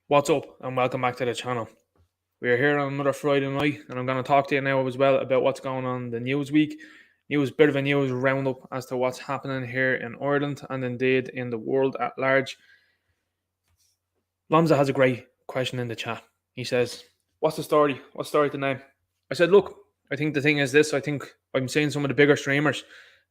What's up, and welcome back to the channel. We are here on another Friday night, and I'm going to talk to you now as well about what's going on in the news week. Bit of a news roundup as to what's happening here in Ireland and indeed in the world at large. Lamza has a great question in the chat. He says, "What's the story? What's the story tonight?" I said, "Look, I think the thing is this. I think I'm seeing some of the bigger streamers,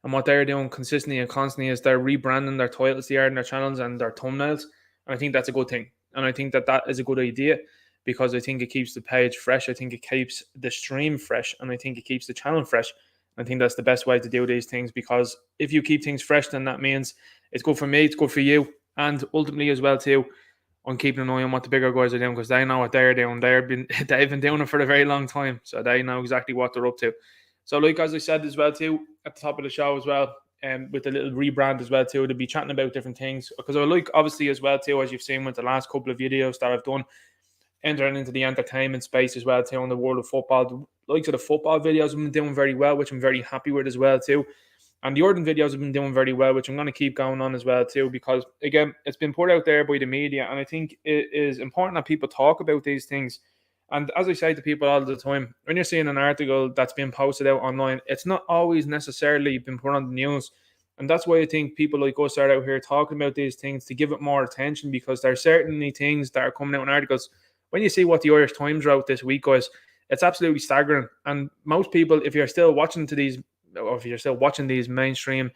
and what they're doing consistently and constantly is they're rebranding their titles, they are in their channels and their thumbnails, and I think that's a good thing. And I think that is a good idea because I think it keeps the page fresh. I think it keeps the stream fresh, and I think it keeps the channel fresh. I think that's the best way to do these things because if you keep things fresh, then that means it's good for me, it's good for you, and ultimately as well too." On keeping an eye on what the bigger guys are doing because they know what they're doing. They've been doing it for a very long time, so they know exactly what they're up to. So, like as I said as well too at the top of the show as well, and with the little rebrand as well too, to be chatting about different things because I like obviously as well too, as you've seen with the last couple of videos that I've done, entering into the entertainment space as well too in the world of football. The likes of the football videos have been doing very well, which I'm very happy with as well too. And the Jordan videos have been doing very well, which I'm going to keep going on as well too, because again, it's been put out there by the media, and I think it is important that people talk about these things. And as I say to people all the time, when you're seeing an article that's been posted out online, it's not always necessarily been put on the news. And that's why I think people like us are out here talking about these things to give it more attention, because there are certainly things that are coming out in articles. When you see what the Irish Times wrote this week, guys, it's absolutely staggering. And most people, if you're still watching these mainstream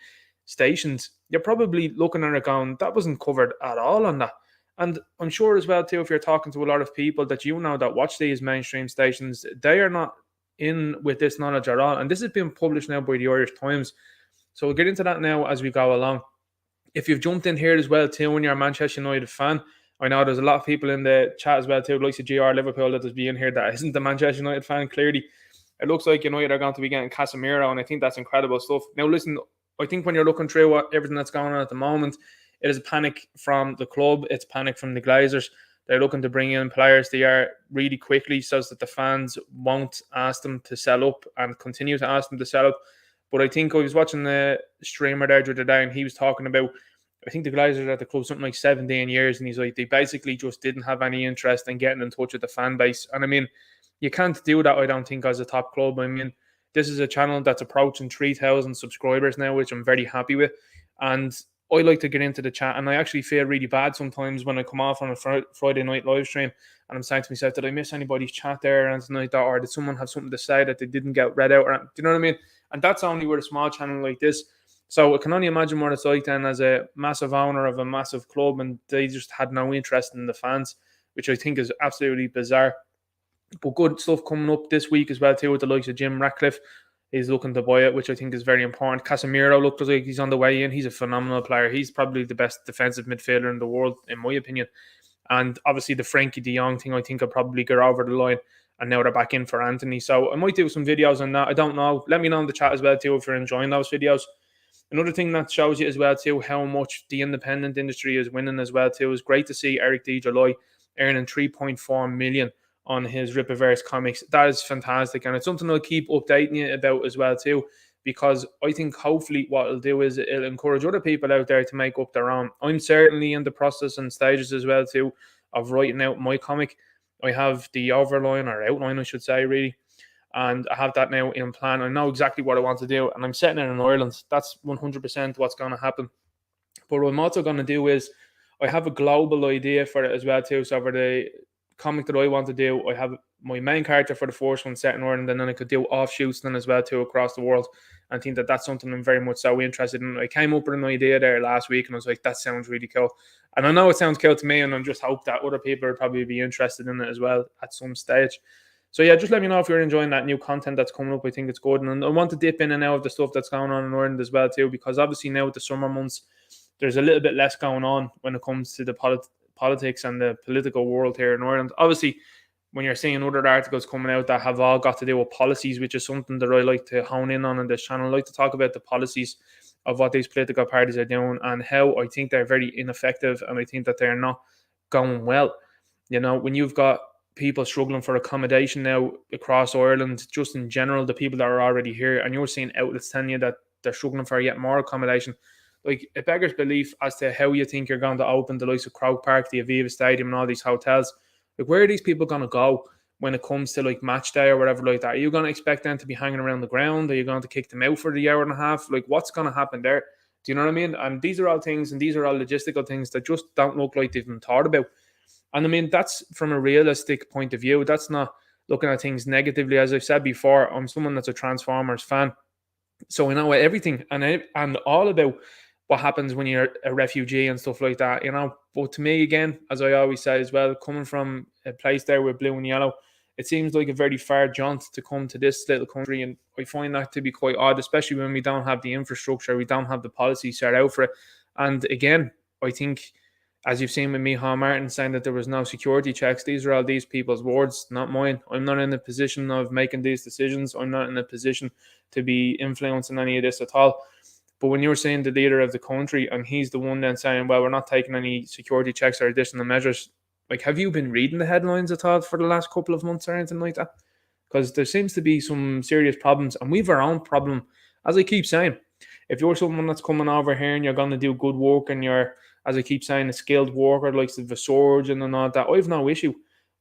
stations, you're probably looking at it going, that wasn't covered at all on that. And I'm sure as well too, if you're talking to a lot of people that you know that watch these mainstream stations, they are not in with this knowledge at all. And this has been published now by the Irish Times. So we'll get into that now as we go along. If you've jumped in here as well too and you're a Manchester United fan, I know there's a lot of people in the chat as well too, like GR Liverpool, that is being here that isn't the Manchester United fan, clearly. It looks like United are going to be getting Casemiro, and I think that's incredible stuff. Now, listen, I think when you're looking through everything that's going on at the moment, it is a panic from the club. It's panic from the Glazers. They're looking to bring in players they are really quickly so that the fans won't ask them to sell up and continue to ask them to sell up. But I think I was watching the streamer there the other day, and he was talking about, I think the Glazers are at the club something like 17 years, and he's like, they basically just didn't have any interest in getting in touch with the fan base. And I mean, you can't do that, I don't think, as a top club. I mean, this is a channel that's approaching 3,000 subscribers now, which I'm very happy with. And I like to get into the chat, and I actually feel really bad sometimes when I come off on a Friday night live stream and I'm saying to myself, did I miss anybody's chat there or anything like that? Or did someone have something to say that they didn't get read out? Or, do you know what I mean? And that's only with a small channel like this. So I can only imagine what it's like then as a massive owner of a massive club, and they just had no interest in the fans, which I think is absolutely bizarre. But good stuff coming up this week as well too with the likes of Jim Ratcliffe. He's looking to buy it, which I think is very important. Casemiro looks like he's on the way in. He's a phenomenal player. He's probably the best defensive midfielder in the world, in my opinion. And obviously the Frankie de Jong thing, I think will probably get over the line. And now they're back in for Anthony. So I might do some videos on that. I don't know. Let me know in the chat as well too if you're enjoying those videos. Another thing that shows you as well too how much the independent industry is winning as well too is great to see Eric D. July earning 3.4 million on his Rippaverse comics. That is fantastic, and it's something I'll keep updating you about as well too, because I think hopefully what it'll do is it'll encourage other people out there to make up their own. I'm certainly in the process and stages as well too of writing out my comic. I have the outline, I should say, really, and I have that now in plan. I know exactly what I want to do, and I'm setting it in Ireland. That's 100% what's going to happen. But what I'm also going to do is I have a global idea for it as well too. So for the comic that I want to do, I have my main character for the first one set in Ireland, and then I could do offshoots then as well too across the world. And I think that that's something I'm very much so interested in. I came up with an idea there last week, and I was like, that sounds really cool. And I know it sounds cool to me, and I just hope that other people would probably be interested in it as well at some stage. So yeah, just let me know if you're enjoying that new content that's coming up. I think it's good, and I want to dip in and out of the stuff that's going on in Ireland as well too, because obviously now with the summer months, there's a little bit less going on when it comes to the politics and the political world here in Ireland. Obviously, when you're seeing other articles coming out that have all got to do with policies, which is something that I like to hone in on this channel, I like to talk about the policies of what these political parties are doing and how I think they're very ineffective, and I think that they're not going well. You know, when you've got people struggling for accommodation now across Ireland, just in general, the people that are already here, and you're seeing outlets telling you that they're struggling for yet more accommodation, Like, it beggars belief as to how you think you're going to open the likes of Croke Park, the Aviva Stadium, and all these hotels. Like, where are these people going to go when it comes to like match day or whatever like that? Are you going to expect them to be hanging around the ground? Are you going to kick them out for the hour and a half? Like, what's going to happen there? Do you know what I mean? And these are all things, and these are all logistical things that just don't look like they've been thought about. And I mean, that's from a realistic point of view. That's not looking at things negatively. As I've said before, I'm someone that's a Transformers fan. So I know everything and all about what happens when you're a refugee and stuff like that, you know. But to me, again, as I always say as well, coming from a place there with blue and yellow, it seems like a very far jaunt to come to this little country. And I find that to be quite odd, especially when we don't have the infrastructure, we don't have the policy set out for it. And again, I think, as you've seen with Micheál Martin saying that there was no security checks, these are all these people's words, not mine. I'm not in a position of making these decisions. I'm not in a position to be influencing any of this at all. But when you're saying the leader of the country and he's the one then saying, well, we're not taking any security checks or additional measures, like, have you been reading the headlines at all for the last couple of months or anything like that? Because there seems to be some serious problems, and we've our own problem. As I keep saying, if you're someone that's coming over here and you're going to do good work and you're, as I keep saying, a skilled worker like the surgeon and all that, I have no issue.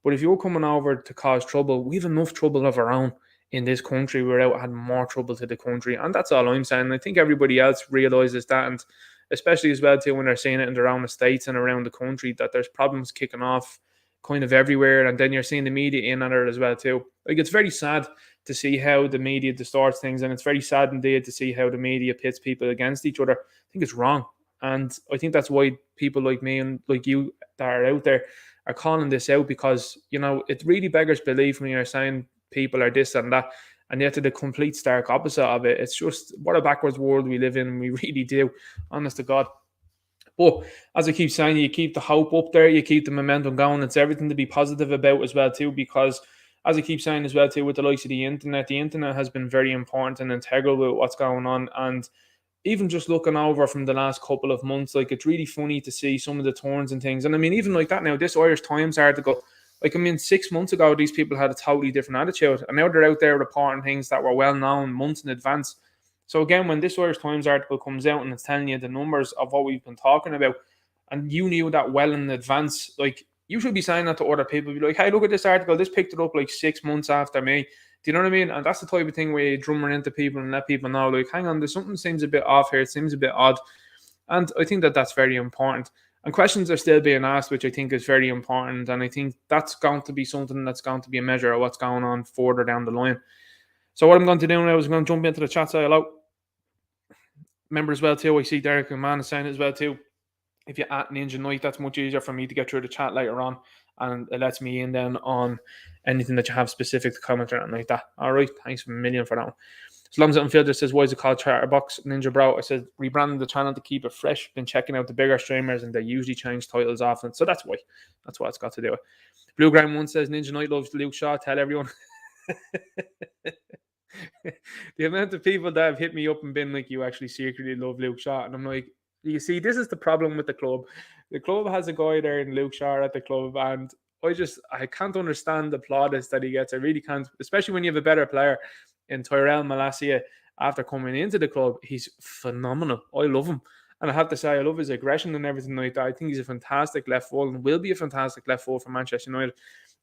But if you're coming over to cause trouble, we've enough trouble of our own in this country. We're out adding more trouble to the country. And that's all I'm saying. I think everybody else realises that. And especially as well too when they're seeing it in their own estates and around the country, that there's problems kicking off kind of everywhere. And then you're seeing the media in on it as well too. Like, it's very sad to see how the media distorts things. And it's very sad indeed to see how the media pits people against each other. I think it's wrong. And I think that's why people like me and like you that are out there are calling this out, because, you know, it really beggars belief when you're saying people are this and that, and yet to the complete stark opposite of it. It's just, what a backwards world we live in. We really do, honest to God. But as I keep saying, you keep the hope up there, you keep the momentum going. It's everything to be positive about as well too, because as I keep saying as well too, with the likes of the internet has been very important and integral with what's going on. And even just looking over from the last couple of months, like, it's really funny to see some of the turns and things. And I mean, even like that now, this Irish Times article, like, I mean, 6 months ago, these people had a totally different attitude. And now they're out there reporting things that were well known months in advance. So again, when this Irish Times article comes out and it's telling you the numbers of what we've been talking about, and you knew that well in advance, like, you should be saying that to other people. Be like, hey, look at this article. This picked it up like 6 months after me. Do you know what I mean? And that's the type of thing where you drum into people and let people know, like, hang on, there's something seems a bit off here. It seems a bit odd. And I think that that's very important. And questions are still being asked, which I think is very important. And I think that's going to be something that's going to be a measure of what's going on further down the line. So what I'm going to do now is I'm going to jump into the chat, say hello. Remember as well too, I see Derek and Man is saying as well too, if you at Ninja Knight, that's much easier for me to get through the chat later on, and it lets me in then on anything that you have specific to comment or anything like that. All right, thanks a million for that one. As long as Unfiltered says, why is it called Chatterbox? Ninja Bro, I said, rebranding the channel to keep it fresh. Been checking out the bigger streamers and they usually change titles often. So that's why. That's what it's got to do with. Blue Ground 1 says, Ninja Knight loves Luke Shaw. Tell everyone. The amount of people that have hit me up and been like, you actually secretly love Luke Shaw. And I'm like, you see, this is the problem with the club. The club has a guy there in Luke Shaw at the club, and I can't understand the plaudits that he gets. I really can't, especially when you have a better player in Tyrell Malacia after coming into the club. He's phenomenal. I love him. And I have to say, I love his aggression and everything like that. I think he's a fantastic left forward and will be a fantastic left forward for Manchester United.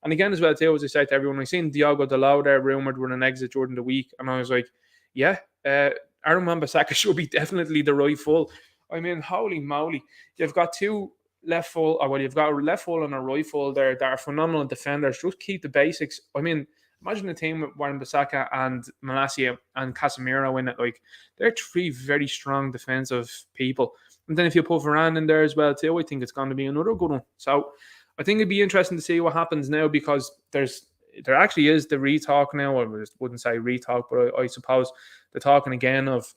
And again, as well, too, as I said to everyone, I seen Diogo Dalot there rumoured with an exit during the week. And I was like, yeah, Aaron Wan-Bissaka should be definitely the right full. I mean, holy moly. You've got two left full, you've got a left full and a right full there that are phenomenal defenders. Just keep the basics. I mean, imagine a team with Wan-Bissaka and Malacia and Casemiro in it. Like, they're three very strong defensive people. And then if you put Varane in there as well, too, I think it's going to be another good one. So I think it'd be interesting to see what happens now, because there actually is the re-talk now. I wouldn't say re-talk, but I suppose the talking again of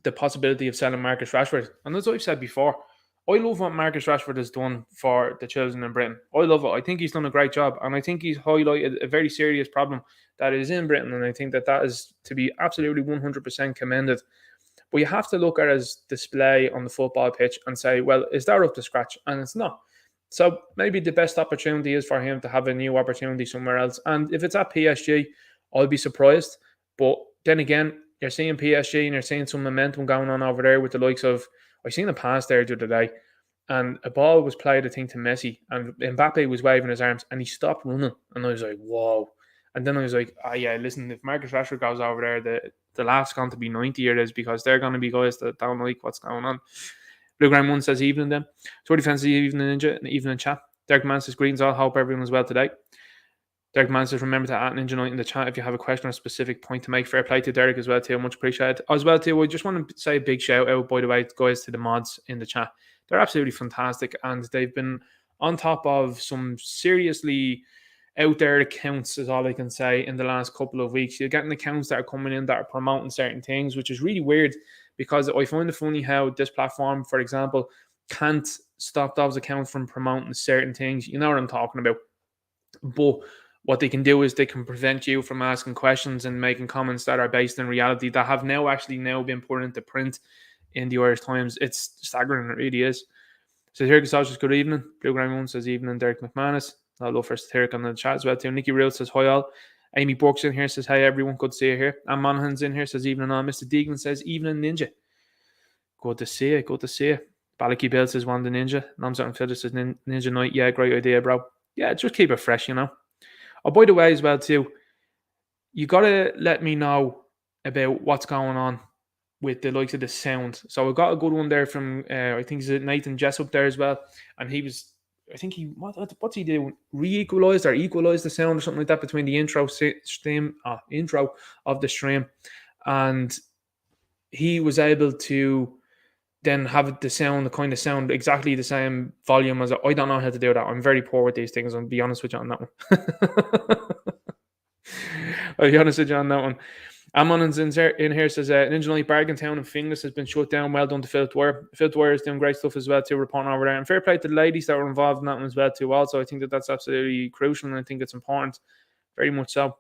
the possibility of selling Marcus Rashford. And as I've said before, I love what Marcus Rashford has done for the children in Britain. I love it. I think he's done a great job. And I think he's highlighted a very serious problem that is in Britain. And I think that is to be absolutely 100% commended. But you have to look at his display on the football pitch and say, well, is that up to scratch? And it's not. So maybe the best opportunity is for him to have a new opportunity somewhere else. And if it's at PSG, I'll be surprised. But then again, you're seeing PSG and you're seeing some momentum going on over there with the likes of, I seen a pass there the other day, and a ball was played, I think, to Messi, and Mbappe was waving his arms, and he stopped running, and I was like, whoa. And then I was like, yeah, listen, if Marcus Rashford goes over there, the laugh's going to be 90 it is, because they're going to be guys that don't like what's going on. Blue Ground 1 says evening then. Sorry, fancy evening ninja and evening chat. Derek Man says greetings all. Hope everyone is well today. Derek Man says remember to add Ninja Knight in the chat if you have a question or a specific point to make. Fair play to Derek as well too. Much appreciated. As well too, I just want to say a big shout out, by the way, guys, to the mods in the chat. They're absolutely fantastic, and they've been on top of some seriously out there accounts, is all I can say, in the last couple of weeks. You're getting accounts that are coming in that are promoting certain things, which is really weird, because I find it funny how this platform, for example, can't stop those accounts from promoting certain things. You know what I'm talking about. But what they can do is they can prevent you from asking questions and making comments that are based in reality, that have now been put into print in the Irish Times. It's staggering, it really is. So here says good evening. Blue Ground 1 says evening. Derek McManus. I'll love for Satiric on the chat as well too. Nicky Real says hi all. Amy Burke's in here, says hi everyone, good to see you here. And Monaghan's in here, says evening all. Mr. Deegan says evening ninja. Good to see you, good to see you. Balaky Bill says one the ninja. Namzat and Fiddler says Ninja Night. Yeah, great idea, bro. Yeah, just keep it fresh, you know. Oh, by the way, as well too, you gotta let me know about what's going on with the likes of the sound. So I got a good one there from I think it's Nathan Jessup there as well, and he was, I think he what's he doing? Re-equalized or equalized the sound or something like that between the intro of the stream, and he was able to then have the sound kind of sound exactly the same volume as I don't know how to do that. I'm very poor with these things. I'll be honest with you on that one. I'll be honest with you on that one. Ammon's in here says Ninja Knight Bargain Town and Finglas has been shut down. Well done to Phil Dwyer. Phil Dwyer is doing great stuff as well too, reporting over there. And fair play to the ladies that were involved in that one as well too. Also, I think that's absolutely crucial, and I think it's important, very much so.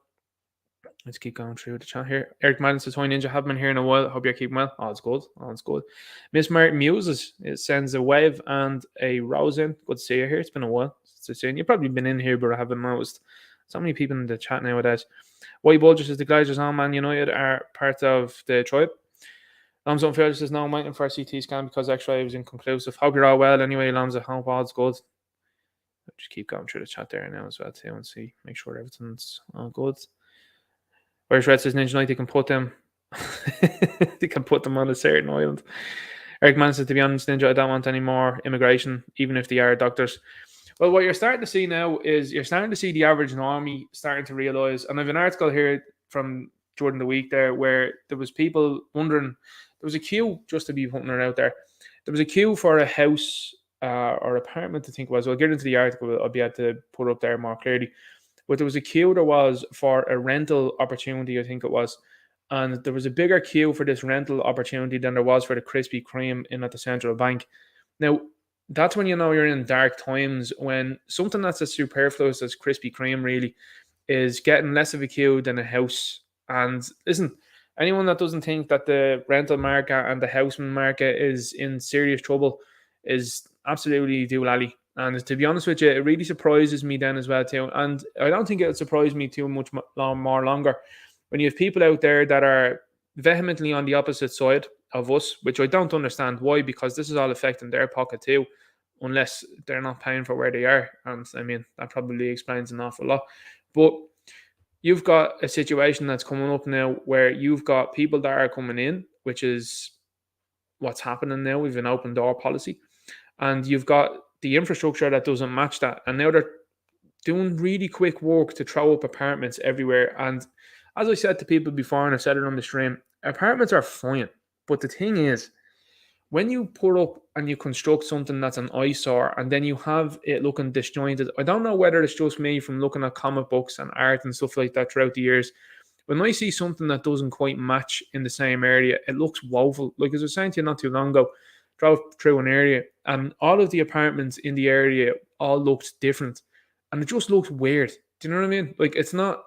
Let's keep going through the chat here. Eric Madden says, hi Ninja, haven't been here in a while. Hope you're keeping well. Oh, it's good. Oh, it's good. Miss Martin Muses, it sends a wave and a rose in. Good to see you here. It's been a while since I've seen you. You've probably been in here, but I haven't noticed. So many people in the chat nowadays. White Bulger says, the Glazers on Man United are part of the tribe. Lambs Unfair says, no, I'm waiting for a CT scan because X-ray was inconclusive. Hope you're all well. Anyway, Lambs, I hope all's good. I'll just keep going through the chat there now as well too and see, make sure everything's all good. Irish Red says Ninja Knight, they can put them they can put them on a certain island. Eric Mann says, to be honest, Ninja, I don't want any more immigration, even if they are doctors. Well, what you're starting to see now is you're starting to see the average normie starting to realise, and I have an article here from Jordan the Week there where there was people wondering, there was a queue, just to be putting it out there, there was a queue for a house or apartment, I think it was. I'll get into the article, I'll be able to put up there more clearly. But there was a queue there was for a rental opportunity, I think it was. And there was a bigger queue for this rental opportunity than there was for the Krispy Kreme in at the Central Bank. Now, that's when you know you're in dark times, when something that's as superfluous as Krispy Kreme really is getting less of a queue than a house. And listen, anyone that doesn't think that the rental market and the housing market is in serious trouble is absolutely doolally. And to be honest with you, it really surprises me then as well too. And I don't think it'll surprise me too much more longer when you have people out there that are vehemently on the opposite side of us, which I don't understand why, because this is all affecting their pocket too, unless they're not paying for where they are. And I mean, that probably explains an awful lot. But you've got a situation that's coming up now where you've got people that are coming in, which is what's happening now. We've an open door policy. And you've got the infrastructure that doesn't match that. And now they're doing really quick work to throw up apartments everywhere. And as I said to people before, and I said it on the stream, apartments are fine. But the thing is, when you put up and you construct something that's an eyesore and then you have it looking disjointed, I don't know whether it's just me from looking at comic books and art and stuff like that throughout the years. When I see something that doesn't quite match in the same area, it looks woeful. Like as I was saying to you not too long ago, drove through an area and all of the apartments in the area all looked different and it just looked weird. Do you know what I mean? Like it's not,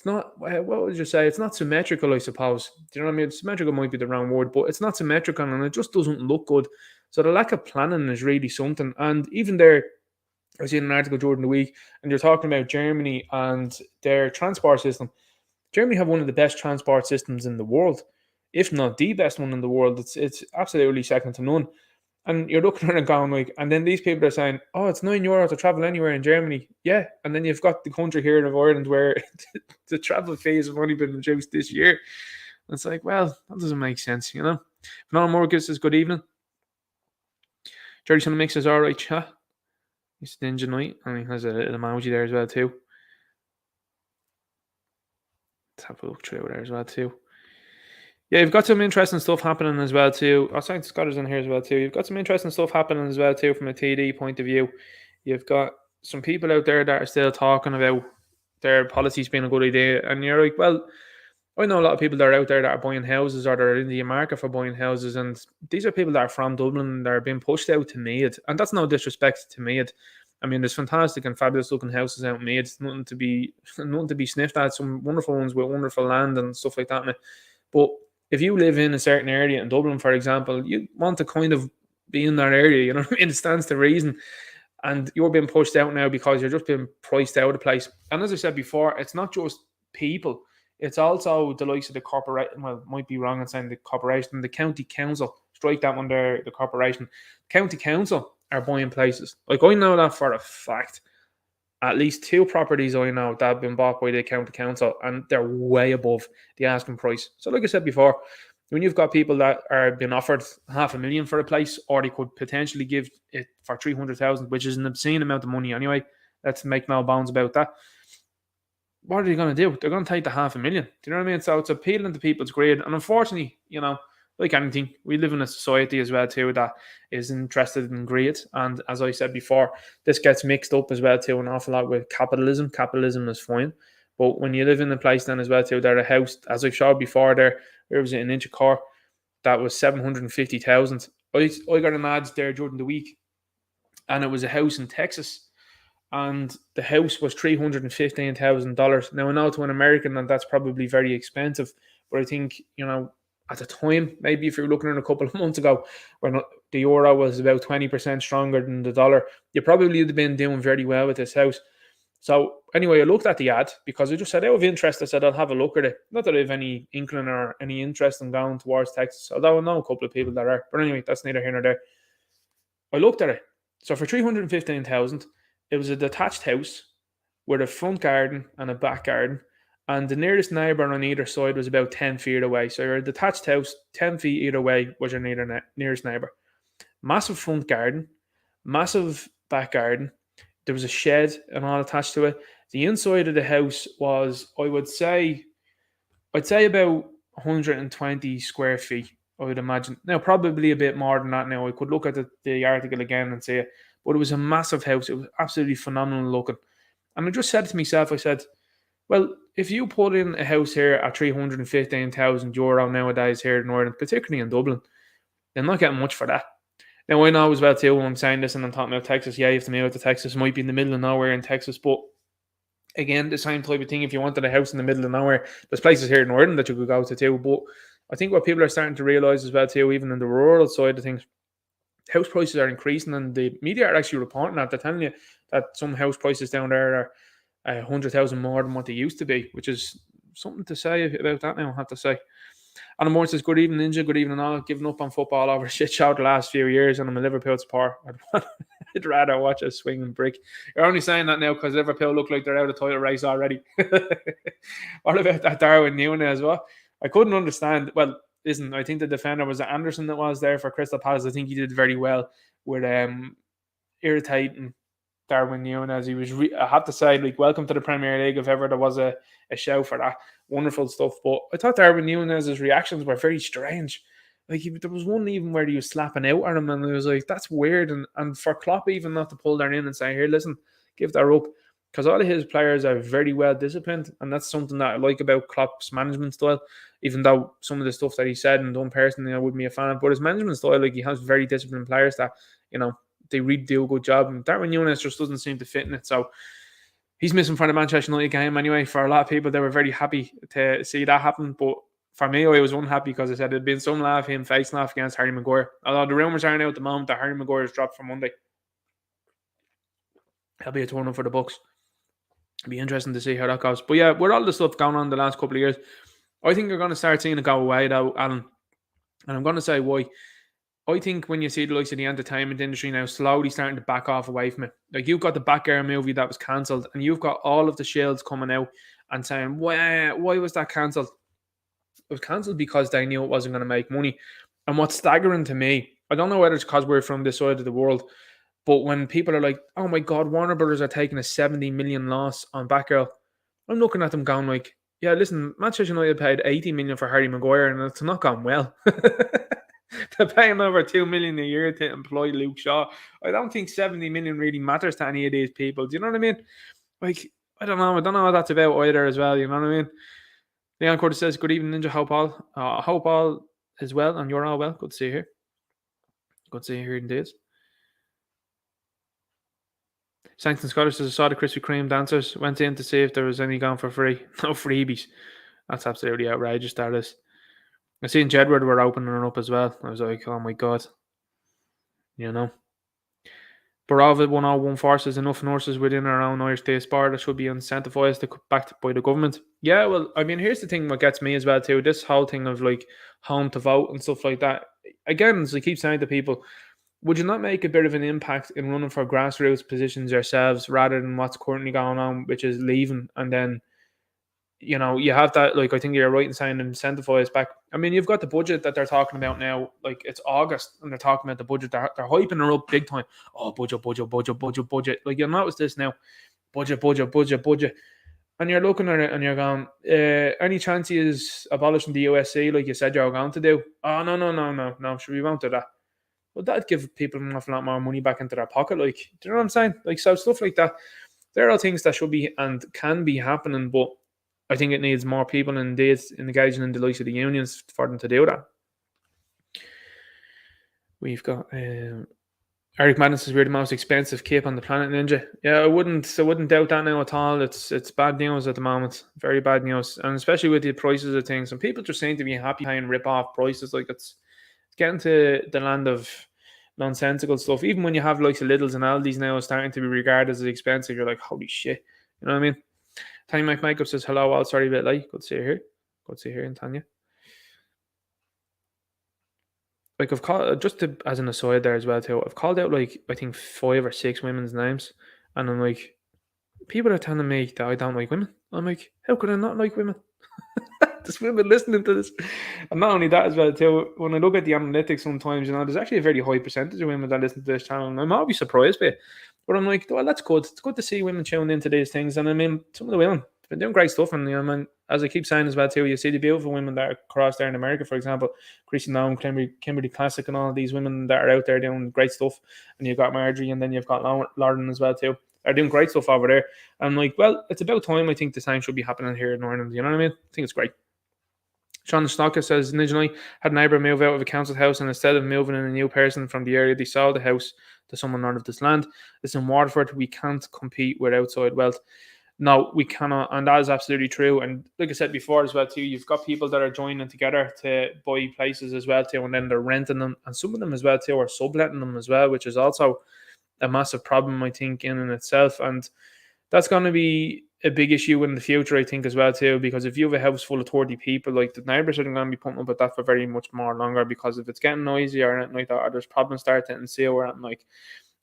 what would you say? It's not symmetrical, I suppose. Do you know what I mean? Symmetrical might be the wrong word, but it's not symmetrical and it just doesn't look good. So the lack of planning is really something. And even there, I was in an article during the week and you're talking about Germany and their transport system. Germany have one of the best transport systems in the world. if not the best one in the world. It's absolutely second to none. And you're looking at it and going like, and then these people are saying, "Oh, it's €9 to travel anywhere in Germany." Yeah, and then you've got the country here of Ireland where the travel fees have only been reduced this year. And it's like, well, that doesn't make sense, you know. If not more gives us good evening. Jerry Son Mix is all right, chat. He's Ninja Knight, and he has a little emoji there as well too. Let's have a look through there as well too. Yeah, you've got some interesting stuff happening as well too. I think Scott is in here as well too. You've got some interesting stuff happening as well too from a TD point of view. You've got some people out there that are still talking about their policies being a good idea, and you're like, well, I know a lot of people that are out there that are buying houses or they're in the market for buying houses, and these are people that are from Dublin that are being pushed out to Meath, and that's no disrespect to Meath. I mean, there's fantastic and fabulous looking houses out in Meath. Nothing to be nothing to be sniffed at. Some wonderful ones with wonderful land and stuff like that. But if you live in a certain area in Dublin, for example, you want to kind of be in that area. You know what I mean? It stands to reason. And you're being pushed out now because you're just being priced out of the place. And as I said before, it's not just people. It's also the likes of the corporation. Well, might be wrong in saying the corporation, the county council. Strike that one there, the corporation. County council are buying places. Like, I know that for a fact. At least 2 properties I know that have been bought by the county council, and they're way above the asking price. So, like I said before, when you've got people that are being offered $500,000 for a place, or they could potentially give it for 300,000, which is an obscene amount of money anyway. Let's make no bounds about that. What are they going to do? They're going to take the $500,000. Do you know what I mean? So it's appealing to people's greed, and unfortunately, you know, like anything, we live in a society as well too that is interested in greed. And as I said before, this gets mixed up as well too an awful lot with capitalism. Capitalism is fine, but when you live in a place then as well too, there a house, as I showed before, there was an inch of car that was 750,000. I got an ad there during the week, and it was a house in Texas, and the house was $315,000. Now I know to an American and that's probably very expensive, but I think, you know, at the time, maybe if you're looking at a couple of months ago when the euro was about 20% stronger than the dollar, you probably would have been doing very well with this house. So anyway, I looked at the ad because I just said out of interest, I said I'll have a look at it. Not that I have any inkling or any interest in going towards Texas, although I know a couple of people that are. But anyway, that's neither here nor there. I looked at it. So for 315,000, it was a detached house with a front garden and a back garden, and the nearest neighbour on either side was about 10 feet away. So you're a detached house, 10 feet either way was your nearest neighbour. Massive front garden, massive back garden. There was a shed and all attached to it. The inside of the house was, I'd say about 120 square feet, I would imagine. Now, probably a bit more than that now. I could look at the article again and see it. But it was a massive house. It was absolutely phenomenal looking. And I just said to myself, I said, well, if you put in a house here at €315,000 nowadays here in Ireland, particularly in Dublin, they're not getting much for that. Now, I know as well too when I'm saying this and I'm talking about Texas, yeah, you have to move to Texas. It might be in the middle of nowhere in Texas, but again, the same type of thing. If you wanted a house in the middle of nowhere, there's places here in Ireland that you could go to too. But I think what people are starting to realise as well too, even in the rural side of things, house prices are increasing, and the media are actually reporting that. They're telling you that some house prices down there are 100,000 more than what they used to be, which is something to say about that now, I have to say. And Moore says, good evening, Ninja. Good evening, all. Giving up on football over a shit show the last few years, and I'm a Liverpool supporter. I'd rather watch a swinging brick. You're only saying that now because Liverpool look like they're out of the title race already. What about that Darwin Núñez as well? I couldn't understand. Well, listen, I think the defender was Anderson that was there for Crystal Palace. I think he did very well with irritating Darwin Núñez. He was, I have to say, like, welcome to the Premier League if ever there was a show for that. Wonderful stuff. But I thought Darwin Núñez's reactions were very strange. Like, there was one even where he was slapping out at him, and it was like, that's weird. And for Klopp even not to pull that in and say, here, listen, give that up. Because all of his players are very well disciplined, and that's something that I like about Klopp's management style. Even though some of the stuff that he said and done personally, I wouldn't be a fan of. But his management style, like, he has very disciplined players that, you know, they really do a good job. And Darwin Núñez just doesn't seem to fit in it. So he's missing from the Manchester United game anyway. For a lot of people, they were very happy to see that happen. But for me, I was unhappy because I said there'd been some laugh him facing off against Harry Maguire. Although the rumours are now at the moment that Harry Maguire is dropped for Monday. That'll be a turn up for the Bucks. It'll be interesting to see how that goes. But yeah, with all the stuff going on the last couple of years, I think you're going to start seeing it go away though, Alan. And I'm going to say why. I think when you see the likes of the entertainment industry now slowly starting to back off away from it, like you've got the Batgirl movie that was cancelled, and you've got all of the shields coming out and saying, why was that cancelled? It was cancelled because they knew it wasn't going to make money. And what's staggering to me, I don't know whether it's because we're from this side of the world, but when people are like, oh my God, Warner Brothers are taking a 70 million loss on Batgirl, I'm looking at them going like, yeah, listen, Manchester United paid 80 million for Harry Maguire and it's not gone well. They're paying over 2 million a year to employ Luke Shaw. I don't think 70 million really matters to any of these people. Do you know what I mean? Like, I don't know. I don't know what that's about either as well. You know what I mean? Leon Curtis says, good evening, Ninja. Hope all is well and you're all well. Good to see you here. Good to see you here indeed. Sanctions Scottish says, I saw the Krispy Kreme dancers. Went in to see if there was any gone for free. No freebies. That's absolutely outrageous, that is. I seen Gettr were opening up as well. I was like, oh my God. You know. Barava 101 forces enough nurses within our own Irish diaspora that should be incentivised to backed by the government. Yeah, well, I mean, here's the thing what gets me as well too. This whole thing of like home to vote and stuff like that. Again, as I keep saying to people, would you not make a bit of an impact in running for grassroots positions yourselves rather than what's currently going on, which is leaving and then you have that, like, I think you're right in saying incentivize back. I mean, you've got the budget that they're talking about now, like it's August and they're talking about the budget. They're hyping her up big time. Oh, budget. Like, you'll notice this now. Budget. And you're looking at it and you're going, any chance he is abolishing the USC like you said you're going to do? Oh, no. Sure, we won't do that. Well, that'd give people an awful lot more money back into their pocket. Like, do you know what I'm saying? Like, so stuff like that. There are things that should be and can be happening, but I think it needs more people indeed engaging in the likes of the unions for them to do that. We've got Eric Madness says we're the most expensive kip on the planet, Ninja. Yeah, I wouldn't doubt that now at all. It's bad news at the moment, very bad news, and especially with the prices of things. And people just seem to be happy paying rip-off prices. Like it's getting to the land of nonsensical stuff. Even when you have likes of Lidl's and Aldi's now starting to be regarded as expensive, you're like, holy shit. You know what I mean? Tanya Mike Makeup says, hello, all sorry a bit late. Good to see you here. Good to see you here, and Tanya. Like, I've called, just to, as an aside there as well, too, I've called out, like, I think 5 or 6 women's names. And I'm like, people are telling me that I don't like women. I'm like, how could I not like women? There's women listening to this. And not only that as well, too, when I look at the analytics sometimes, there's actually a very high percentage of women that listen to this channel. And I'm always surprised by it. But I'm like, well, that's good. It's good to see women tuning into these things. And I mean, some of the women have been doing great stuff. And, as I keep saying as well, too, you see the beautiful women that are across there in America, for example, Chrissy Noam, Kimberly Classic, and all of these women that are out there doing great stuff. And you've got Marjorie, and then you've got Lauren as well, too. They're doing great stuff over there. I'm like, well, it's about time. I think the same should be happening here in Ireland. You know what I mean? I think it's great. Sean Snocker says, Ninja and I had a neighbour move out of a council house, and instead of moving in a new person from the area, they sold the house to someone north of this land. It's in Waterford. We can't compete with outside wealth. No, we cannot, and that is absolutely true. And like I said before as well too, you've got people that are joining together to buy places as well too, and then they're renting them, and some of them as well too are subletting them as well, which is also a massive problem, I think, in itself. And that's going to be a big issue in the future, I think, as well too, because if you have a house full of 30 people, like, the neighbours are going to be putting up with that for very much more longer, because if it's getting noisy or anything like that, or there's problems starting to ensue or anything, like,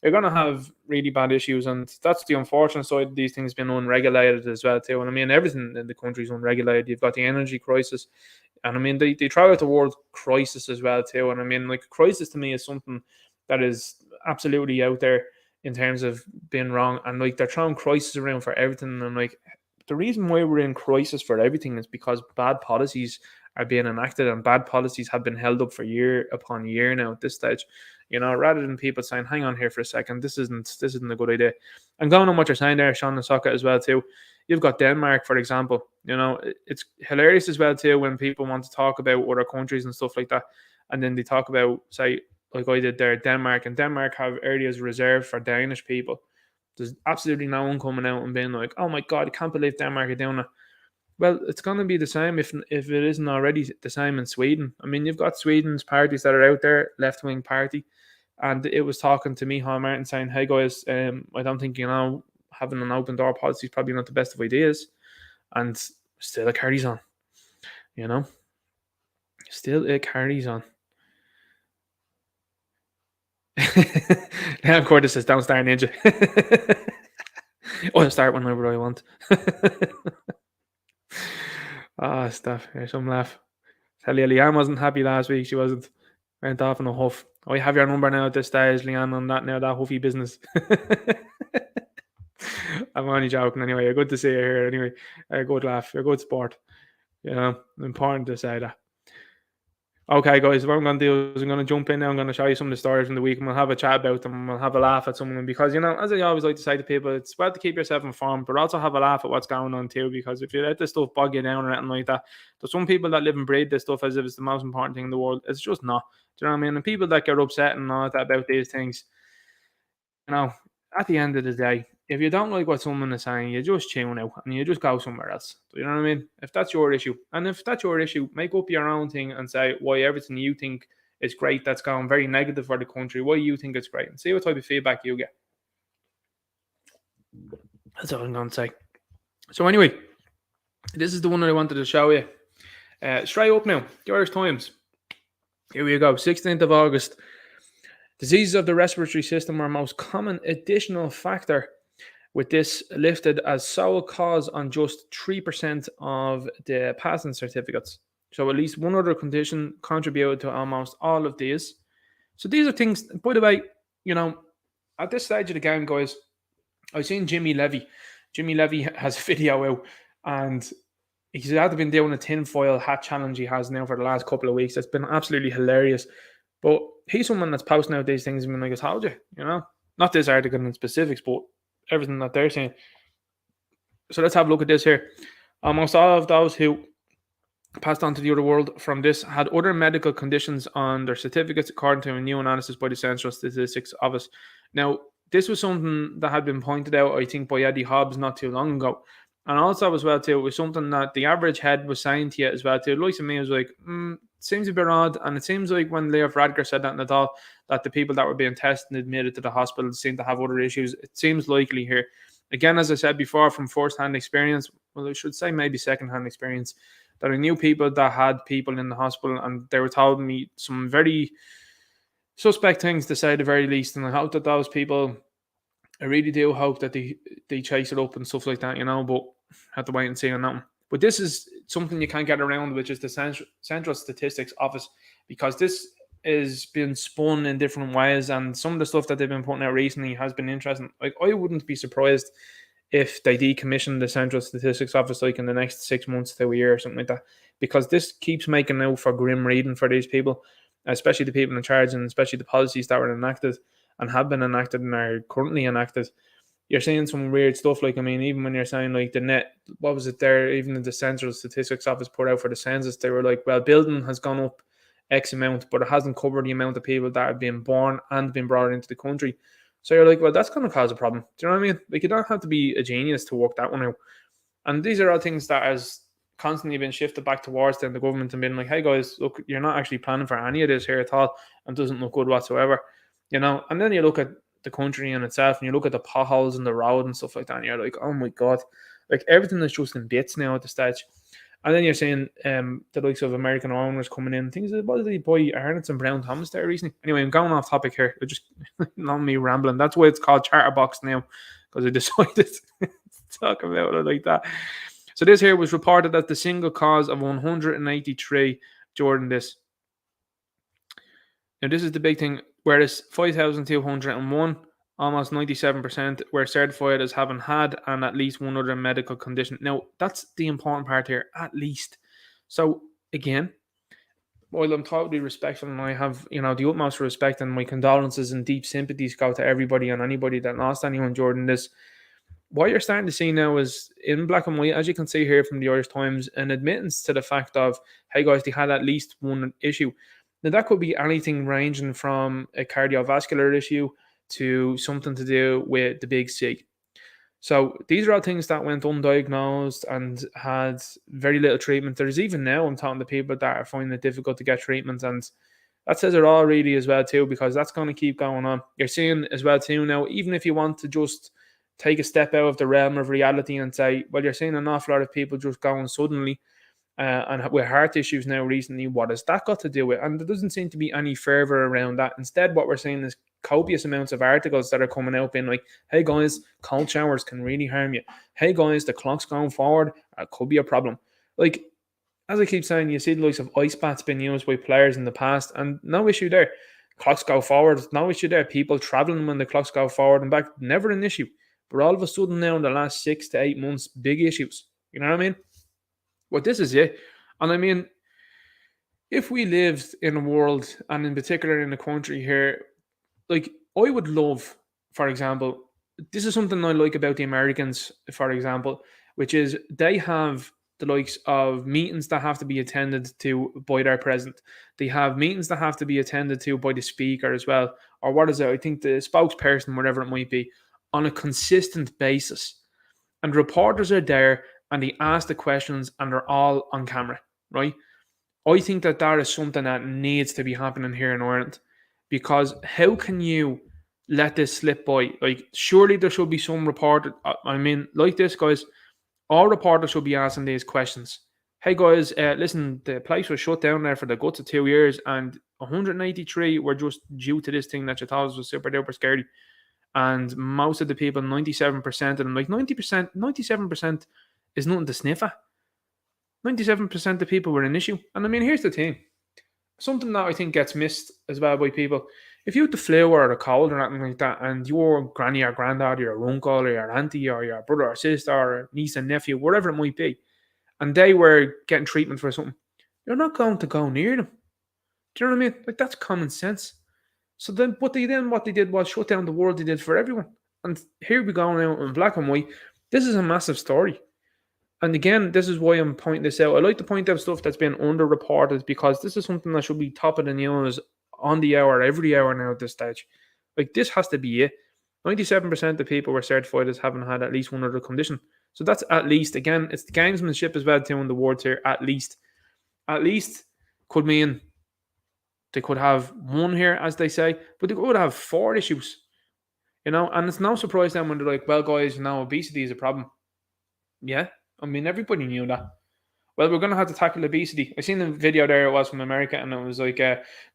you're going to have really bad issues. And that's the unfortunate side of these things being unregulated as well too. And I mean, everything in the country is unregulated. You've got the energy crisis, and I mean, they throw out the word crisis as well too. And I mean, like, crisis to me is something that is absolutely out there in terms of being wrong, and like, they're throwing crisis around for everything. And I'm like, the reason why we're in crisis for everything is because bad policies are being enacted, and bad policies have been held up for year upon year now at this stage. Rather than people saying, hang on here for a second, this isn't a good idea. And going on what you're saying there, Sean and Sokka, as well too, you've got Denmark, for example. It's hilarious as well too when people want to talk about other countries and stuff like that, and then they talk about, say, like I did there, Denmark, and Denmark have areas reserved for Danish people. There's absolutely no one coming out and being like, oh my God, I can't believe Denmark are doing that. Well, it's going to be the same if it isn't already the same in Sweden. I mean, you've got Sweden's parties that are out there, left-wing party, and it was talking to me, Hal Martin, saying, hey guys, I don't think, having an open door policy is probably not the best of ideas. And still it carries on. Still it carries on. Now, of course, this says don't start Ninja. I'll start whenever I want. Stuff. Here's some laugh. Tell you, Leanne wasn't happy last week. She wasn't. Went off in a huff. I have your number now at this stage, Leanne, on that now, that huffy business. I'm only joking anyway. You're good to see you here anyway. A good laugh. You're a good sport. Important to say that. Okay, guys, what I'm going to do is I'm going to jump in now. I'm going to show you some of the stories from the week and we'll have a chat about them and we'll have a laugh at some of them because, as I always like to say to people, it's well to keep yourself informed, but also have a laugh at what's going on too, because if you let this stuff bog you down or anything like that, there's some people that live and breathe this stuff as if it's the most important thing in the world. It's just not. Do you know what I mean? And people that get upset and all that about these things, at the end of the day, if you don't like what someone is saying, you just tune out and you just go somewhere else. Do you know what I mean? If that's your issue, and if that's your issue, make up your own thing and say why everything you think is great that's going very negative for the country, why you think it's great, and see what type of feedback you get. That's all I'm going to say. So anyway, this is the one that I wanted to show you. Straight up now, the Irish Times. Here we go, 16th of August. Diseases of the respiratory system are most common additional factor, with this lifted as sole cause on just 3% of the passing certificates. So at least one other condition contributed to almost all of these. So these are things, by the way, at this stage of the game, guys, I've seen Jimmy Levy. Jimmy Levy has a video out and he's had been doing a tinfoil hat challenge he has now for the last couple of weeks. It's been absolutely hilarious. But he's someone that's posting out these things and being like, I told you, not this article in specifics, but everything that they're saying. So let's have a look at this here. Almost all of those who passed on to the other world from this had other medical conditions on their certificates, according to a new analysis by the Central Statistics Office. Now, this was something that had been pointed out, I think, by Eddie Hobbs not too long ago. And also as well, too, it was something that the average head was saying to you as well, too. Like to me, was like, seems a bit odd. And it seems like when Leo Varadkar said that in the talk, that the people that were being tested and admitted to the hospital seem to have other issues. It seems likely here. Again, as I said before, from first-hand experience, well, I should say maybe second-hand experience, that I knew people that had people in the hospital and they were telling me some very suspect things, to say the very least. And I hope that those people, I really do hope that they chase it up and stuff like that, but have to wait and see on that one. But this is something you can't get around, which is the Central Statistics Office, because this is been spun in different ways, and some of the stuff that they've been putting out recently has been interesting. Like, I wouldn't be surprised if they decommission the Central Statistics Office like in the next 6 months to a year or something like that, because this keeps making out for grim reading for these people, especially the people in charge, and especially the policies that were enacted and have been enacted and are currently enacted. You're seeing some weird stuff. Like, I mean, even when you're saying like the net, what was it there? Even in the Central Statistics Office put out for the census, they were like, well, building has gone up X amount, but it hasn't covered the amount of people that have been born and been brought into the country. So you're like, well, that's going to cause a problem. Do you know what I mean? Like, you don't have to be a genius to work that one out. And these are all things that has constantly been shifted back towards them, the government, and been like, hey guys, look, you're not actually planning for any of this here at all, and doesn't look good whatsoever. And then you look at the country in itself and you look at the potholes in the road and stuff like that, and you're like, oh my god, like everything is just in bits now at the stage. And then you're seeing the likes of American owners coming in, things that, what did they buy Arnott's and Brown Thomas there recently? Anyway, I'm going off topic here. Just not me rambling. That's why it's called Chatterbox now, because I decided to talk about it like that. So this here was reported as the single cause of 183 during this. Now this is the big thing. Whereas 5,201, almost 97%, were certified as having had and at least one other medical condition. Now, that's the important part here, at least. So, again, while I'm totally respectful and I have, the utmost respect and my condolences and deep sympathies go to everybody and anybody that lost anyone during this, what you're starting to see now is, in black and white, as you can see here from the Irish Times, an admittance to the fact of, hey guys, they had at least one issue. Now, that could be anything ranging from a cardiovascular issue to something to do with the big C. So these are all things that went undiagnosed and had very little treatment. There's even now, I'm talking to people that are finding it difficult to get treatment, and that says it all really as well too, because that's going to keep going on. You're seeing as well too now, even if you want to just take a step out of the realm of reality and say, well, you're seeing an awful lot of people just going suddenly and with heart issues now recently. What has that got to do with? And there doesn't seem to be any fervour around that. Instead, what we're seeing is copious amounts of articles that are coming out being like, hey guys, cold showers can really harm you. Hey guys, the clock's going forward, it could be a problem. Like, as I keep saying, you see the likes of ice baths being used by players in the past, and no issue there. Clocks go forward, no issue there. People travelling when the clocks go forward and back, never an issue. But all of a sudden now in the last 6 to 8 months, big issues. You know what I mean? Well, this is it. And I mean, if we lived in a world, and in particular in a country here, like, I would love, for example, this is something I like about the Americans, for example, which is they have the likes of meetings that have to be attended to by their president. They have meetings that have to be attended to by the speaker as well, or what is it? I think the spokesperson, whatever it might be, on a consistent basis. And reporters are there and they ask the questions and they're all on camera, right? I think that that is something that needs to be happening here in Ireland, because how can you let this slip by? Like, surely there should be some reporter. I mean, like this, guys, all reporters should be asking these questions. Hey, guys, listen, the place was shut down there for the guts of 2 years, and 183 were just due to this thing that you thought was super duper scary. And most of the people, 97% of them, like 90%, 97% is nothing to sniff at. 97% of people were an issue. And I mean, here's the thing. Something that I think gets missed as well by people. If you had the flu or a cold or anything like that, and your granny or granddad or your uncle or your auntie or your brother or sister or niece and nephew, whatever it might be, and they were getting treatment for something, you're not going to go near them. Do you know what I mean? Like, that's common sense. So then what they did was shut down the world they did for everyone. And here we go now in black and white. This is a massive story. And again, this is why I'm pointing this out. I like to point out stuff that's been underreported, because this is something that should be top of the news on the hour, every hour now at this stage. Like, this has to be it. 97% of people were certified as having had at least one other condition. So that's at least. Again, it's the gamesmanship as well too in the words here. At least. At least could mean they could have one here, as they say, but they could have 4 issues. You know, and it's no surprise then when they're like, well, guys, obesity is a problem. Yeah, I mean, everybody knew that. Well, we're going to have to tackle obesity. I seen the video there, it was from America, and it was like,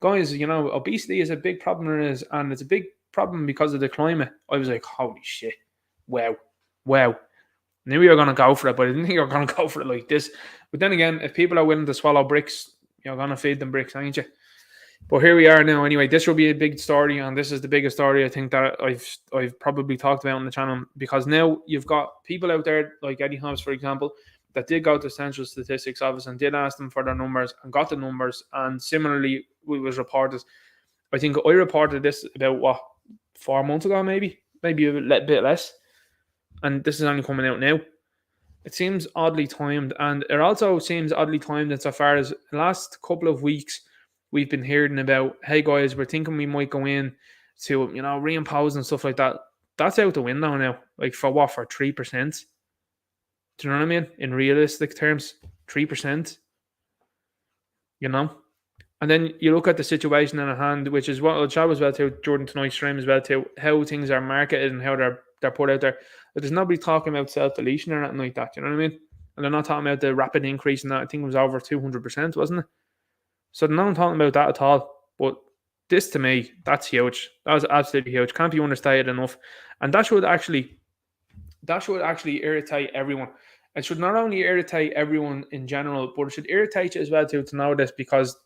guys, obesity is a big problem, and it's a big problem because of the climate. I was like, holy shit. Wow. I knew you were going to go for it, but I didn't think you were going to go for it like this. But then again, if people are willing to swallow bricks, you're going to feed them bricks, ain't you? But here we are now. Anyway, this will be a big story, and this is the biggest story I think that I've probably talked about on the channel, because now you've got people out there like Eddie Hobbs, for example, that did go to Central Statistics Office and did ask them for their numbers and got the numbers. And similarly, it was reported. I think I reported this about 4 months ago, maybe a bit less, and this is only coming out now. It seems oddly timed, and it also seems oddly timed insofar as the last couple of weeks we've been hearing about, hey guys, we're thinking we might go in to, reimpose and stuff like that. That's out the window now. Like, for what? For 3%? Do you know what I mean? In realistic terms, 3%. And then you look at the situation in hand, which is what I'll chat as well to Jordan tonight's stream as well to how things are marketed and how they're put out there. But there's nobody talking about self-deletion or anything like that. You know what I mean? And they're not talking about the rapid increase in that. I think it was over 200%, wasn't it? So no one talking about that at all. But this, to me, that's huge. That was absolutely huge. Can't be understated enough. And that should actually irritate everyone. It should not only irritate everyone in general, but it should irritate you as well to know this, because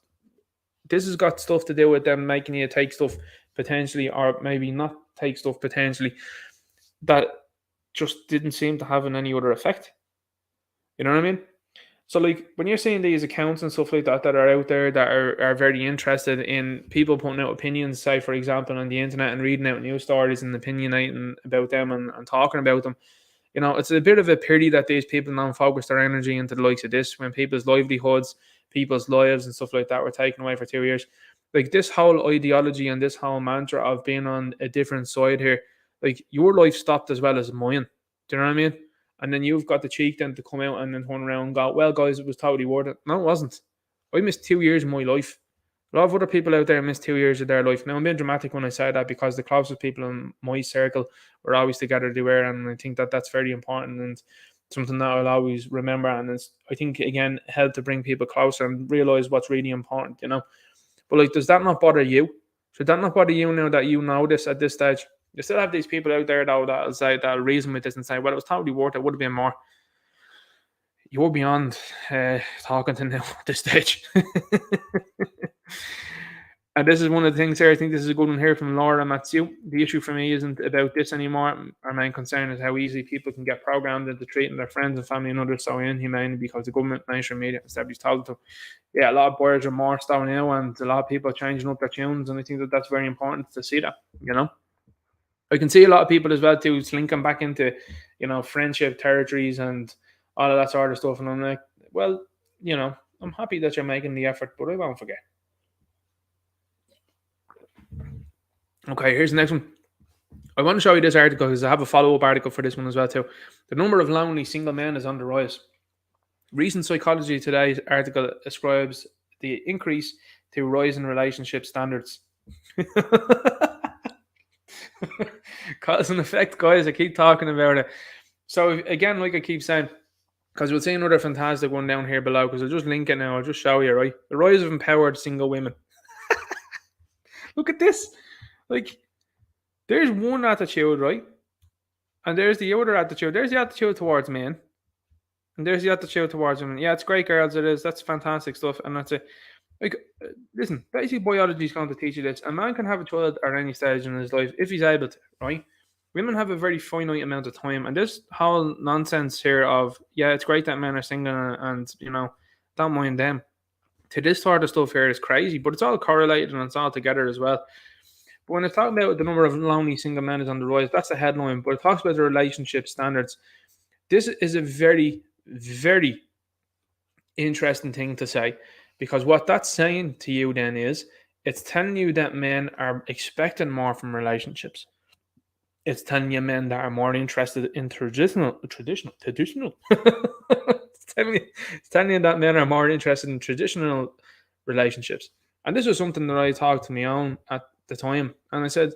this has got stuff to do with them making you take stuff potentially, or maybe not take stuff potentially, that just didn't seem to have any other effect. You know what I mean? So, like, when you're seeing these accounts and stuff like that that are out there that are very interested in people putting out opinions, say, for example, on the internet, and reading out news stories and opinionating about them and talking about them, it's a bit of a pity that these people now focus their energy into the likes of this, when people's livelihoods, people's lives and stuff like that were taken away for 2 years. Like, this whole ideology and this whole mantra of being on a different side here, like, your life stopped as well as mine. Do you know what I mean? And then you've got the cheek then to come out and then turn around and go, well, guys, it was totally worth it. No, it wasn't. I missed 2 years of my life. A lot of other people out there missed 2 years of their life. Now, I'm being dramatic when I say that, because the closest people in my circle were always together they were, and I think that that's very important. And something that I'll always remember, and it's, I think, again, helped to bring people closer and realize what's really important, you know. But like, does that not bother you? Should that not bother you now that you know this at this stage? You still have these people out there though that'll say, that'll reason with this and say, well, it was totally worth it. Would have been more. You're beyond talking to now at this stage. And this is one of the things here. I think this is a good one here from Laura Matthew. The issue for me isn't about this anymore. Our main concern is how easily people can get programmed into treating their friends and family and others so inhumanely because the government, mainstream media, and celebrities told them to. Yeah, a lot of boys are more starting now, and a lot of people are changing up their tunes, and I think that that's very important to see that. You know, I can see a lot of people as well too slinking back into, you know, friendship territories and all of that sort of stuff, and I'm like, well, you know, I'm happy that you're making the effort, but I won't forget. Okay, here's the next one. I want to show you this article because I have a follow-up article for this one as well too. The number of lonely single men is on the rise. Recent Psychology Today's article ascribes the increase to rise in relationship standards. Cause and effect, guys. I keep talking about it. So again, like I keep saying, because we'll see another fantastic one down here below, because I'll just link it now. I'll just show you, right? The rise of empowered single women. Look at this. Like, there's one attitude, right? And there's the other attitude. There's the attitude towards men. And there's the attitude towards women. Yeah, it's great, girls. It is. That's fantastic stuff. And that's it. Like, listen, basic biology is going to teach you this. A man can have a child at any stage in his life if he's able to, right? Women have a very finite amount of time. And this whole nonsense here of, yeah, it's great that men are single and you know, don't mind them. To this sort of stuff here is crazy. But it's all correlated and it's all together as well. But when it's talking about the number of lonely single men is on the rise, that's the headline. But it talks about the relationship standards. This is a very, very interesting thing to say, because what that's saying to you then is it's telling you that men are expecting more from relationships. It's telling you men that are more interested in traditional. It's telling you that men are more interested in traditional relationships. And this was something that I talked to my own at the time, and I said,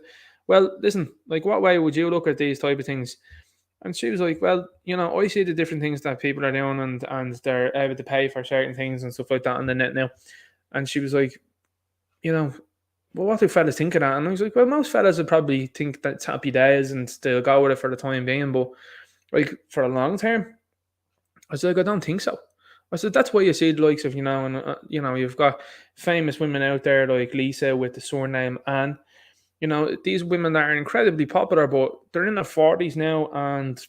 well, listen, like, what way would you look at these type of things? And she was like, well, you know, I see the different things that people are doing and they're able to pay for certain things and stuff like that on the net now. And she was like, you know, well, what do fellas think of that? And I was like, well, most fellas would probably think that it's happy days and they'll go with it for the time being. But like, for a long term, I was like, I don't think so. I said, that's why you see the likes of, you know, and, you know, you've got famous women out there like Lisa with the surname Anne. You know, these women that are incredibly popular, but they're in their 40s now. And,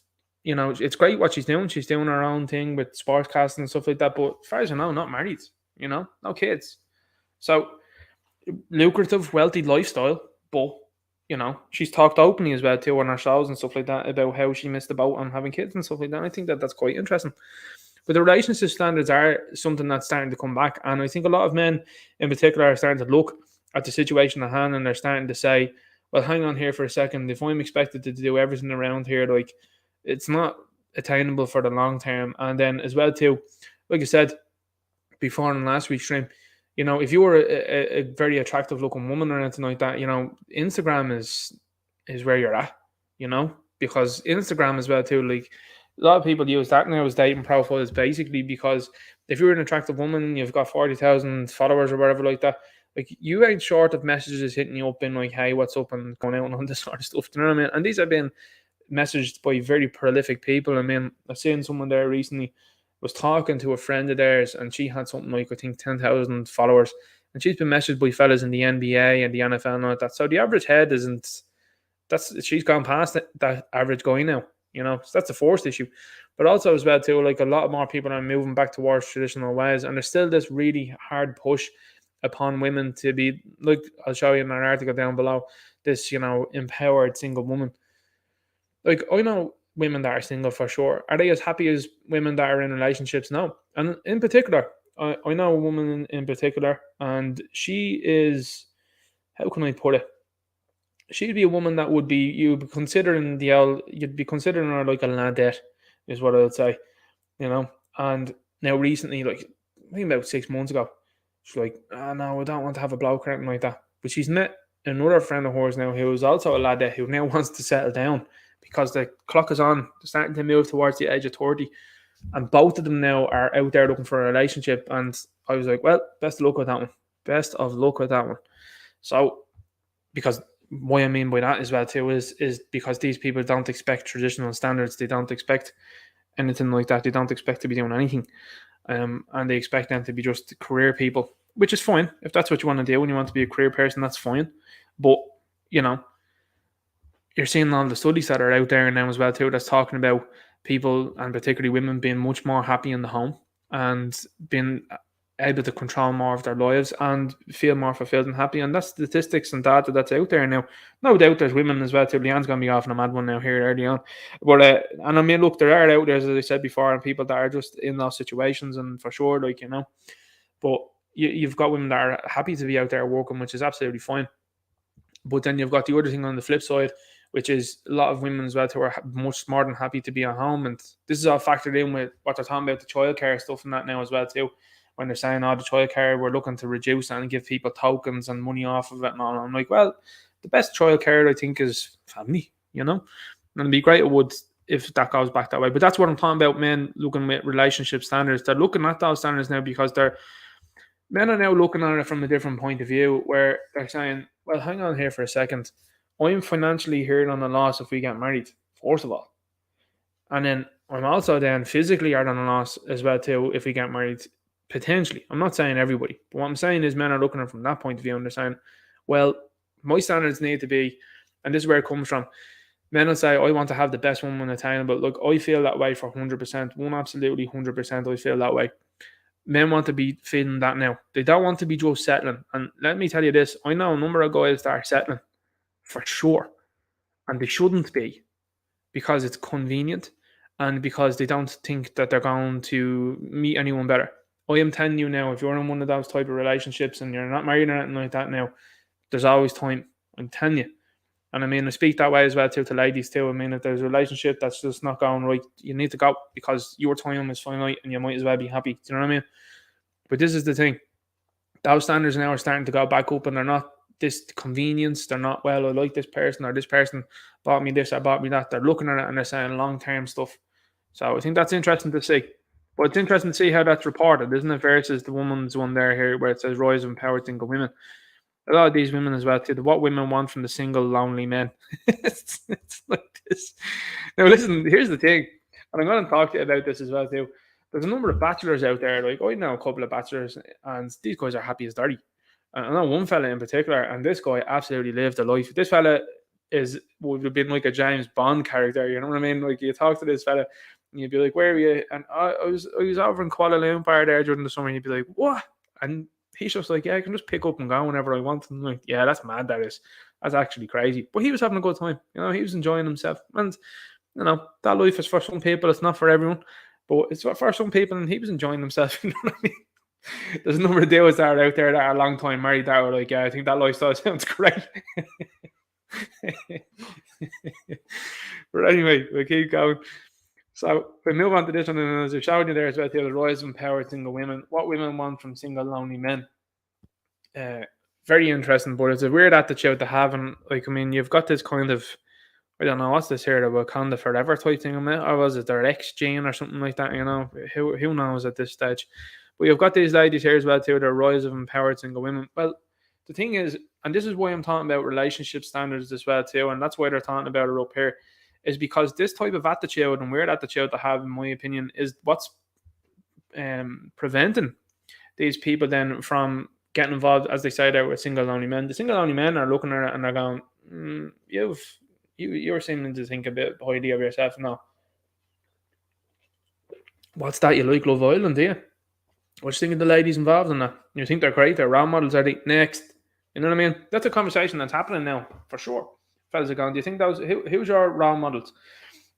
you know, it's great what she's doing. She's doing her own thing with sportscasting and stuff like that. But as far as I know, not married, you know, no kids. So, lucrative, wealthy lifestyle. But, you know, she's talked openly as well too on her shows and stuff like that about how she missed the boat on having kids and stuff like that. And I think that that's quite interesting. But the relationship standards are something that's starting to come back. And I think a lot of men in particular are starting to look at the situation at hand and they're starting to say, well, hang on here for a second. If I'm expected to do everything around here, like, it's not attainable for the long term. And then as well too, like I said before in last week's stream, you know, if you were a very attractive looking woman or anything like that, you know, Instagram is where you're at, you know, because Instagram as well too, like, a lot of people use that now as dating profiles basically because if you're an attractive woman, you've got 40,000 followers or whatever like that, like, you ain't short of messages hitting you up in like, hey, what's up, and going out and all this sort of stuff. Do you know what I mean? And these have been messaged by very prolific people. I mean, I've seen someone there recently was talking to a friend of theirs and she had something like, I think, 10,000 followers. And she's been messaged by fellas in the NBA and the NFL and all that. So the average head she's gone past that average guy now. You know, so that's the first issue. But also as well too, like, a lot more people are moving back towards traditional ways, and there's still this really hard push upon women to be, like, I'll show you in an article down below, this, you know, empowered single woman. Like, I know women that are single for sure. Are they as happy as women that are in relationships? No. And in particular, I know a woman in particular, and she is, how can I put it? She'd be a woman that would be, you'd be considering her like a ladette, is what I would say, you know. And now recently, like, I think about 6 months ago, she's like, no, I don't want to have a bloke or anything like that. But she's met another friend of hers now who is also a ladette who now wants to settle down because the clock is on. They're starting to move towards the age of 30. And both of them now are out there looking for a relationship. And I was like, well, best of luck with that one. Best of luck with that one. So, because what I mean by that as well too is because these people don't expect traditional standards. They don't expect anything like that. They don't expect to be doing anything. And they expect them to be just career people, which is fine. If that's what you want to do and you want to be a career person, that's fine. But, you know, you're seeing all the studies that are out there now as well too that's talking about people, and particularly women, being much more happy in the home and being able to control more of their lives and feel more fulfilled and happy. And that's statistics and data that's out there now. No doubt there's women as well too. Leanne's going to be off on a mad one now here early on. But, and I mean, look, there are out there, as I said before, and people that are just in those situations, and for sure, like, you know, but you've got women that are happy to be out there working, which is absolutely fine. But then you've got the other thing on the flip side, which is a lot of women as well who are much more than happy to be at home. And this is all factored in with what they're talking about, the childcare stuff and that now as well too. When they're saying, oh, the childcare, we're looking to reduce and give people tokens and money off of it and all. I'm like, well, the best childcare, I think, is family, you know? And it'd be great it would if that goes back that way. But that's what I'm talking about, men looking at relationship standards. They're looking at those standards now because men are now looking at it from a different point of view, where they're saying, well, hang on here for a second. I'm financially hurt on the loss if we get married, first of all. And then I'm also then physically hurt on the loss as well too if we get married, potentially. I'm not saying everybody, but what I'm saying is men are looking at it from that point of view and they're saying, well, my standards need to be, and this is where it comes from. Men will say, I want to have the best woman attainable. Look, I feel that way for 100%. Absolutely 100% I feel that way. Men want to be feeling that now. They don't want to be just settling. And let me tell you this, I know a number of guys that are settling for sure. And they shouldn't be, because it's convenient and because they don't think that they're going to meet anyone better. I am telling you now, if you're in one of those type of relationships and you're not married or anything like that now, there's always time. I'm telling you. And I mean, I speak that way as well too to ladies too. I mean, if there's a relationship that's just not going right, you need to go, because your time is finite and you might as well be happy. Do you know what I mean? But this is the thing. Those standards now are starting to go back up, and they're not this convenience. They're not, well, I like this person, or this person bought me this or bought me that. They're looking at it and they're saying long-term stuff. So I think that's interesting to see. But it's interesting to see how that's reported, isn't it? Versus the woman's one there here where it says rise of empowered single women. A lot of these women as well too, what women want from the single lonely men. it's like this. Now listen, here's the thing, and I'm going to talk to you about this as well too. There's a number of bachelors out there. Like, I know a couple of bachelors, and these guys are happy as dirty. I know one fella in particular, and this guy absolutely lived a life. This fella would have been like a James Bond character. You know what I mean? Like, you talk to this fella, and you'd be like, "Where are you?" And I was over in Kuala Lumpur there during the summer. And you'd be like, "What?" And he's just like, "Yeah, I can just pick up and go whenever I want." And I'm like, "Yeah, that's mad. That's actually crazy." But he was having a good time. You know, he was enjoying himself. And you know, that life is for some people. It's not for everyone, but it's for some people. And he was enjoying himself. You know what I mean? There's a number of dudes that are out there that are long time married that are like, yeah, I think that lifestyle sounds great. But anyway, we'll keep going. So we move on to this one, and as I showed you there as well, the rise of empowered single women. What women want from single lonely men. Very interesting, but it's a weird attitude to have. And like, I mean, you've got this kind of, I don't know, what's this here, the Wakanda Forever type thing, or was it their X gene or something like that? You know, who knows at this stage? But you've got these ladies here as well too, the rise of empowered single women. Well, the thing is, and this is why I'm talking about relationship standards as well too, and that's why they're talking about it up here, is because this type of attitude and weird attitude to have, in my opinion, is what's preventing these people then from getting involved, as they say there, with single lonely men. The single lonely men are looking at it and they're going, you're seeming to think a bit highly of yourself now. What's that? You like Love Island, do you? What do you think of the ladies involved in that? You think they're great? They're role models, are they? Next. You know what I mean? That's a conversation that's happening now, for sure. Fellas are going, do you think those, who's your role models?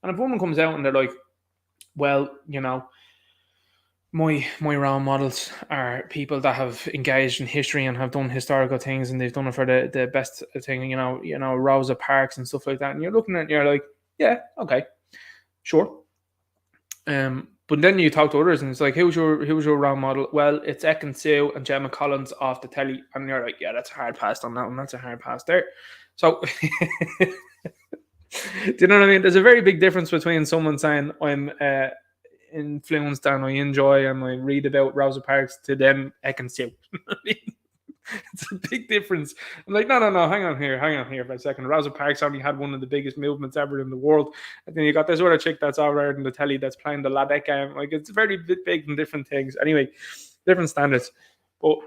And if a woman comes out and they're like, well, you know, my role models are people that have engaged in history and have done historical things, and they've done it for the best thing, you know, Rosa Parks and stuff like that. And you're looking at it and you're like, yeah, okay, sure. But then you talk to others and it's like, who's your role model? Well, it's Ekin Sue and Gemma Collins off the telly. And you're like, yeah, that's a hard pass on that one. That's a hard pass there. So Do you know what I mean? There's a very big difference between someone saying I'm influenced and I enjoy and I read about Rosa Parks to then Ekin Sue. It's a big difference. I'm like, no, hang on here for a second. Rosa Parks only had one of the biggest movements ever in the world. And then you got this other chick that's over there in the telly that's playing the Ladette game. Like, it's very big and different things. Anyway, different standards. But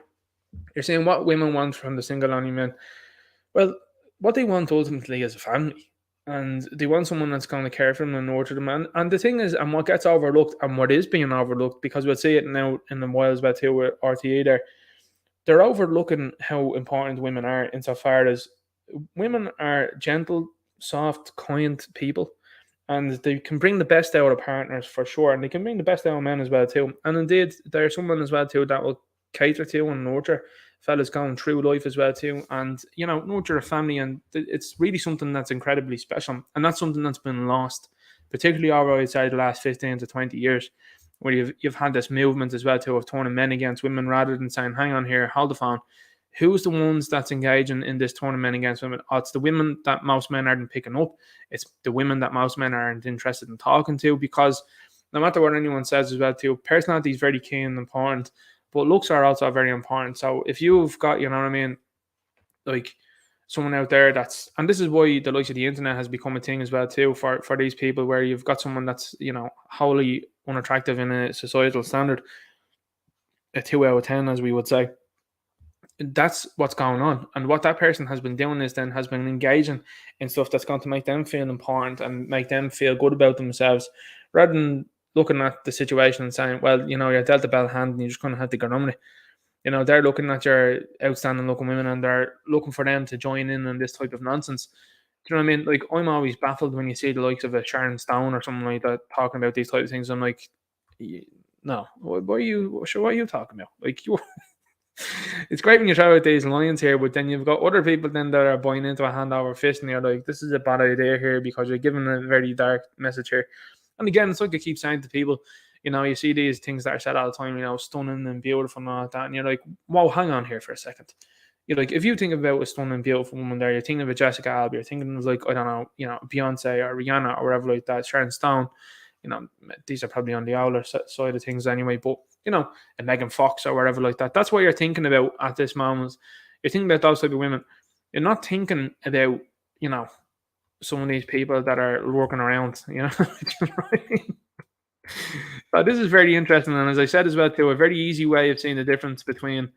you're saying what women want from the single only men. Well, what they want ultimately is a family. And they want someone that's going to care for them and nurture them. And the thing is, and what gets overlooked and what is being overlooked, because we'll see it now in the while as well too with RTE there, they're overlooking how important women are insofar as women are gentle, soft, kind people. And they can bring the best out of partners for sure. And they can bring the best out of men as well too. And indeed, there's someone as well too that will cater to and nurture fellas going through life as well too, and nurture a family, and it's really something that's incredibly special, and that's something that's been lost, particularly over outside the last 15 to 20 years, where you've had this movement as well too of turning men against women rather than saying, hang on here, hold the phone. Who's the ones that's engaging in this turning men against women? Oh, it's the women that most men aren't picking up. It's the women that most men aren't interested in talking to, because no matter what anyone says as well too, personality is very key and important, but looks are also very important. So if you've got, you know what I mean, like someone out there that's, and this is why the likes of the internet has become a thing as well too for these people, where you've got someone that's, wholly unattractive in a societal standard, a 2 out of 10 as we would say. That's what's going on, and what that person has been doing is then has been engaging in stuff that's going to make them feel important and make them feel good about themselves, rather than looking at the situation and saying, well, you're dealt a bad hand and you're just going to have to get on with it. They're looking at your outstanding looking women and they're looking for them to join in this type of nonsense. Do you know what I mean? Like, I'm always baffled when you see the likes of a Sharon Stone or something like that talking about these type of things. I'm like, no, what are you talking about? Like, it's great when you try out these lines here, but then you've got other people then that are buying into a hand over fist, and you're like, this is a bad idea here because you're giving a very dark message here. And again, it's like I keep saying to people, you see these things that are said all the time, stunning and beautiful and all that, and you're like, whoa, hang on here for a second. You're like, if you think about a stunning, beautiful woman there, you're thinking of a Jessica Alba, you're thinking of, like, I don't know, Beyonce or Rihanna or whatever like that, Sharon Stone. These are probably on the older side of things anyway, but a Megan Fox or whatever like that. That's what you're thinking about at this moment. You're thinking about those type of women. You're not thinking about, some of these people that are working around, But this is very interesting, and as I said as well too, a very easy way of seeing the difference between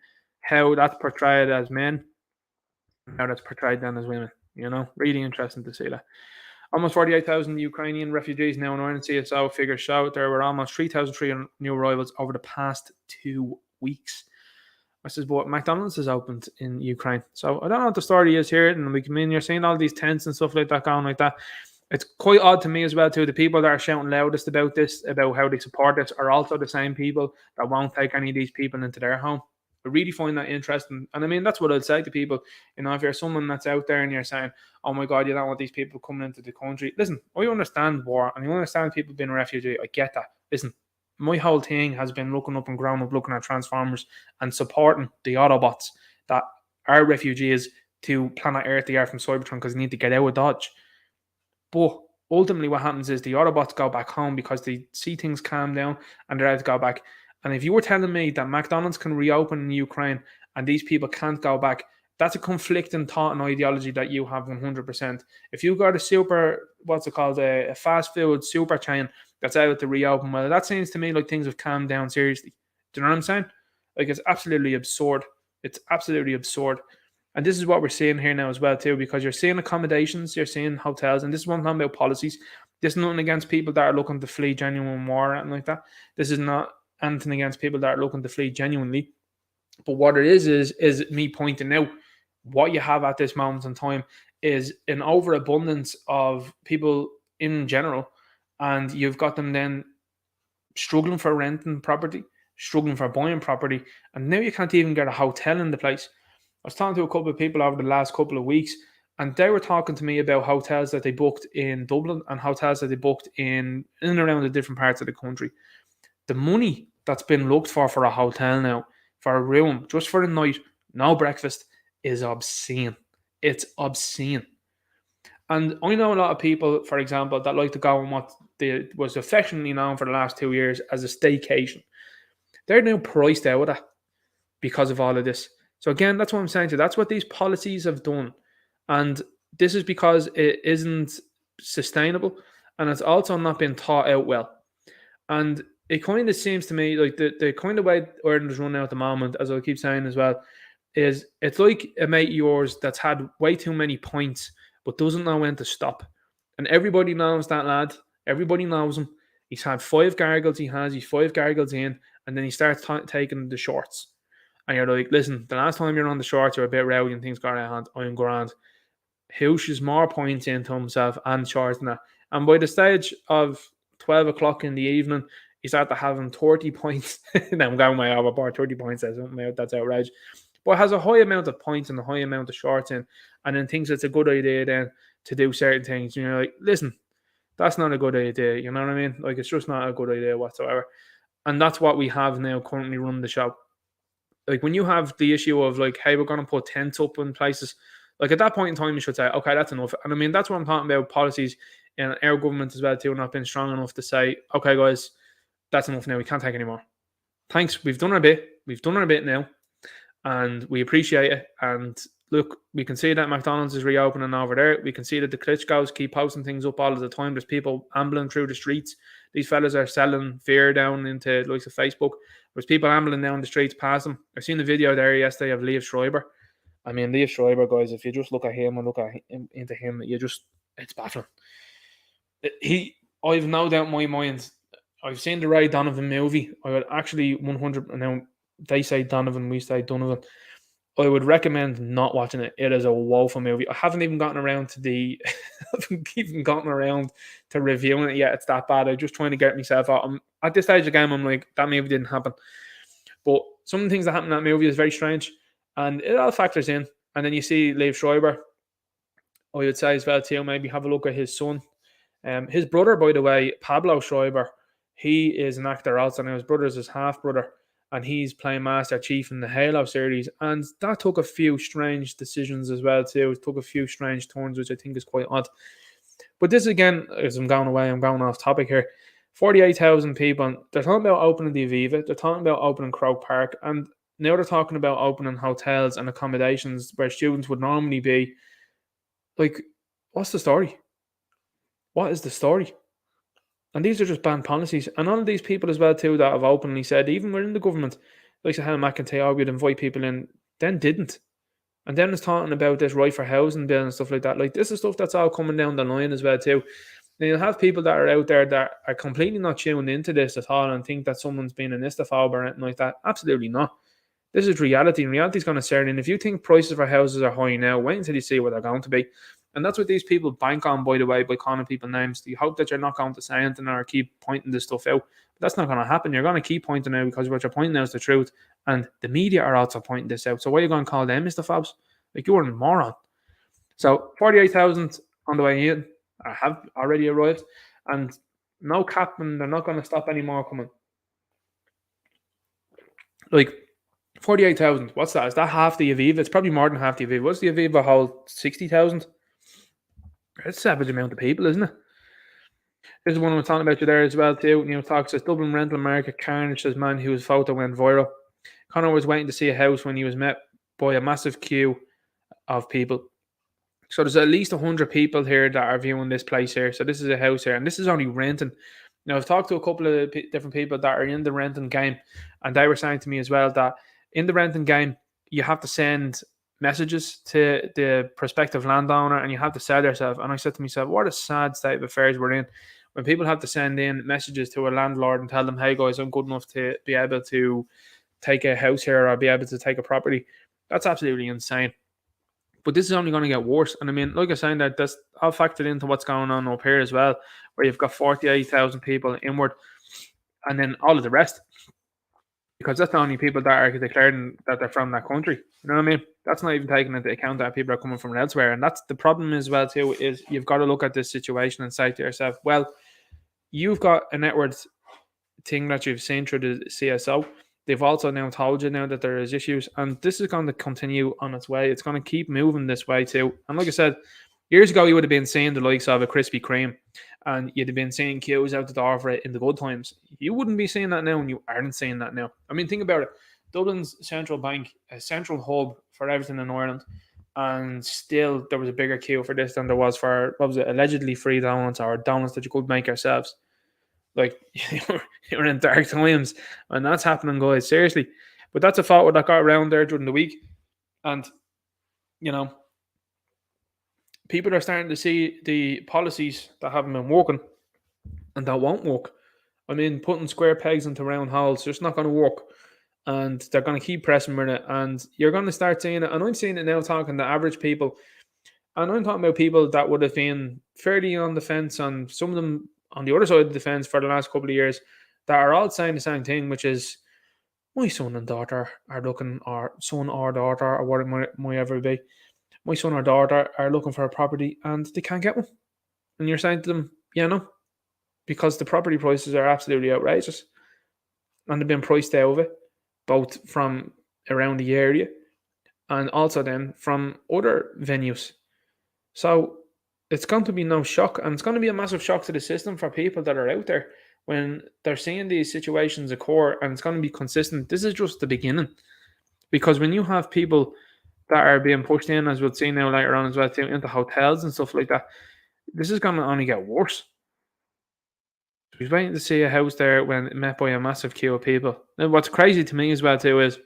how that's portrayed as men and how that's portrayed then as women. Really interesting to see that. Almost 48,000 Ukrainian refugees now in Ireland. CSO figures show there were almost 3,300 new arrivals over the past 2 weeks. This is what McDonald's has opened in Ukraine. So I don't know what the story is here. And you're seeing all these tents and stuff like that going like that. It's quite odd to me as well too. The people that are shouting loudest about this, about how they support this, are also the same people that won't take any of these people into their home. I really find that interesting. And that's what I'd say to people. If you're someone that's out there and you're saying, oh my God, you don't want these people coming into the country. Listen, I understand war and I understand people being a refugee. I get that. Listen, my whole thing has been looking up and growing up, looking at Transformers and supporting the Autobots that are refugees to planet Earth. They are from Cybertron because they need to get out of Dodge. But ultimately what happens is the Autobots go back home because they see things calm down and they're able to go back. And if you were telling me that McDonald's can reopen in Ukraine and these people can't go back, that's a conflicting thought and ideology that you have 100%. If you've got a fast food super chain that's able to reopen, well, that seems to me like things have calmed down seriously. Do you know what I'm saying? Like, it's absolutely absurd. It's absolutely absurd. And this is what we're seeing here now as well too, because you're seeing accommodations, you're seeing hotels, and this is one thing about policies. This is nothing against people that are looking to flee genuine war and like that. This is not anything against people that are looking to flee genuinely. But what it is me pointing out what you have at this moment in time is an overabundance of people in general, and you've got them then struggling for renting property, struggling for buying property, and now you can't even get a hotel in the place. I was talking to a couple of people over the last couple of weeks, and they were talking to me about hotels that they booked in Dublin and hotels that they booked in and around the different parts of the country. The money that's been looked for a hotel now, for a room, just for a night, no breakfast, is obscene. It's obscene. And I know a lot of people, for example, that like to go on what was affectionately known for the last 2 years as a staycation. They're now priced out of that because of all of this. So again, that's what I'm saying to you. That's what these policies have done. And this is because it isn't sustainable, and it's also not been thought out well. And it kind of seems to me like the kind of way Ireland is running out at the moment, as I keep saying as well, is it's like a mate of yours that's had way too many points but doesn't know when to stop. And everybody knows that lad. Everybody knows him. He's had 5 gargles. He's 5 gargles in, and then he starts taking the shorts. And you're like, listen, the last time you're on the shorts, you're a bit rowdy and things got out of hand. I'm grand. Hoosh is more points into himself and shorts than that. And by the stage of 12 o'clock in the evening, he started having 30 points. Now I'm going my overboard, 30 points. That's outrageous. But has a high amount of points and a high amount of shorts in, and then thinks it's a good idea then to do certain things. You know, like, listen, that's not a good idea. You know what I mean? Like, it's just not a good idea whatsoever. And that's what we have now currently running the show. Like, when you have the issue of like, hey, we're going to put tents up in places, like at that point in time, you should say, okay, that's enough. And I mean, that's what I'm talking about, policies in our government as well too, not being strong enough to say, okay, guys, that's enough now. We can't take any more. Thanks. We've done our bit. We've done our bit now, and we appreciate it. And look, we can see that McDonald's is reopening over there. We can see that the Klitschko's keep posting things up all of the time. There's people ambling through the streets. These fellas are selling fear down into likes of Facebook. There's people ambling down the streets past them. I've seen the video there yesterday of Liev Schreiber. I mean, Liev Schreiber, guys, if you just look at him and look at him, into him, it's baffling. I've no doubt in my mind, I've seen the Ray Donovan movie. I would actually 100, now they say Donovan, we say Donovan. I would recommend not watching it. It is a woeful movie. I haven't even gotten around to reviewing it yet. It's that bad. I'm just trying to get myself out. At this stage of the game, I'm like, that movie didn't happen. But some of the things that happen in that movie is very strange. And it all factors in. And then you see Liev Schreiber. I would say as well too, maybe have a look at his son. His brother, by the way, Pablo Schreiber, he is an actor also. Now his brother's his half-brother, and he's playing Master Chief in the Halo series. And that took a few strange decisions as well too. It took a few strange turns, which I think is quite odd. But this again, as I'm going off topic here. 48,000 people. They're talking about opening the Aviva. They're talking about opening Croke Park. And now they're talking about opening hotels and accommodations where students would normally be. Like, what's the story? What is the story? And these are just banned policies. And all of these people as well too that have openly said, even within the government, like Helen McEntee, we'd invite people in, then didn't. And then it's talking about this right for housing bill and stuff like that. Like, this is stuff that's all coming down the line as well too. And you'll have people that are out there that are completely not tuned into this at all and think that someone's been an istophobe or anything like that. Absolutely not. This is reality, and reality is going to start in. If you think prices for houses are high now, wait until you see what they're going to be. And that's what these people bank on, by the way, by calling people names. You hope that you're not going to say anything or keep pointing this stuff out. But that's not going to happen. You're going to keep pointing out because what you're pointing out is the truth. And the media are also pointing this out. So why are you going to call them istophobes? Like, you're a moron. So 48,000 on the way in have already arrived. And no cap, and they're not going to stop any more coming. Like, 48,000. What's that? Is that half the Aviva? It's probably more than half the Aviva. What's the Aviva hold? 60,000? That's a savage amount of people, isn't it? This is one I'm talking about you there as well, too. You know, talks says Dublin rental market carnage, says man whose photo went viral. Connor was waiting to see a house when he was met by a massive queue of people. So there's at least 100 people here that are viewing this place here. So this is a house here, and this is only renting. Now, I've talked to a couple of different people that are in the renting game, and they were saying to me as well that in the renting game, you have to send messages to the prospective landowner and you have to sell yourself. And I said to myself, what a sad state of affairs we're in when people have to send in messages to a landlord and tell them, hey guys, I'm good enough to be able to take a house here or be able to take a property. That's absolutely insane. But this is only going to get worse. And I mean, like I was saying, that's all factored into what's going on up here as well, where you've got 48,000 people inward and then all of the rest. Because that's the only people that are declaring that they're from that country. You know what I mean? That's not even taking into account that people are coming from elsewhere. And that's the problem as well too, is you've got to look at this situation and say to yourself, well, you've got a network thing that you've seen through the CSO. They've also now told you now that there is issues, and this is going to continue on its way. It's going to keep moving this way too. And like I said, Years ago, you would have been seeing the likes of a Krispy Kreme, and you'd have been seeing queues out the door for it in the good times. You wouldn't be seeing that now, and you aren't seeing that now. I mean, think about it. Dublin's central bank, a central hub for everything in Ireland, and still there was a bigger queue for this than there was for, what was it, allegedly free donuts or donuts that you could make yourselves. Like, you're in dark times, and that's happening, guys. Seriously. But that's a photo that got around there during the week, and you know, people are starting to see the policies that haven't been working and that won't work. I mean, putting square pegs into round holes, just not going to work. And they're going to keep pressing with it. And you're going to start seeing it. And I'm seeing it now talking to average people. And I'm talking about people that would have been fairly on the fence, and some of them on the other side of the fence for the last couple of years, that are all saying the same thing, which is, my son and daughter are looking, or son or daughter, or what it might ever be, my son or daughter are looking for a property and they can't get one. And you're saying to them, yeah, no, because the property prices are absolutely outrageous. And they've been priced out of it, both from around the area and also then from other venues. So it's going to be no shock, and it's going to be a massive shock to the system for people that are out there when they're seeing these situations occur, and it's going to be consistent. This is just the beginning, because when you have people that are being pushed in, as we'll see now later on as well, into hotels and stuff like that, this is going to only get worse. He's waiting to see a house there when met by a massive queue of people. Now, what's crazy to me as well too is,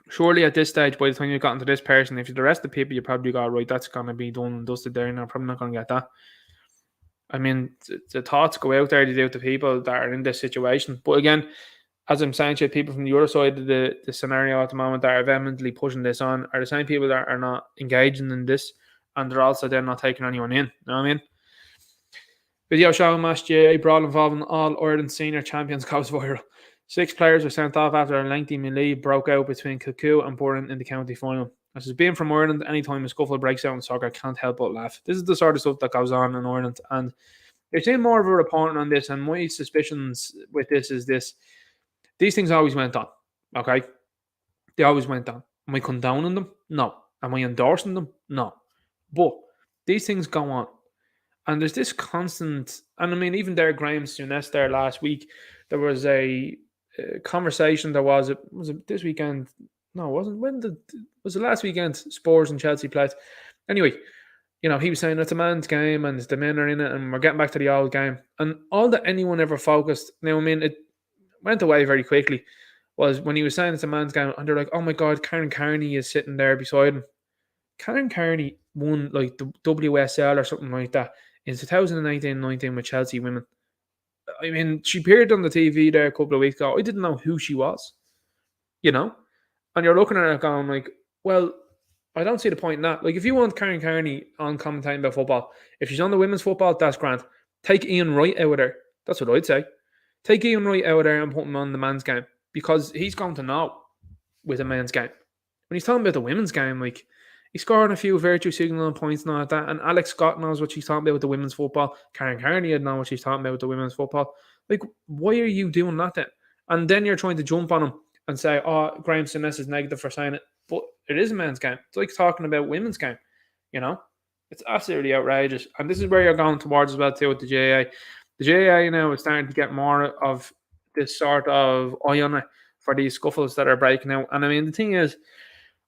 surely at this stage, by the time you've gotten to this person, if you're the rest of the people, you probably got, right, that's going to be done and dusted there, and I'm probably not going to get that. I mean, the thoughts go out there to do to people that are in this situation. But again, as I'm saying to you, people from the other side of the scenario at the moment that are vehemently pushing this on are the same people that are not engaging in this, and they're also then not taking anyone in. You know what I mean? Video showing match GA brawl involving all Ireland senior champions goes viral. 6 players were sent off after a lengthy melee broke out between Kilcoo and Burren in the county final. As is being from Ireland, anytime a scuffle breaks out in soccer, I can't help but laugh. This is the sort of stuff that goes on in Ireland, and you're seeing more of a reporting on this, and my suspicions with this is this. These things always went on, okay? They always went on. Am I condoning them? No. Am I endorsing them? No. But these things go on. And there's this constant, and I mean, even there, Graham Souness there last week, there was a conversation. Was it this weekend? No, it wasn't. Was it last weekend? Spurs and Chelsea played. Anyway, you know, he was saying it's a man's game and the men are in it and we're getting back to the old game. And all that anyone ever focused, now, I mean, it went away very quickly, was when he was saying it's a man's game, and they're like, oh my God, Karen Carney is sitting there beside him. Karen Carney won like the WSL or something like that in 2018-19 with Chelsea women. I mean, she appeared on the TV there a couple of weeks ago. I didn't know who she was, you know? And you're looking at her going like, well, I don't see the point in that. Like, if you want Karen Carney on commentating about football, if she's on the women's football, that's grand. Take Ian Wright out of there. That's what I'd say. Take Ian Wright out of there and put him on the men's game, because he's going to know with a men's game. When he's talking about the women's game, like, he's scoring a few virtue signaling points and all like that. And Alex Scott knows what she's talking about with the women's football. Karen Carney would know what she's talking about with the women's football. Like, why are you doing that then? And then you're trying to jump on him and say, oh, Graham Souness is negative for saying it. But it is a men's game. It's like talking about women's game, you know? It's absolutely outrageous. And this is where you're going towards as well too with the GAA. The GAA now is starting to get more of this sort of eye on it for these scuffles that are breaking out. And I mean, the thing is,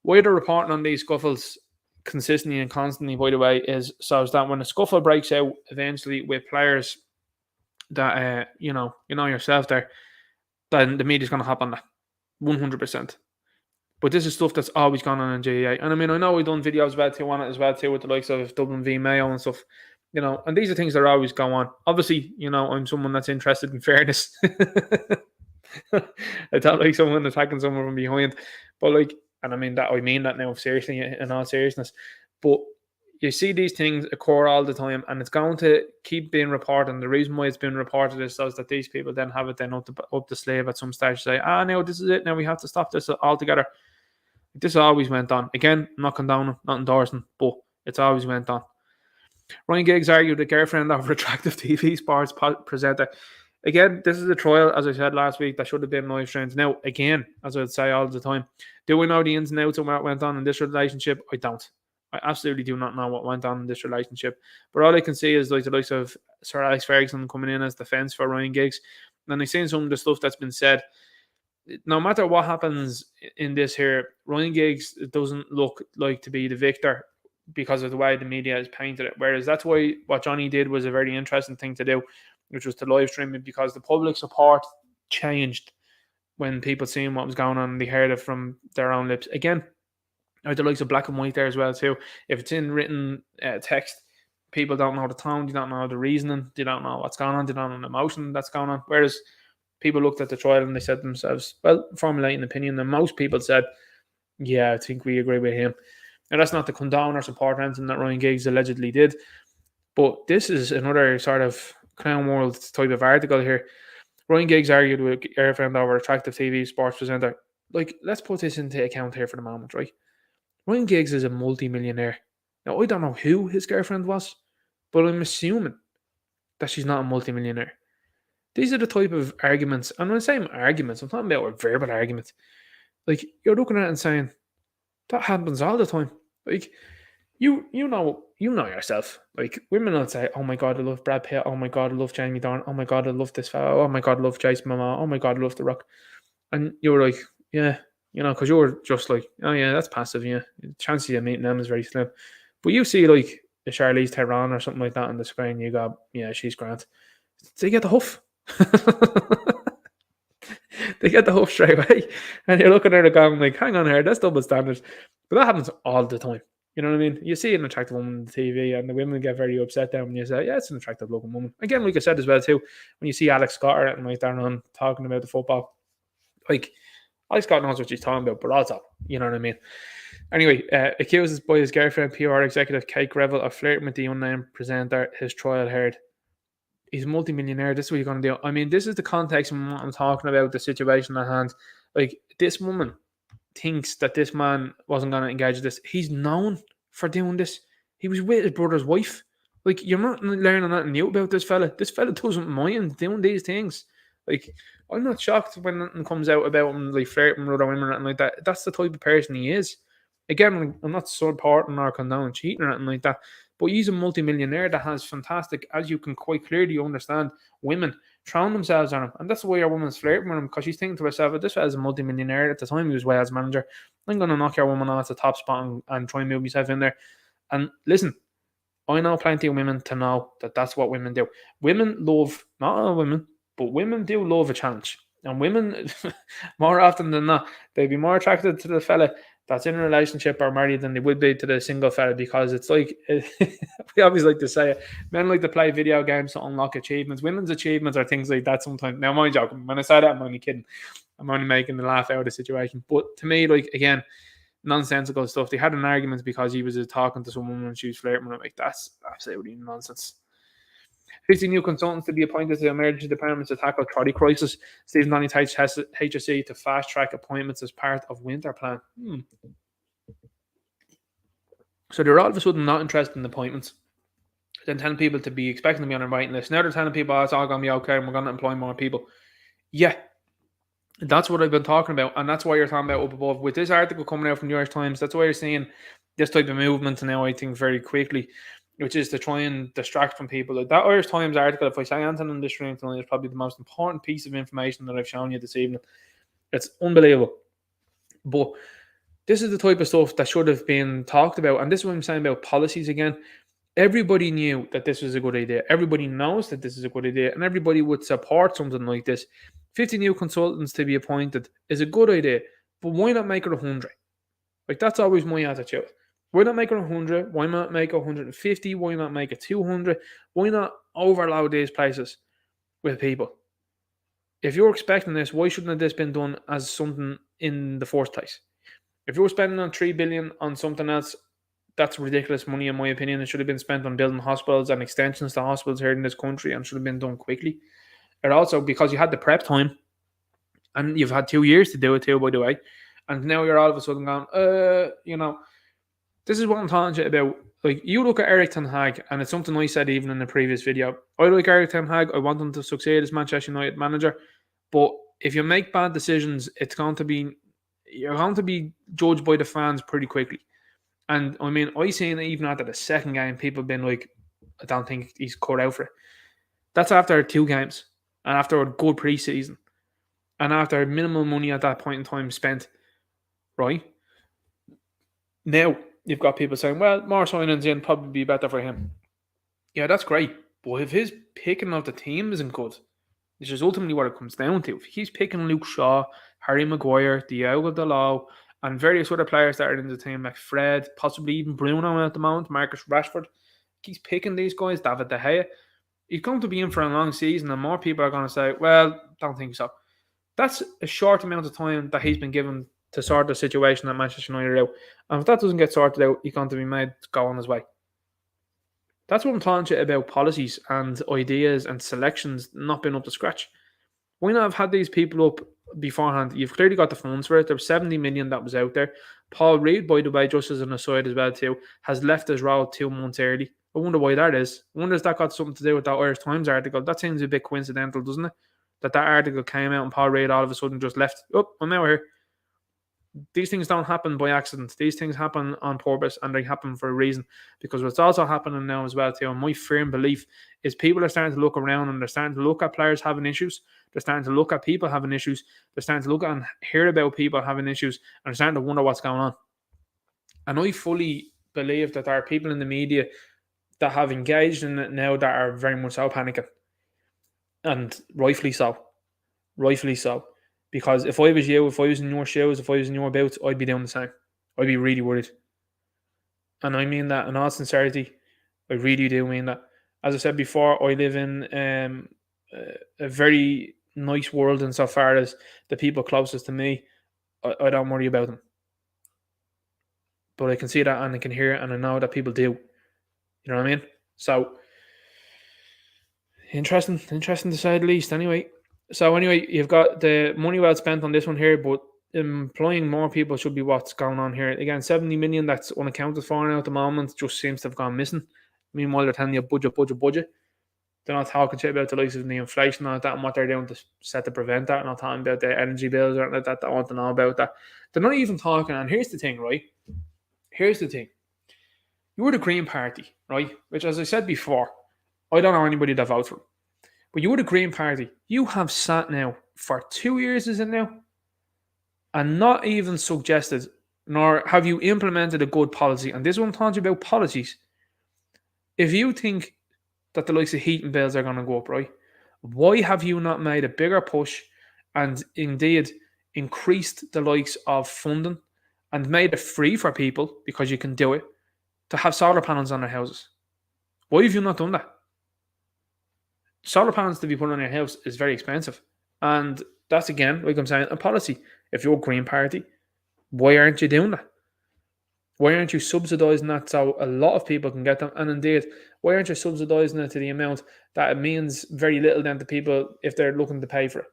why they're reporting on these scuffles consistently and constantly, by the way, is so that when a scuffle breaks out eventually with players that, you know yourself there, then the media's going to hop on that 100%. But this is stuff that's always gone on in GAA. And I mean, I know we've done videos about it on it as well too with the likes of Dublin v Mayo and stuff, you know, and these are things that always go on. Obviously, you know, I'm someone that's interested in fairness. I don't like someone attacking someone from behind. But like, and I mean that now seriously, in all seriousness. But you see these things occur all the time, and it's going to keep being reported. And the reason why it's been reported is so that these people then have it then up the slave at some stage to say, no, this is it. Now we have to stop this altogether. This always went on. Again, not condoning, not endorsing, but it's always went on. Ryan Giggs argued the girlfriend of attractive TV sports presenter. Again, this is a trial, as I said last week, that should have been live streamed. Now, again, as I would say all the time, do we know the ins and outs of what went on in this relationship? I don't. I absolutely do not know what went on in this relationship. But all I can see is like the likes of Sir Alex Ferguson coming in as defence for Ryan Giggs. And I've seen some of the stuff that's been said. No matter what happens in this here, Ryan Giggs doesn't look like to be the victor because of the way the media has painted it. Whereas that's why what Johnny did was a very interesting thing to do, which was to live stream it, because the public support changed when people seen what was going on and they heard it from their own lips. Again, the likes of black and white there as well too. If it's in written text, people don't know the tone, they don't know the reasoning, they don't know what's going on, they don't know the emotion that's going on. Whereas people looked at the trial and they said to themselves, well, formulate an opinion, and most people said, yeah, I think we agree with him. And that's not to condone or support anything that Ryan Giggs allegedly did, but this is another sort of clown world type of article here. Ryan Giggs argued with a girlfriend over attractive TV sports presenter. Like, let's put this into account here for the moment, right? Ryan Giggs is a multi-millionaire. Now, I don't know who his girlfriend was, but I'm assuming that she's not a multi-millionaire. These are the type of arguments, and when I say arguments, I'm talking about a verbal argument. Like, you're looking at it and saying, that happens all the time. Like, you know yourself. Like, women will say, oh my God, I love Brad Pitt. Oh my God, I love Jamie Dornan. Oh my God, I love this fellow. Oh my God, I love Jason Momoa. Oh my God, I love The Rock. And you were like, yeah, because you were just like, oh yeah, that's passive, yeah. The chances of you meeting them is very slim. But you see like a Charlize Theron or something like that on the screen, you go, yeah, she's grand. They get the huff. They get the huff straight away. And you're looking at it going like, hang on here, that's double standards. But that happens all the time. You know what I mean? You see an attractive woman on the TV and the women get very upset then when you say, yeah, it's an attractive looking woman. Again, like I said as well too, when you see Alex Scott and like they're on talking about the football, like Alex Scott knows what she's talking about, but also, you know what I mean? Anyway, accuses by his girlfriend, PR executive Kate Greville, of flirting with the unnamed presenter, his trial heard. He's a multi-millionaire. This is what you're going to do. I mean, this is the context of what I'm talking about, the situation at hand. Like, this woman thinks that this man wasn't going to engage with this. He's known for doing this. He was with his brother's wife. Like, you're not learning nothing new about this fella. This fella doesn't mind doing these things. Like, I'm not shocked when nothing comes out about him, like flirting with other women or anything like that. That's the type of person he is. Again, I'm not supporting or condoning cheating or anything like that, but he's a multi-millionaire that has fantastic, as you can quite clearly understand, women throwing themselves on him. And that's the way our woman's flirting with him, because she's thinking to herself, this guy's a multi-millionaire. At the time he was Wales manager. I'm going to knock your woman off the top spot and try and move myself in there. And listen, I know plenty of women to know that that's what women do. Women love, not all women, but women do love a challenge. And women, more often than not, they'd be more attracted to the fella that's in a relationship or married than they would be to the single fella, because it's like, we always like to say it, men like to play video games to unlock achievements. Women's achievements are things like that sometimes. Now, I'm joking. When I say that, I'm only kidding. I'm only making the laugh out of the situation. But to me, like, again, nonsensical stuff. They had an argument because he was talking to some woman and she was flirting with him. Like, that's absolutely nonsense. 50 new consultants to be appointed to the emergency departments to tackle trolley crisis. Stephen Donny takes HSE to fast track appointments as part of winter plan. So they're all of a sudden not interested in appointments. Then telling people to be expecting to be on a waiting list. Now they're telling people, oh, it's all going to be okay and we're going to employ more people. Yeah, that's what I've been talking about. And that's why you're talking about up above. With this article coming out from New York Times, that's why you're seeing this type of movement now, I think, very quickly, which is to try and distract from people. Like that Irish Times article, if I say anything on this stream tonight, is probably the most important piece of information that I've shown you this evening. It's unbelievable. But this is the type of stuff that should have been talked about. And this is what I'm saying about policies again. Everybody knew that this was a good idea. Everybody knows that this is a good idea. And everybody would support something like this. 50 new consultants to be appointed is a good idea. But why not make it 100? Like, that's always my attitude. Why not make it 100? Why not make it 150? Why not make it 200? Why not overload these places with people? If you're expecting this, why shouldn't this been done as something in the first place? If you're spending on $3 billion on something else, that's ridiculous money in my opinion. It should have been spent on building hospitals and extensions to hospitals here in this country, and should have been done quickly. And also because you had the prep time, and you've had 2 years to do it too, by the way. And now you're all of a sudden going, this is what I'm talking to you about. Like, you look at Eric Ten Hag, and it's something I said even in the previous video. I like Eric Ten Hag. I want him to succeed as Manchester United manager. But if you make bad decisions, you're going to be judged by the fans pretty quickly. And I mean, I seen it even after the second game, people been like, I don't think he's cut out for it. That's after 2 games and after a good preseason and after minimal money at that point in time spent, right? Now you've got people saying, well, more signings in probably be better for him. Yeah, that's great. But if his picking of the team isn't good, which is ultimately what it comes down to, if he's picking Luke Shaw, Harry Maguire, Diogo Dalot, and various other players that are in the team like Fred, possibly even Bruno at the moment, Marcus Rashford, he's picking these guys, David De Gea, he's going to be in for a long season, and more people are going to say, well, don't think so. That's a short amount of time that he's been given to sort the situation that Manchester United are out. And if that doesn't get sorted out, he's going to be made to go on his way. That's what I'm talking to you about, policies and ideas and selections not being up to scratch. Why not have had these people up beforehand? You've clearly got the funds for it. There was 70 million that was out there. Paul Reid, by the way, just as an aside as well too, has left his role 2 months early. I wonder why that is. I wonder if that got something to do with that Irish Times article. That seems a bit coincidental, doesn't it? That article came out and Paul Reid all of a sudden just left. Oh, I'm out here. These things don't happen by accident. These things happen on purpose and they happen for a reason. Because what's also happening now as well too, and my firm belief is people are starting to look around and they're starting to look at players having issues. They're starting to look at people having issues. They're starting to look at and hear about people having issues and they're starting to wonder what's going on. And I fully believe that there are people in the media that have engaged in it now that are very much so panicking. And rightfully so. Rightfully so. Because if I was you, if I was in your shoes, if I was in your boots, I'd be doing the same. I'd be really worried. And I mean that in all sincerity. I really do mean that. As I said before, I live in a very nice world insofar as the people closest to me, I don't worry about them. But I can see that and I can hear it and I know that people do. You know what I mean? So, interesting to say the least. Anyway, you've got the money well spent on this one here, but employing more people should be what's going on here. Again, 70 million that's unaccounted for now at the moment just seems to have gone missing. Meanwhile, they're telling you budget. They're not talking to you about the likes of the inflation and that and what they're doing to set to prevent that. They're not talking about the energy bills or anything like that. They want to know about that. They're not even talking. And here's the thing, right? Here's the thing. You're the Green Party, right? Which, as I said before, I don't know anybody that votes for them. But you're the Green Party. You have sat now for 2 years, is it now? And not even suggested, nor have you implemented a good policy. And this is what I'm talking about, policies. If you think that the likes of heating bills are going to go up, right? Why have you not made a bigger push and indeed increased the likes of funding and made it free for people, because you can do it, to have solar panels on their houses? Why have you not done that? Solar panels to be put on your house is very expensive. And that's, again, like I'm saying, a policy. If you're a Green Party, why aren't you doing that? Why aren't you subsidising that so a lot of people can get them? And indeed, why aren't you subsidising it to the amount that it means very little then to people if they're looking to pay for it?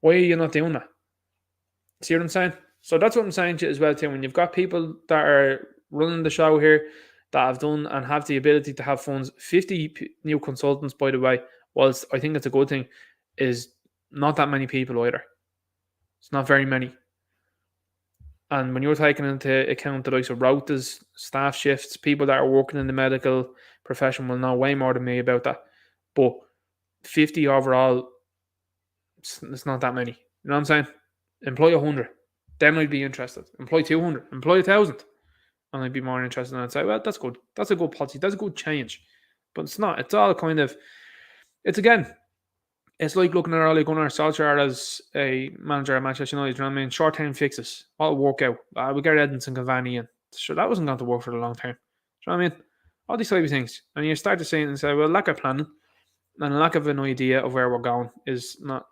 Why are you not doing that? See what I'm saying? So that's what I'm saying to you as well too. When you've got people that are running the show here that have done and have the ability to have funds, 50 new consultants, by the way, whilst I think it's a good thing, is not that many people either. It's not very many. And when you're taking into account the likes of rotas, staff shifts, people that are working in the medical profession will know way more than me about that. But 50 overall, it's not that many. You know what I'm saying? Employ 100. Then I'd be interested. Employ 200. Employ 1,000. And I'd be more interested. And I'd say, well, that's good. That's a good policy. That's a good change. But it's not. It's all kind of... It's like looking at Ole Gunnar Solskjaer as a manager at Manchester United. You know what I mean? Short-term fixes. All work out. We get Edinson Cavani in. Sure, that wasn't going to work for the long term. You know what I mean? All these type of things. And you start to see it and say, well, lack of planning and lack of an idea of where we're going is not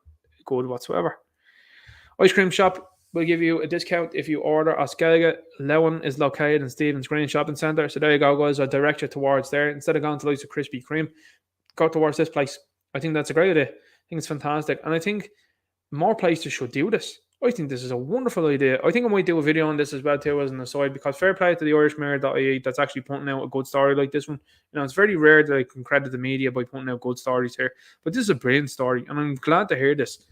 good whatsoever. Ice cream shop will give you a discount if you order Oskelga. Lewan is located in Stephen's Green Shopping Centre. So there you go, guys. I'll direct you towards there. Instead of going to like a Krispy Kreme, go towards this place. I think that's a great idea. I think it's fantastic. And I think more places should do this. I think this is a wonderful idea. I think I might do a video on this as well too as an aside, because fair play to the IrishMirror.ie that's actually putting out a good story like this one. You know, it's very rare that I can credit the media by putting out good stories here. But this is a brilliant story and I'm glad to hear this,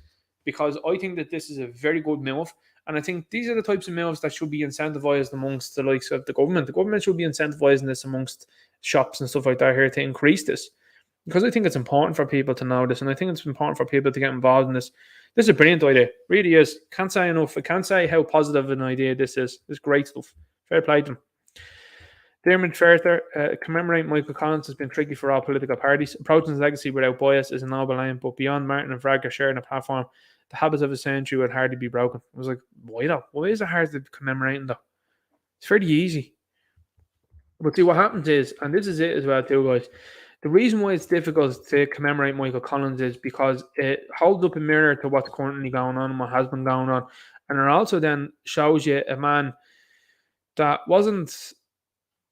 because I think that this is a very good move. And I think these are the types of moves that should be incentivized amongst the likes of the government. The government should be incentivizing this amongst shops and stuff like that here to increase this. Because I think it's important for people to know this, and I think it's important for people to get involved in this. This is a brilliant idea. Really is. Can't say enough. I can't say how positive an idea this is. It's great stuff. Fair play to them. Dermot Ferter, commemorating Michael Collins has been tricky for all political parties. Approaching his legacy without bias is a noble aim, but beyond Martin and Vragger sharing a platform, the habits of a century would hardly be broken. I was like, why though? Why is it hard to commemorate though? It's fairly easy. But see, what happens is, and this is it as well too, guys, the reason why it's difficult to commemorate Michael Collins is because it holds up a mirror to what's currently going on and what has been going on. And it also then shows you a man that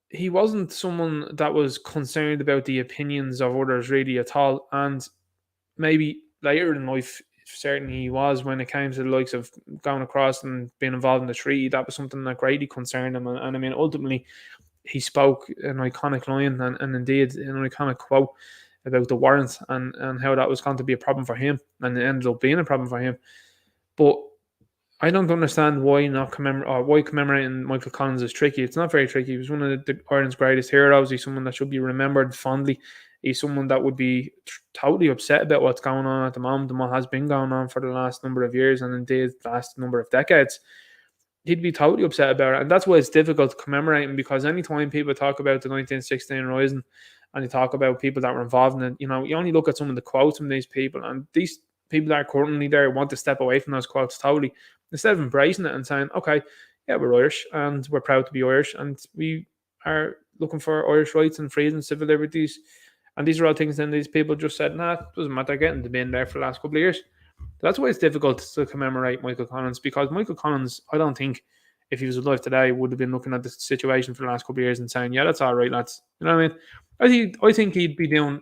he wasn't someone that was concerned about the opinions of others really at all. And maybe later in life, certainly he was when it came to the likes of going across and being involved in the treaty. That was something that greatly concerned him. And I mean, ultimately, he spoke an iconic line and indeed an iconic quote about the warrant and how that was going to be a problem for him. And it ended up being a problem for him. But I don't understand why why commemorating Michael Collins is tricky. It's not very tricky. He was one of Ireland's greatest heroes. He's someone that should be remembered fondly. He's someone that would be totally upset about what's going on at the moment and what has been going on for the last number of years and indeed the last number of decades. He'd be totally upset about it. And that's why it's difficult to commemorate him, because anytime people talk about the 1916 Rising and they talk about people that were involved in it, you only look at some of the quotes from these people, and these people that are currently there want to step away from those quotes totally, instead of embracing it and saying, okay, yeah, we're Irish and we're proud to be Irish and we are looking for Irish rights and freedoms, civil liberties. And these are all things then these people just said, nah, it doesn't matter, getting to be in there for the last couple of years. That's why it's difficult to commemorate Michael Collins, because Michael Collins, I don't think, if he was alive today, would have been looking at the situation for the last couple of years and saying, yeah, that's all right, lads. You know what I mean? I think he'd be doing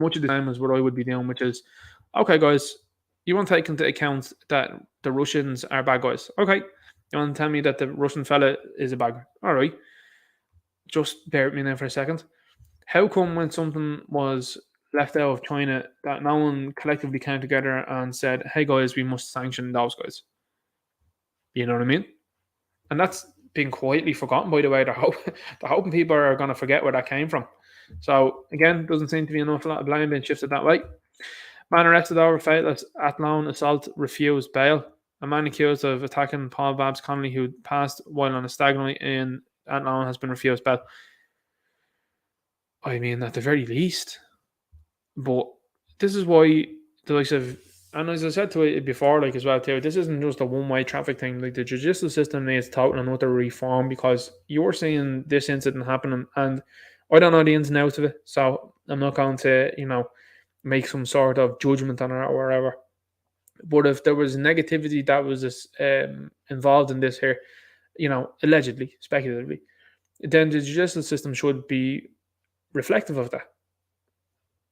much of the same as what I would be doing, which is, okay, guys, you want to take into account that the Russians are bad guys. Okay. You want to tell me that the Russian fella is a bad guy. All right. Just bear with me now for a second. How come when something was left out of China that no one collectively came together and said, hey guys, we must sanction those guys? You know what I mean? And that's been quietly forgotten, by the way. They're hoping people are going to forget where that came from. So, again, doesn't seem to be an awful lot of blame being shifted that way. Man arrested over fatal Athlone assault refused bail. A man accused of attacking Paul Babs Connolly, who passed while on a stag night in Athlone, has been refused bail. I mean, at the very least. But this is why the likes of, and as I said to it before, like as well too, this isn't just a one-way traffic thing. Like the judicial system needs total and utter reform, because you're seeing this incident happening, and I don't know the ins and outs of it, so I'm not going to, make some sort of judgment on it or whatever. But if there was negativity that was involved in this here, allegedly, speculatively, then the judicial system should be reflective of that.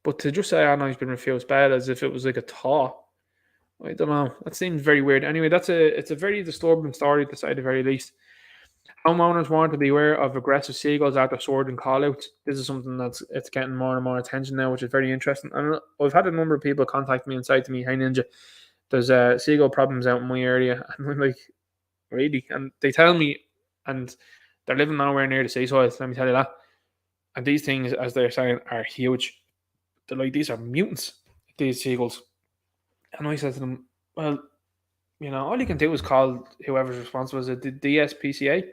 But to just say, no, he's been refused bail as if it was like a thaw, I don't know. That seems very weird. Anyway, it's a very disturbing story to say the very least. Homeowners want to be aware of aggressive seagulls after sword and call-outs. This is something it's getting more and more attention now, which is very interesting. And I've had a number of people contact me and say to me, hey Ninja, there's seagull problems out in my area. And I'm like, really? And they tell me, and they're living nowhere near the seaside, let me tell you that. And these things, as they're saying, are huge. They're like, these are mutants, these seagulls. And I said to them, well, all you can do is call whoever's responsible, is it the DSPCA,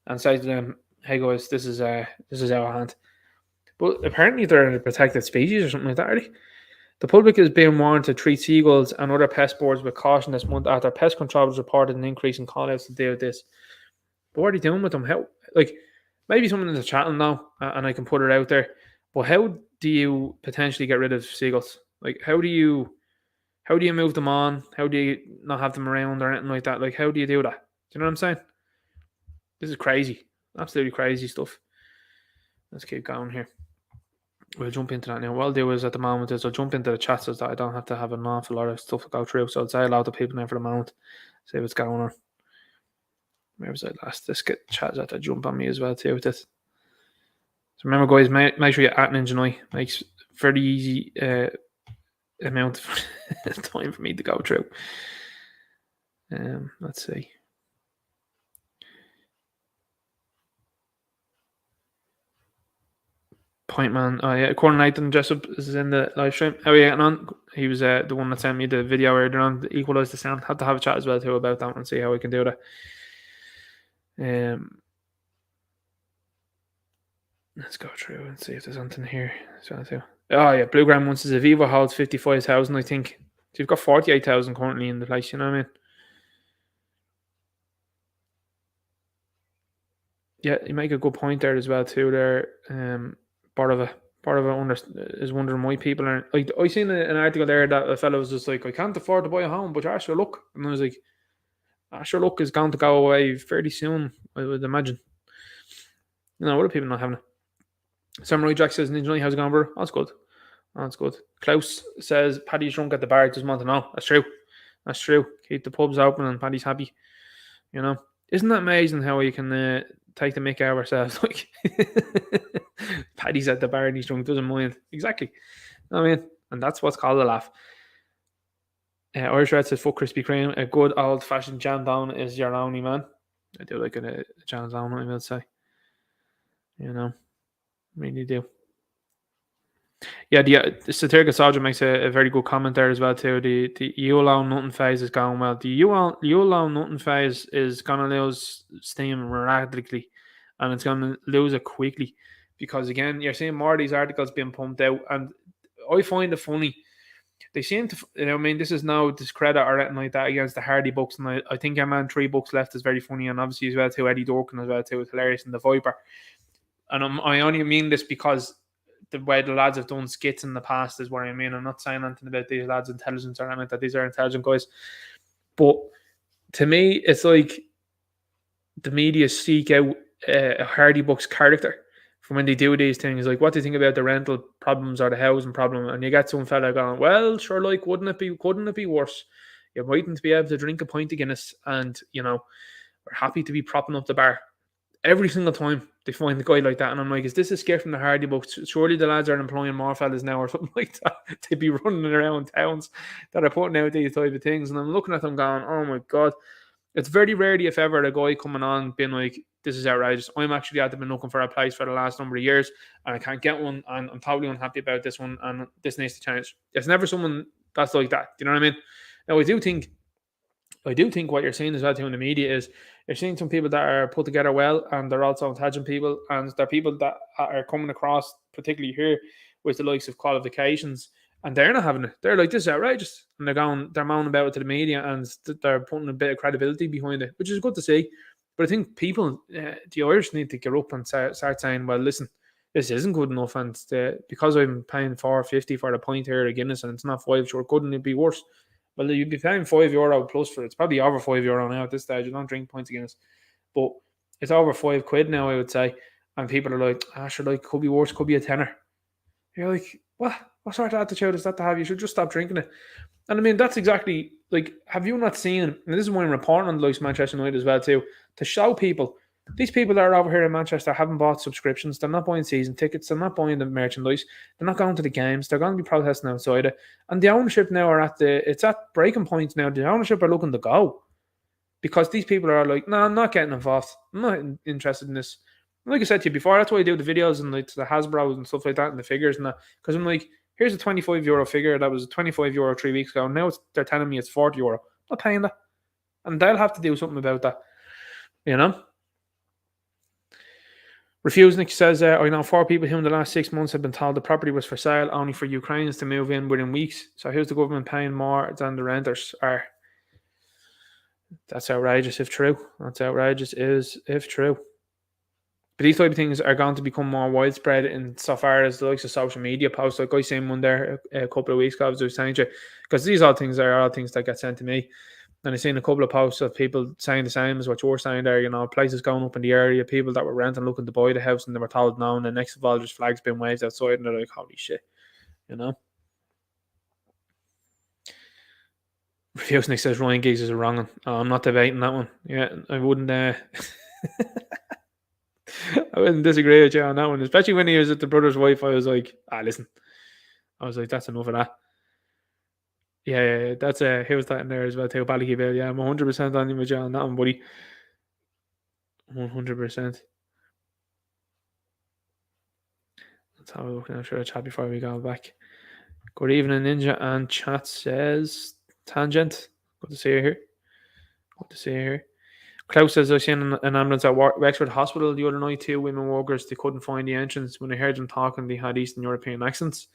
and say to them, hey guys, this is out of hand. But apparently they're a protected species or something like that, are they? The public is being warned to treat seagulls and other pest boards with caution this month after pest control has reported an increase in call-outs to deal with this. But what are they doing with them? How, maybe someone in the chat will know, and I can put it out there, but how do you potentially get rid of seagulls? How do you move them on? How do you not have them around or anything like that? How do you do that? Do you know what I'm saying? This is crazy. Absolutely crazy stuff. Let's keep going here. We'll jump into that now. What I'll do is at the moment is I'll jump into the chat so that I don't have to have an awful lot of stuff to go through. So I'll say hello to people now for the moment. See what's going on. Where was I last? Let's get chats out to jump on me as well too with this. So remember guys, make sure you're at Ninja Night. Makes very easy amount of time for me to go through. Let's see. Point man. Oh yeah, Corey Nathan Jessup is in the live stream. How are you getting on? He was the one that sent me the video earlier on to equalise the sound. Had to have a chat as well too about that one and see how we can do that. Let's go through and see if there's something here. Oh yeah, Blue Ground once is a Vivo holds 55,000, I think. So you've got 48,000 currently in the place, you know what I mean? Yeah, you make a good point there as well too. There, part of it is wondering why people aren't. Like, I seen an article there that a fellow was just like, I can't afford to buy a home, but sure look, and I was like, sure look is going to go away fairly soon, I would imagine. You know, what are people not having it? Samurai Jack says, Ninja Knight, how's it going, bro? That's good. That's good. Klaus says, Paddy's drunk at the bar, doesn't want to know. That's true. That's true. Keep the pubs open and Paddy's happy. You know, isn't that amazing how we can take the mick out of ourselves? Like, Paddy's at the bar and he's drunk, doesn't mind. Exactly. I mean, and that's what's called a laugh. Irish Red says, fuck Krispy Kreme. A good old fashioned jam down is your only man. I do like a jam down, I would say. You know, really do. Yeah, the satirical soldier makes a very good comment there as well too. The you alone nothing phase is going well. The you alone nothing phase is gonna lose steam radically, and it's gonna lose it quickly because again you're seeing more of these articles being pumped out, and I find it funny. They seem to, I mean, this is no discredit or anything like that against the Hardy books, and I think our man 3 books left is very funny, and obviously as well too Eddie Dorkin as well too is hilarious, and the Viper, and I only mean this because the way the lads have done skits in the past is what I mean. I'm not saying anything about these lads' intelligence or anything like that. These are intelligent guys. But to me, it's like the media seek out a Hardy Books character from when they do these things. Like, what do you think about the rental problems or the housing problem? And you get some fella going, well, sure, like, couldn't it be worse? You're waiting to be able to drink a pint of Guinness and, you know, we're happy to be propping up the bar. Every single time they find the guy like that, and I'm like, is this a skit from the Hardy books? Surely the lads are employing more fellas now or something like that. They'd be running around towns that are putting out these type of things. And I'm looking at them going, oh my God. It's very rarely, if ever, a guy coming on being like, this is outrageous. I'm actually been looking for a place for the last number of years and I can't get one and I'm totally unhappy about this one and this needs to change. It's never someone that's like that. Do you know what I mean? Now, I do think what you're seeing as well too in the media is you're seeing some people that are put together well and they're also intelligent people and they're people that are coming across, particularly here, with the likes of qualifications and they're not having it. They're like, this is outrageous. And they're moaning about it to the media and they're putting a bit of credibility behind it, which is good to see. But I think people, the Irish need to get up and start saying, well, listen, this isn't good enough. And because I'm paying $4.50 for the pint here at Guinness and it's not 5, sure, couldn't it be worse? Well, you'd be paying €5 plus for it. It's probably over €5 now at this stage. You don't drink pints of Guinness. But it's over £5 now, I would say. And people are like, sure, like, could be worse, could be a tenner. You're like, what? What sort of attitude is that to have? You should just stop drinking it. And I mean, that's exactly, like, have you not seen, and this is why I'm reporting on the likes of Manchester United as well too, to show people, these people that are over here in Manchester haven't bought subscriptions, they're not buying season tickets, they're not buying the merchandise, they're not going to the games, they're going to be protesting outside it. And the ownership now are it's at breaking points now. The ownership are looking to go. Because these people are like, no, I'm not getting involved. I'm not interested in this. Like I said to you before, that's why I do the videos and like the Hasbros and stuff like that and the figures and that. Because I'm like, here's a €25 figure that was €25 3 weeks ago. Now they're telling me it's €40. I'm not paying that. And they'll have to do something about that. You know? Refusnik says, I know 4 people who in the last 6 months have been told the property was for sale only for Ukrainians to move in within weeks. So who's the government paying more than the renters are? That's outrageous if true. That's outrageous if true. But these type of things are going to become more widespread in so far as the likes of social media posts. Like I seen one there a couple of weeks ago, I was saying to you, because these are all things that get sent to me. And I've seen a couple of posts of people saying the same as what you're saying there, you know, places going up in the area, people that were renting looking to buy the house and they were told no, and the next of all there's flags being waved outside and they're like, holy shit, you know. Refusnik says Ryan Giggs is a wrong one. Oh, I'm not debating that one. Yeah, I wouldn't I wouldn't disagree with you on that one, especially when he was at the brother's wife. I was like, listen. I was like, that's enough of that. Yeah. That's who's that in there as well too, Ballyheville. Yeah, I'm 100% on you with you on that one, buddy. 100%. Let's have a look now through the chat before we go back. Good evening, Ninja, and chat says Tangent. Good to see you here. Good to see you here. Klaus says I seen an ambulance at Wexford Hospital the other night. Two women workers, they couldn't find the entrance. When I heard them talking, they had Eastern European accents.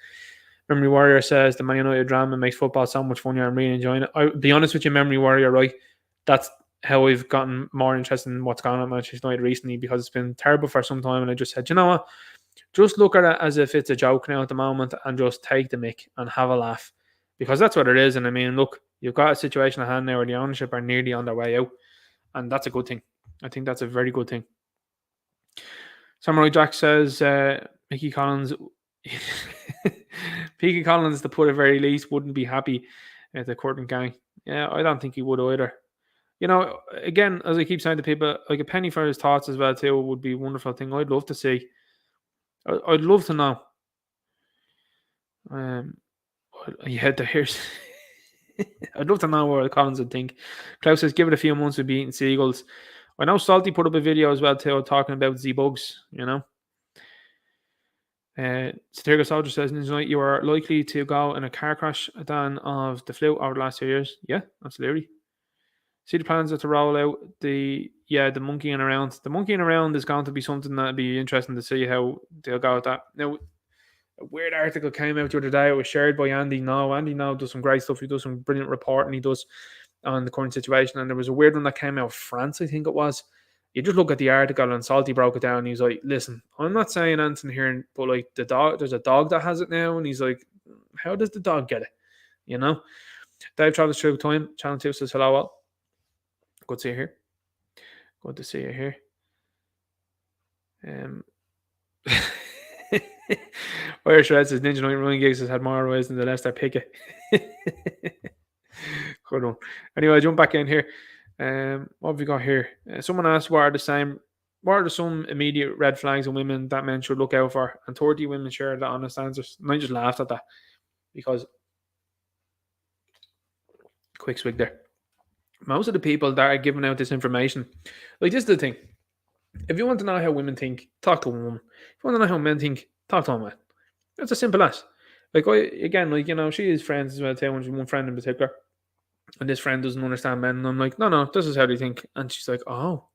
Memory Warrior says the Man United drama makes football so much funnier. I'm really enjoying it. I'll be honest with you, Memory Warrior, right? That's how I've gotten more interested in what's going on at Manchester United recently, because it's been terrible for some time. And I just said, you know what? Just look at it as if it's a joke now at the moment and just take the mick and have a laugh, because that's what it is. And I mean, look, you've got a situation at hand now where the ownership are nearly on their way out, and that's a good thing. I think that's a very good thing. Samurai Jack says Mickey Collins, Mickey Collins, to put it very least, wouldn't be happy at the Curtin gang. Yeah, I don't think he would either. You know, again, as I keep saying to people, like a penny for his thoughts as well too would be a wonderful thing. I'd love to see. I'd love to know. Yeah, here's. I'd love to know what Collins would think. Klaus says, give it a few months of beating seagulls. I know Salty put up a video as well too, talking about Z-Bugs, you know. Satirical Soldier says, you are likely to go in a car crash than of the flu over the last 2 years. Yeah, absolutely. See the plans are to roll out the monkeying around. The monkeying around is going to be something that'd be interesting to see how they'll go with that. Now, a weird article came out the other day. It was shared by Andy Now. Andy Now does some great stuff. He does some brilliant reporting. He does on the current situation. And there was a weird one that came out of France, I think it was. You just look at the article and Salty broke it down. And he's like, listen, I'm not saying anything here, but like the dog, there's a dog that has it now. And he's like, how does the dog get it? You know? Dave Travis Through Time, Channel 2 says hello all. Good to see you here. Good to see you here. Irish Red says Ninja Night running gigs has had more ways than the Leicester Picket. Good one. Anyway, jump back in here. What have we got here? Someone asked what are some immediate red flags in women that men should look out for? And 30 women shared that honest answers. And I just laughed at that because quick swig there. Most of the people that are giving out this information, like this is the thing. If you want to know how women think, talk to a woman. If you want to know how men think, talk to a man. It's as simple as. Like she is friends as well too. One friend in particular, and this friend doesn't understand men, and I'm like, no, this is how they think, and she's like, oh,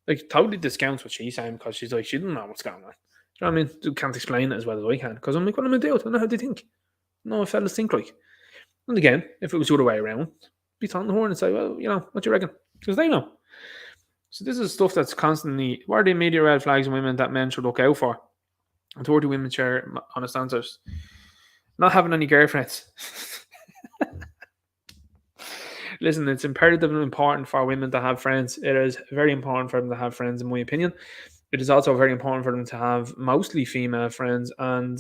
like totally discounts what she's saying because she's like, she doesn't know what's going on. You know what I mean? You can't explain it as well as I can because I'm like, what am I doing? I don't know how they think. No, fellas think like. And again, if it was the other way around, be on the horn and say, well, what do you reckon? Because they know. So this is stuff that's constantly. What are the immediate red flags in women that men should look out for? And 30 women share honest answers. Not having any girlfriends. Listen, it's imperative and important for women to have friends. It is very important for them to have friends, in my opinion. It is also very important for them to have mostly female friends, and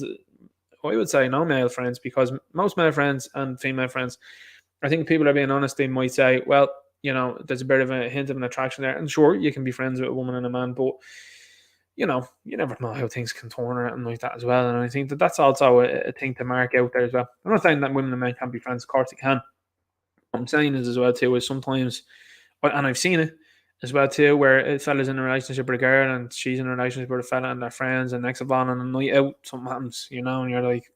I would say no male friends, because most male friends and female friends, I think people are being honest, they might say, well, there's a bit of a hint of an attraction there. And sure, you can be friends with a woman and a man, but you never know how things can turn around like that as well. And I think that's also a thing to mark out there as well. I'm not saying that women and men can't be friends. Of course they can. What I'm saying is as well too is sometimes, and I've seen it as well too, where a fella's in a relationship with a girl and she's in a relationship with a fella and they're friends, and next of all on a night out something happens, and you're like,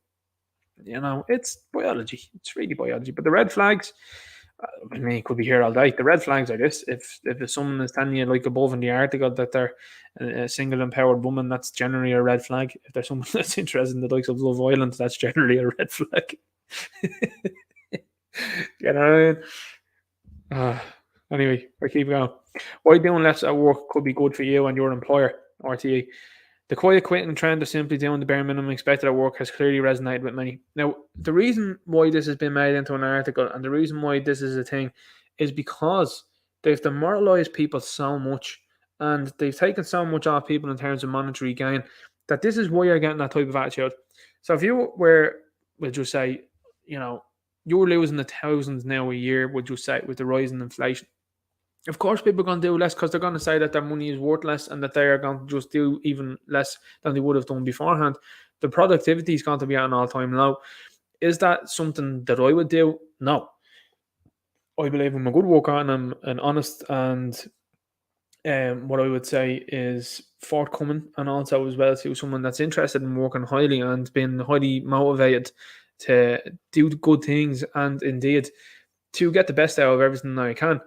it's biology. It's really biology. But the red flags, I mean, it could be here all day. The red flags are this: if someone is telling you, like above in the article, that they're a single empowered woman, that's generally a red flag. If there's someone that's interested in the likes of Love Island, that's generally a red flag. You know what I mean? Anyway, I keep going. Why doing less at work could be good for you and your employer, RTE. The quiet quitting trend of simply doing the bare minimum expected at work has clearly resonated with many. Now, the reason why this has been made into an article and the reason why this is a thing is because they've demoralized people so much and they've taken so much off people in terms of monetary gain that this is why you're getting that type of attitude. So if you were, we'll just say, you're losing the thousands now a year, would you say, with the rise in inflation? Of course, people are going to do less because they're going to say that their money is worth less and that they are going to just do even less than they would have done beforehand. The productivity is going to be at an all-time low. Is that something that I would do? No. I believe I'm a good worker and I'm an honest and what I would say is forthcoming, and also as well to someone that's interested in working highly and been highly motivated to do good things and indeed to get the best out of everything that I can.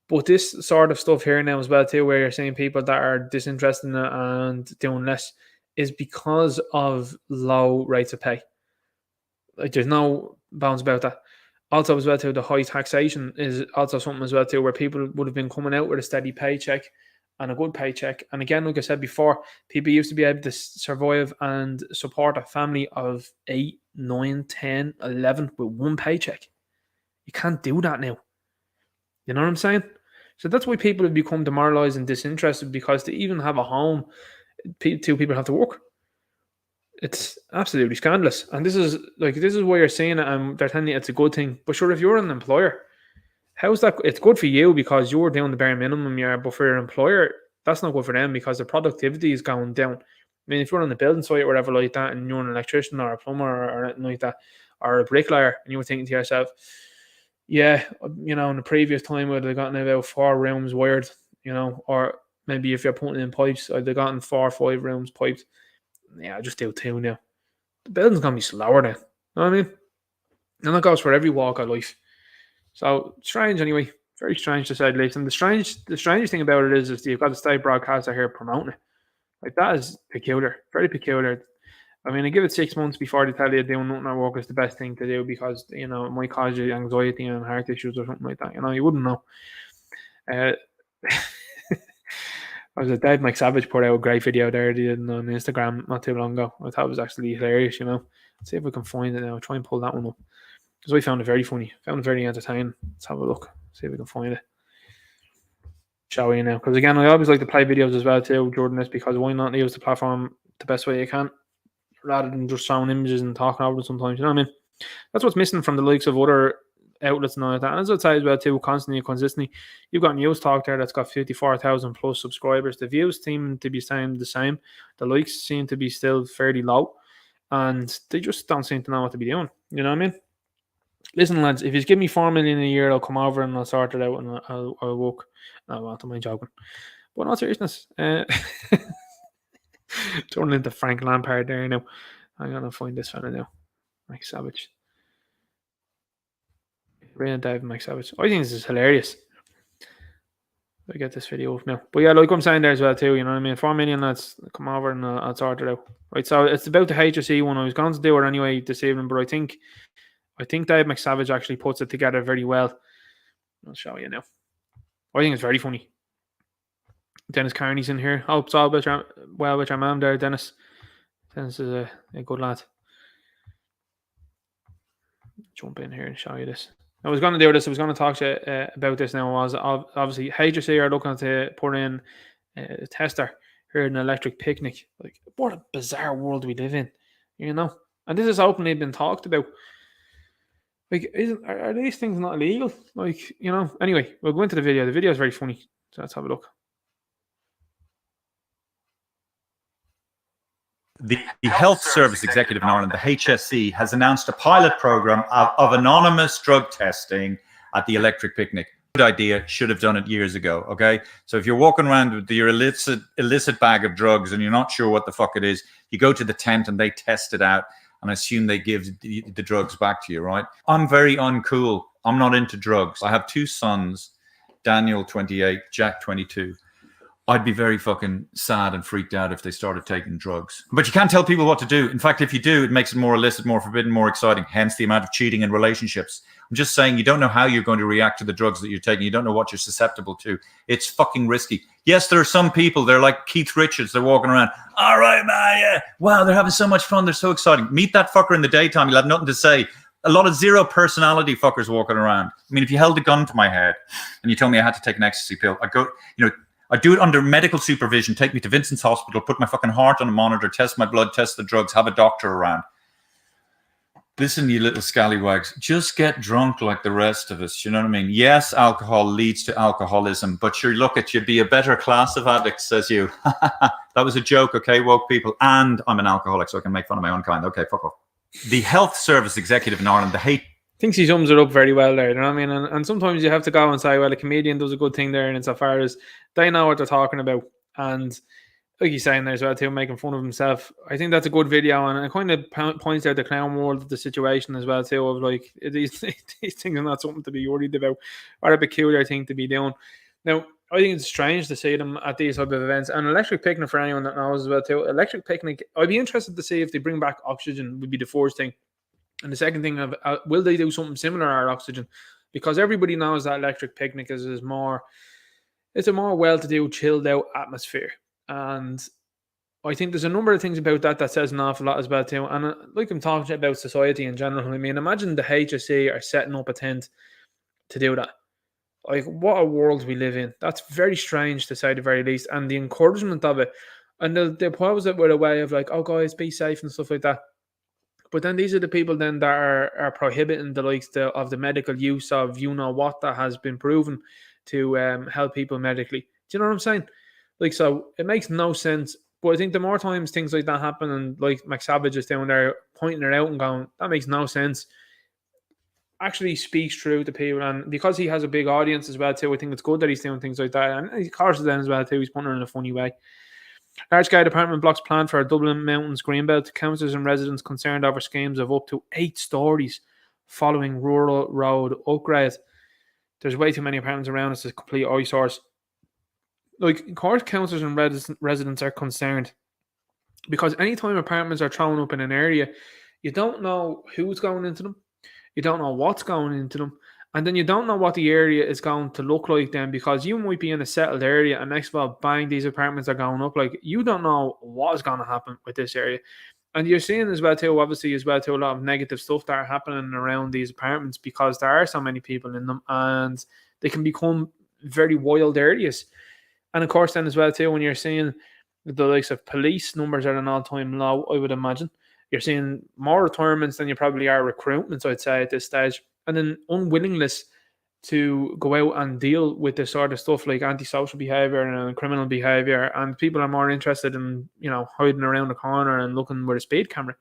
But this sort of stuff here now as well too, where you're seeing people that are disinterested in it and doing less, is because of low rates of pay. Like there's no bounds about that. Also as well too, the high taxation is also something as well too, where people would have been coming out with a steady paycheck and a good paycheck. And again, like I said before, people used to be able to survive and support a family of 8, 9, 10, 11 with one paycheck. You can't do that now. You know what I'm saying? So that's why people have become demoralized and disinterested, because to even have a home, two people have to work. It's absolutely scandalous. And this is why you're saying it, and they're telling you it's a good thing. But sure, if you're an employer, how's that? It's good for you because you're doing the bare minimum, yeah. But for your employer, that's not good for them because the productivity is going down. I mean, if you're on the building site or whatever like that, and you're an electrician or a plumber or anything like that, or a bricklayer, and you were thinking to yourself, yeah, in the previous time I'd have gotten about 4 rooms wired, or maybe if you're putting in pipes, I'd have gotten 4 or 5 rooms piped. Yeah, I just do 2 now. The building's gonna be slower then. You know what I mean? And that goes for every walk of life. So strange anyway. Very strange to say the least. And the strangest thing about it is you've got the state broadcaster here promoting it. Like that is peculiar. Very peculiar. I mean, I give it 6 months before they tell you doing nothing at work is the best thing to do because, it might cause you anxiety and heart issues or something like that. You wouldn't know. Dave McSavage put out a great video there on Instagram not too long ago. I thought it was actually hilarious, Let's see if we can find it now. I'll try and pull that one up. Because I found it very funny. Found it very entertaining. Let's have a look. See if we can find it. Shall we now? Because again, I always like to play videos as well too, Jordan, because why not use the platform the best way you can, rather than just showing images and talking over them sometimes, you know what I mean? That's what's missing from the likes of other outlets and all that. And as I say as well too, constantly and consistently, you've got News Talk there that's got 54,000 plus subscribers. The views seem to be staying the same. The likes seem to be still fairly low. And they just don't seem to know what to be doing. You know what I mean? Listen, lads, if you give me 4 million a year, I'll come over and I'll sort it out and I'll work. No, I don't mind joking. But in all seriousness, turning into Frank Lampard there now. I'm going to find this fella now. Mike Savage. Rain Dave Mike Savage. I think this is hilarious. I get this video up now. But yeah, like I'm saying there as well too, you know what I mean? 4 million, lads, come over and I'll sort it out. Right, so it's about the HSE one. I was going to do it anyway this evening, but I think Dave McSavage actually puts it together very well. I'll show you now. I think it's very funny. Dennis Carney's in here. Hope it's all with your mum there, Dennis. Dennis is a good lad. Jump in here and show you this. I was going to do this. I was going to talk to you about this now. Obviously HSE are looking to put in a tester here in an electric picnic. Like, what a bizarre world we live in, And this is openly been talked about. Like, are these things not illegal? Like, Anyway, we'll go into the video. The video is very funny. So let's have a look. The Health Service Executive in Ireland, the HSE, has announced a pilot program of anonymous drug testing at the electric picnic. Good idea, should have done it years ago, okay? So if you're walking around with your illicit bag of drugs and you're not sure what the fuck it is, you go to the tent and they test it out and I assume they give the drugs back to you, right? I'm very uncool. I'm not into drugs. I have 2 sons, Daniel, 28, Jack, 22. I'd be very fucking sad and freaked out if they started taking drugs. But you can't tell people what to do. In fact, if you do, it makes it more illicit, more forbidden, more exciting, hence the amount of cheating in relationships. I'm just saying you don't know how you're going to react to the drugs that you're taking. You don't know what you're susceptible to. It's fucking risky. Yes, there are some people, they're like Keith Richards, they're walking around, all right, man, yeah. Wow, they're having so much fun, they're so exciting. Meet that fucker in the daytime, you'll have nothing to say. A lot of zero personality fuckers walking around. I mean, if you held a gun to my head and you told me I had to take an ecstasy pill, I'd go, I do it under medical supervision, take me to Vincent's Hospital, put my fucking heart on a monitor, test my blood, test the drugs, have a doctor around. Listen, you little scallywags, just get drunk like the rest of us. You know what I mean? Yes, alcohol leads to alcoholism, but you'd be a better class of addicts, says you. That was a joke, okay, woke people. And I'm an alcoholic, so I can make fun of my own kind. Okay, fuck off. The Health Service Executive in Ireland, thinks he sums it up very well there. You know what I mean? And sometimes you have to go and say, well, a comedian does a good thing there, and insofar as they know what they're talking about. And like he's saying there as well too, making fun of himself. I think that's a good video, and it kind of points out the clown world of the situation as well too. Of like these things are not something to be worried about, or a peculiar thing to be doing. Now, I think it's strange to see them at these type of events. And electric picnic, for anyone that knows as well too, electric picnic. I'd be interested to see if they bring back oxygen. Would be the first thing, and the second thing of will they do something similar to oxygen? Because everybody knows that electric picnic is more. It's a more well-to-do, chilled-out atmosphere. And I think there's a number of things about that says an awful lot as well too. And like I'm talking about society in general, I mean, imagine the HSE are setting up a tent to do that. Like, what a world we live in. That's very strange to say the very least. And the encouragement of it, and they'll pose it with a way of like, oh guys, be safe and stuff like that. But then these are the people then that are prohibiting the likes of the medical use of what that has been proven to help people medically. Do you know what I'm saying? Like, so it makes no sense. But I think the more times things like that happen, and like McSavage is down there pointing it out and going, that makes no sense, actually speaks true to people. And because he has a big audience as well too, I think it's good that he's doing things like that. And of course then as well too, he's putting it in a funny way. Large-scale apartment blocks planned for a Dublin Mountains Greenbelt. Councillors and residents concerned over schemes of up to 8 stories following rural road upgrade. There's way too many apartments around us. It's complete eyesores. Like, of course, councillors and residents are concerned because anytime apartments are thrown up in an area, you don't know who's going into them, you don't know what's going into them, and then you don't know what the area is going to look like then, because you might be in a settled area and next of all, bang, these apartments are going up. Like, you don't know what is going to happen with this area. And you're seeing as well too, obviously as well too, a lot of negative stuff that are happening around these apartments because there are so many people in them and they can become very wild areas. And of course then as well too, when you're seeing the likes of police numbers at an all-time low, I would imagine, you're seeing more retirements than you probably are recruitments, I'd say, at this stage. And then unwillingness to go out and deal with this sort of stuff like antisocial behaviour and criminal behaviour, and people are more interested in, hiding around the corner and looking with a speed camera.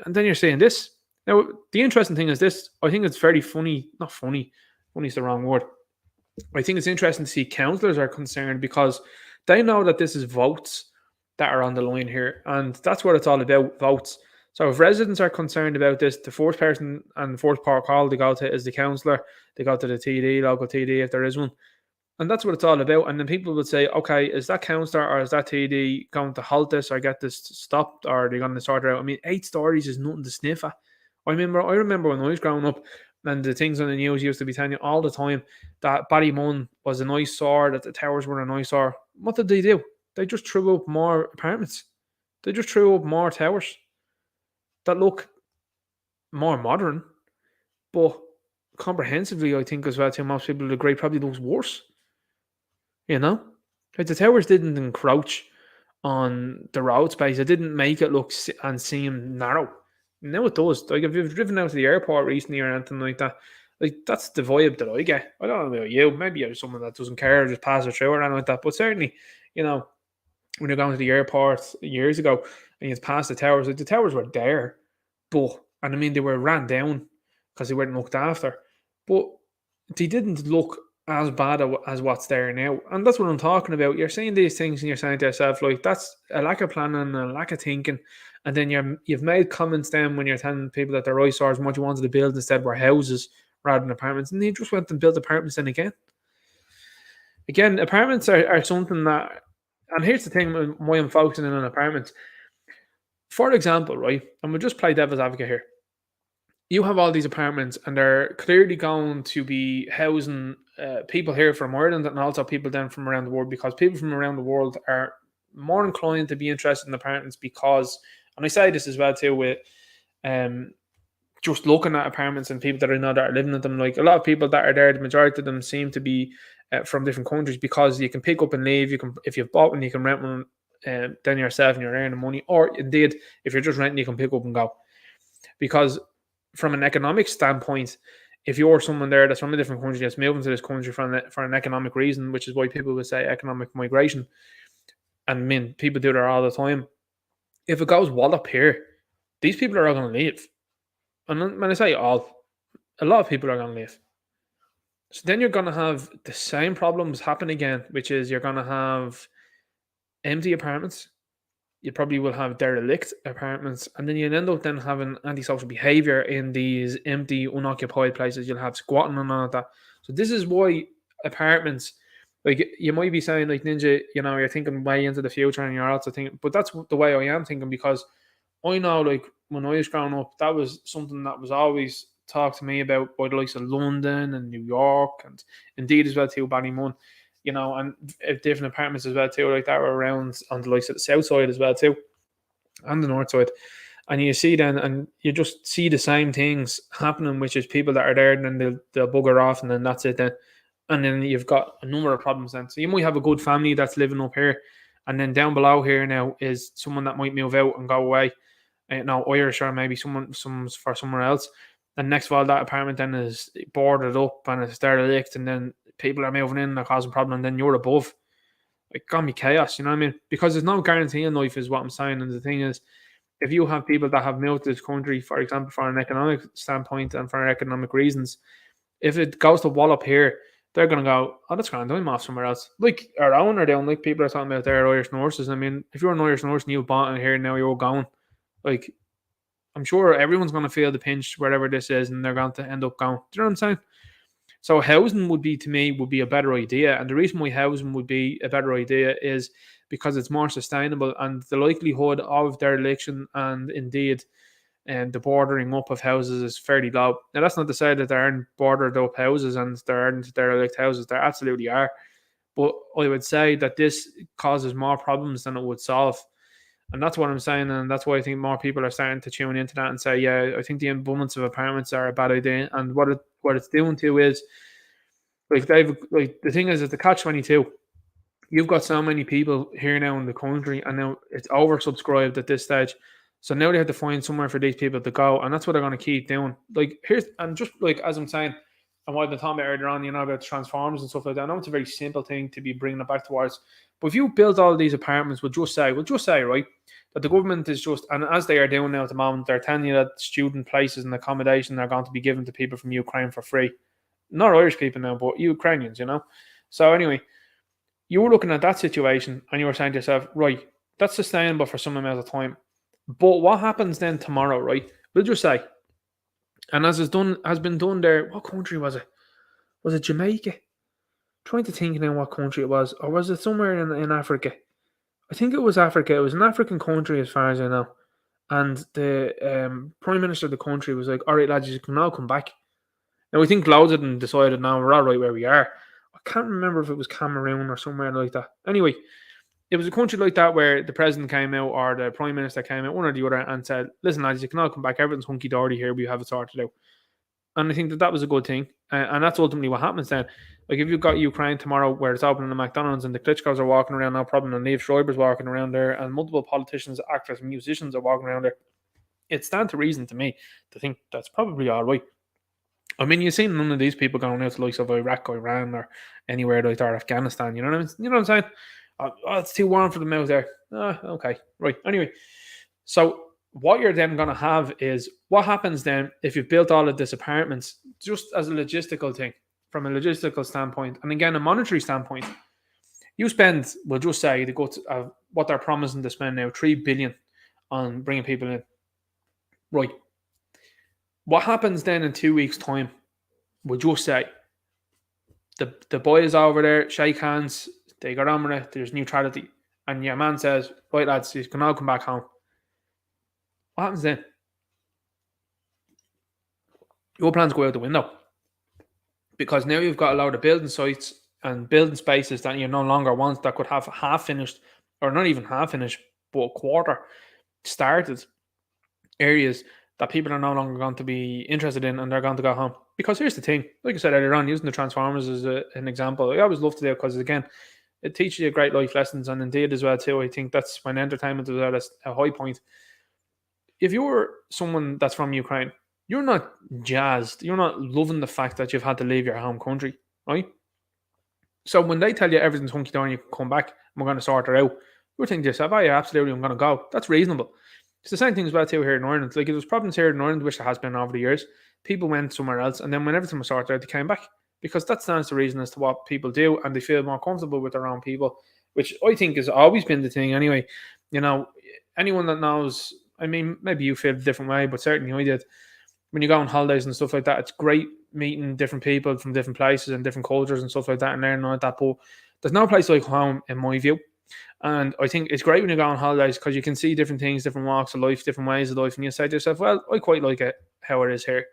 And then you're saying this. Now, the interesting thing is this. I think it's very funny. Not funny. Funny is the wrong word. I think it's interesting to see councillors are concerned because they know that this is votes that are on the line here. And that's what it's all about, votes. So if residents are concerned about this, the fourth person and the fourth part call they go to is the councillor. They go to the TD, local TD, if there is one. And that's what it's all about. And then people would say, okay, is that councillor or is that TD going to halt this or get this stopped, or are they going to sort it out? I mean, 8 stories is nothing to sniff at. I remember when I was growing up, and the things on the news used to be telling you all the time that Ballymun was an eyesore, that the towers were an eyesore. What did they do? They just threw up more apartments. They just threw up more towers that look more modern, but comprehensively, I think as well too, most people agree, probably looks worse. Like the towers didn't encroach on the road space. It didn't make it look and seem narrow. Now it does. Like, if you've driven out to the airport recently or anything like that, like, that's the vibe that I get. I don't know about you. Maybe you're someone that doesn't care or just pass it through or anything like that. But certainly, when you're going to the airport years ago and you pass the towers, like, the towers were there, and I mean, they were ran down because they weren't looked after, but they didn't look as bad as what's there now. And that's what I'm talking about. You're saying these things and you're saying to yourself, like, that's a lack of planning and a lack of thinking. And then you've made comments then when you're telling people that they're eyesores and what you wanted to build instead were houses rather than apartments. And they just went and built apartments then again. Again, apartments are something that, and here's the thing why I'm focusing in on apartments. For example, right, and we'll just play devil's advocate here. You have all these apartments and they're clearly going to be housing people here from Ireland and also people then from around the world, because people from around the world are more inclined to be interested in apartments because, and I say this as well too with just looking at apartments and people that I know that are living in them, like a lot of people that are there, the majority of them seem to be from different countries, because you can pick up and leave. You can, if you've bought one, you can rent one then yourself and you're earning money, or indeed if you're just renting, you can pick up and go. Because from an economic standpoint, if you're someone there that's from a different country that's moving to this country for an economic reason, which is why people would say economic migration, and I mean, people do that all the time. If it goes wallop here, these people are all going to leave. And when I say all, a lot of people are going to leave. So then you're going to have the same problems happen again, which is you're going to have empty apartments. You probably will have derelict apartments, and then you'll end up then having antisocial behavior in these empty, unoccupied places. You'll have squatting and all of that. So this is why apartments, like you might be saying, like Ninja, you're thinking way into the future, and you're also thinking, but that's the way I am thinking, because I know, like when I was growing up, that was something that was always talked to me about by the likes of London and New York, and indeed as well too Ballymun, and different apartments as well too, like that were around on the likes of the south side as well too, and the north side. And you see then, and you just see the same things happening, which is people that are there, and then they'll bugger off, and then that's it then. And then you've got a number of problems then. So you might have a good family that's living up here, and then down below here now is someone that might move out and go away, Irish, or maybe someone for somewhere else. And next of all, that apartment then is boarded up and it's derelict, and then people are moving in and they're causing problems, and then you're above. It can be chaos, you know what I mean? Because there's no guarantee in life, is what I'm saying. And the thing is, if you have people that have moved to this country, for example, for an economic standpoint and for economic reasons, if it goes to wall up here, they're going to go, oh, that's grand, I'm off somewhere else. Like our own are down, like people are talking about their Irish nurses. I mean, if you're an Irish nurse and you've bought it here and now you're going, like, I'm sure everyone's going to feel the pinch wherever this is, and they're going to end up going. Do you know what I'm saying? So housing would be a better idea. And the reason why housing would be a better idea is because it's more sustainable, and the likelihood of dereliction and indeed the bordering up of houses is fairly low. Now, that's not to say that there aren't bordered up houses and there aren't derelict houses. There absolutely are. But I would say that this causes more problems than it would solve. And that's what I'm saying. And that's why I think more people are starting to tune into that and say, yeah, I think the abundance of apartments are a bad idea. And what it's doing to is, like, the thing is, it's the catch-22. You've got so many people here now in the country, and now it's oversubscribed at this stage. So now they have to find somewhere for these people to go, and that's what they're going to keep doing. Like, and just like as I'm saying, and what I've been talking about earlier on, about transformers and stuff like that. I know it's a very simple thing to be bringing it back towards, but if you build all these apartments, we'll just say, right, that the government is just, and as they are doing now at the moment, they're telling you that student places and accommodation are going to be given to people from Ukraine for free. Not Irish people now, but Ukrainians, So anyway, you were looking at that situation and you were saying to yourself, right, that's sustainable for some amount of time. But what happens then tomorrow, right? We'll just say, and as has been done there, what country was it? Was it Jamaica? I'm trying to think now what country it was, or was it somewhere in Africa? I think it was Africa. It was an African country, as far as I know. And the prime minister of the country was like, "All right, lads, you can now come back." Now we think loads of them decided now we're all right where we are. I can't remember if it was Cameroon or somewhere like that. Anyway, it was a country like that where the president came out or the prime minister came out, one or the other, and said, "Listen, lads, you can all come back. Everything's hunky-dory here. We have it sorted out." And I think that was a good thing. And that's ultimately what happens then. Like, if you've got Ukraine tomorrow where it's opening a McDonald's and the Klitschko's are walking around, no problem, and Liev Schreiber's walking around there, and multiple politicians, actors, and musicians are walking around there, it's stand to reason to me to think that's probably all right. I mean, you've seen none of these people going out to the likes of Iraq, Iran, or anywhere like that, or Afghanistan. You know what I mean? You know what I'm saying? Oh, it's too warm for them out there. Okay, right. Anyway, so what you're then going to have is, what happens then if you've built all of these apartments, just as a logistical thing, from a logistical standpoint, and again, a monetary standpoint. You spend, we'll just say, the guts of what they're promising to spend now, 3 billion on bringing people in. Right. What happens then in 2 weeks' time? We'll just say, the boys over there shake hands, they got on with it, there's neutrality, and your man says, right, lads, you can all come back home. What happens then? Your plans go out the window. Because now you've got a lot of building sites and building spaces that you no longer want, that could have half finished, or not even half finished, but a quarter started areas that people are no longer going to be interested in, and they're going to go home. Because here's the thing, like I said earlier on, using the Transformers as an example, I always love to do it because, again, it teaches you great life lessons, and indeed as well too, I think that's when entertainment is at a high point. If you're someone that's from Ukraine, you're not jazzed, you're not loving the fact that you've had to leave your home country, right? So when they tell you everything's hunky-dory, you can come back, and we're going to sort it out, you're thinking to yourself, oh yeah, absolutely, I'm going to go. That's reasonable. It's the same thing as well too here in Ireland. Like, if there's problems here in Ireland, which there has been over the years, people went somewhere else, and then when everything was sorted out, they came back, because that stands the reason as to what people do, and they feel more comfortable with their own people, which I think has always been the thing anyway. You know, anyone that knows, I mean, maybe you feel a different way, but certainly I did. When you go on holidays and stuff like that, it's great meeting different people from different places and different cultures and stuff like that, and learning like that. But there's no place like home, in my view. And I think it's great when you go on holidays, because you can see different things, different walks of life, different ways of life, and you say to yourself, well, I quite like it how it is here.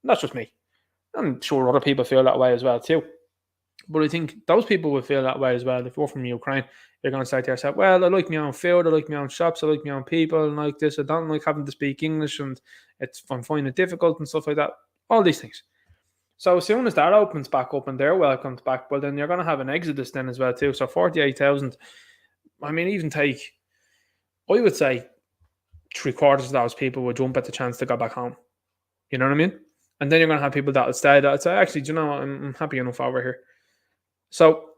And that's just me. I'm sure other people feel that way as well too. But I think those people will feel that way as well. If you're from Ukraine, you're going to say to yourself, well, I like my own food, I like my own shops, I like my own people, and like this. I don't like having to speak English, and I'm finding it difficult and stuff like that. All these things. So as soon as that opens back up and they're welcomed back, well, then you're going to have an exodus then as well too. So 48,000, I mean, even take, I would say 3/4 of those people would jump at the chance to go back home. You know what I mean? And then you're going to have people that will stay, that will say, actually, do you know what? I'm happy enough over here. So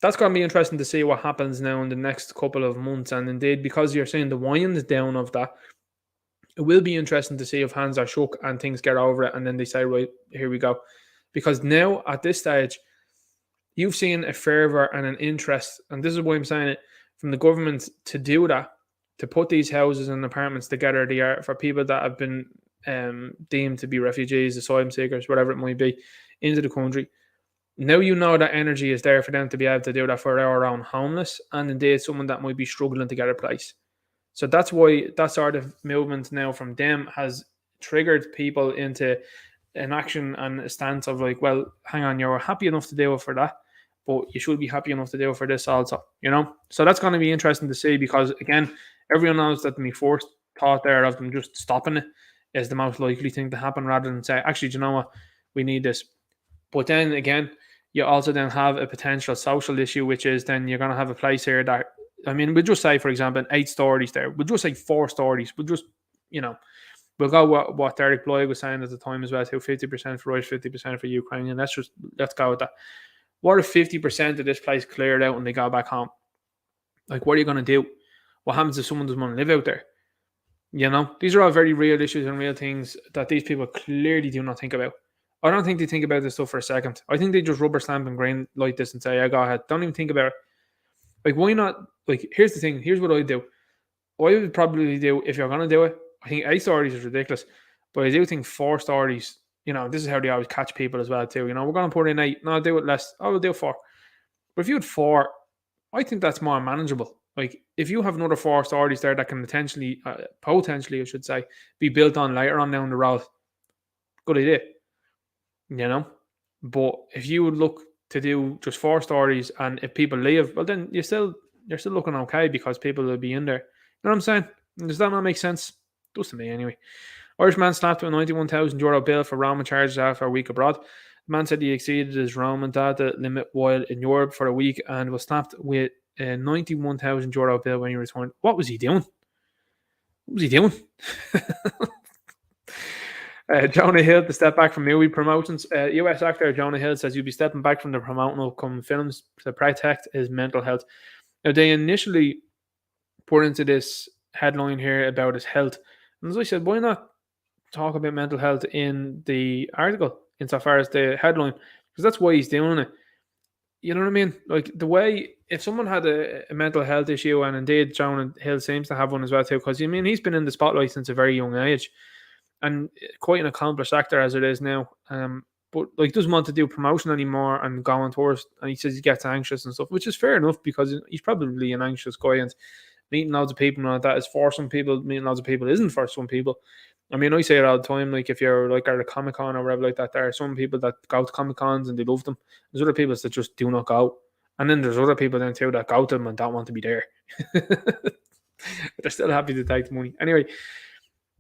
that's going to be interesting to see what happens now in the next couple of months. And indeed, because you're seeing the wind down of that, it will be interesting to see if hands are shook and things get over it, and then they say, right, here we go. Because now at this stage, you've seen a fervour and an interest, and this is why I'm saying it, from the government to do that, to put these houses and apartments together for people that have been deemed to be refugees, asylum seekers, whatever it might be, into the country. Now you know that energy is there for them to be able to do that for our own homeless, and indeed someone that might be struggling to get a place. So that's why that sort of movement now from them has triggered people into an action and a stance of like, well, hang on, you're happy enough to do it for that, but you should be happy enough to do it for this also, you know? So that's going to be interesting to see, because again, everyone knows that my first thought there of them just stopping it is the most likely thing to happen, rather than say, actually, do you know what, we need this. But then again, you also then have a potential social issue, which is then you're going to have a place here that, I mean, we'll just say, for example, 8 stories there. We'll just say 4 stories. We'll just, you know, we'll go what Derek Bloy was saying at the time as well, too, 50% for Irish, 50% for Ukrainian. Let's go with that. What if 50% of this place cleared out and they go back home? Like, what are you going to do? What happens if someone doesn't want to live out there? You know, these are all very real issues and real things that these people clearly do not think about. I don't think they think about this stuff for a second. I think they just rubber stamp and green light this and say, yeah, go ahead. Don't even think about it. Like, why not? Like, here's the thing. Here's what I do. I would probably do, if you're going to do it, I think 8 stories is ridiculous. But I do think 4 stories, you know, this is how they always catch people as well, too. You know, we're going to put in 8. No, I'll do it less. I will do 4. But if you had 4, I think that's more manageable. Like, if you have another 4 stories there that can potentially, I should say, be built on later on down the road, good idea. You know? But if you would look to do just 4 stories, and if people leave, well, then you're still looking okay, because people will be in there. You know what I'm saying? Does that not make sense? It does to me anyway. Irish man slapped with a €91,000 bill for roaming charges after a week abroad. The man said he exceeded his roaming data limit while in Europe for a week and was slapped with a €91,000 bill when he returned. What was he doing? Jonah Hill to step back from movie promotions. US actor Jonah Hill says he'll be stepping back from the promoting upcoming films to protect his mental health. Now, they initially put into this headline here about his health. And as I said, why not talk about mental health in the article insofar as the headline? Because that's why he's doing it. You know what I mean? Like, the way, if someone had a mental health issue, and indeed Jonah Hill seems to have one as well too, because, I mean, he's been in the spotlight since a very young age, and quite an accomplished actor as it is now. But like, doesn't want to do promotion anymore and go on tours, and he says he gets anxious and stuff, which is fair enough, because he's probably an anxious guy, and meeting loads of people and all that is for some people. Meeting loads of people isn't for some people. I mean, I say it all the time, like, if you're like at a Comic-Con or whatever like that, there are some people that go to Comic-Cons and they love them. There's other people that just do not go. And then there's other people then too that go to them and don't want to be there. But they're still happy to take the money. Anyway,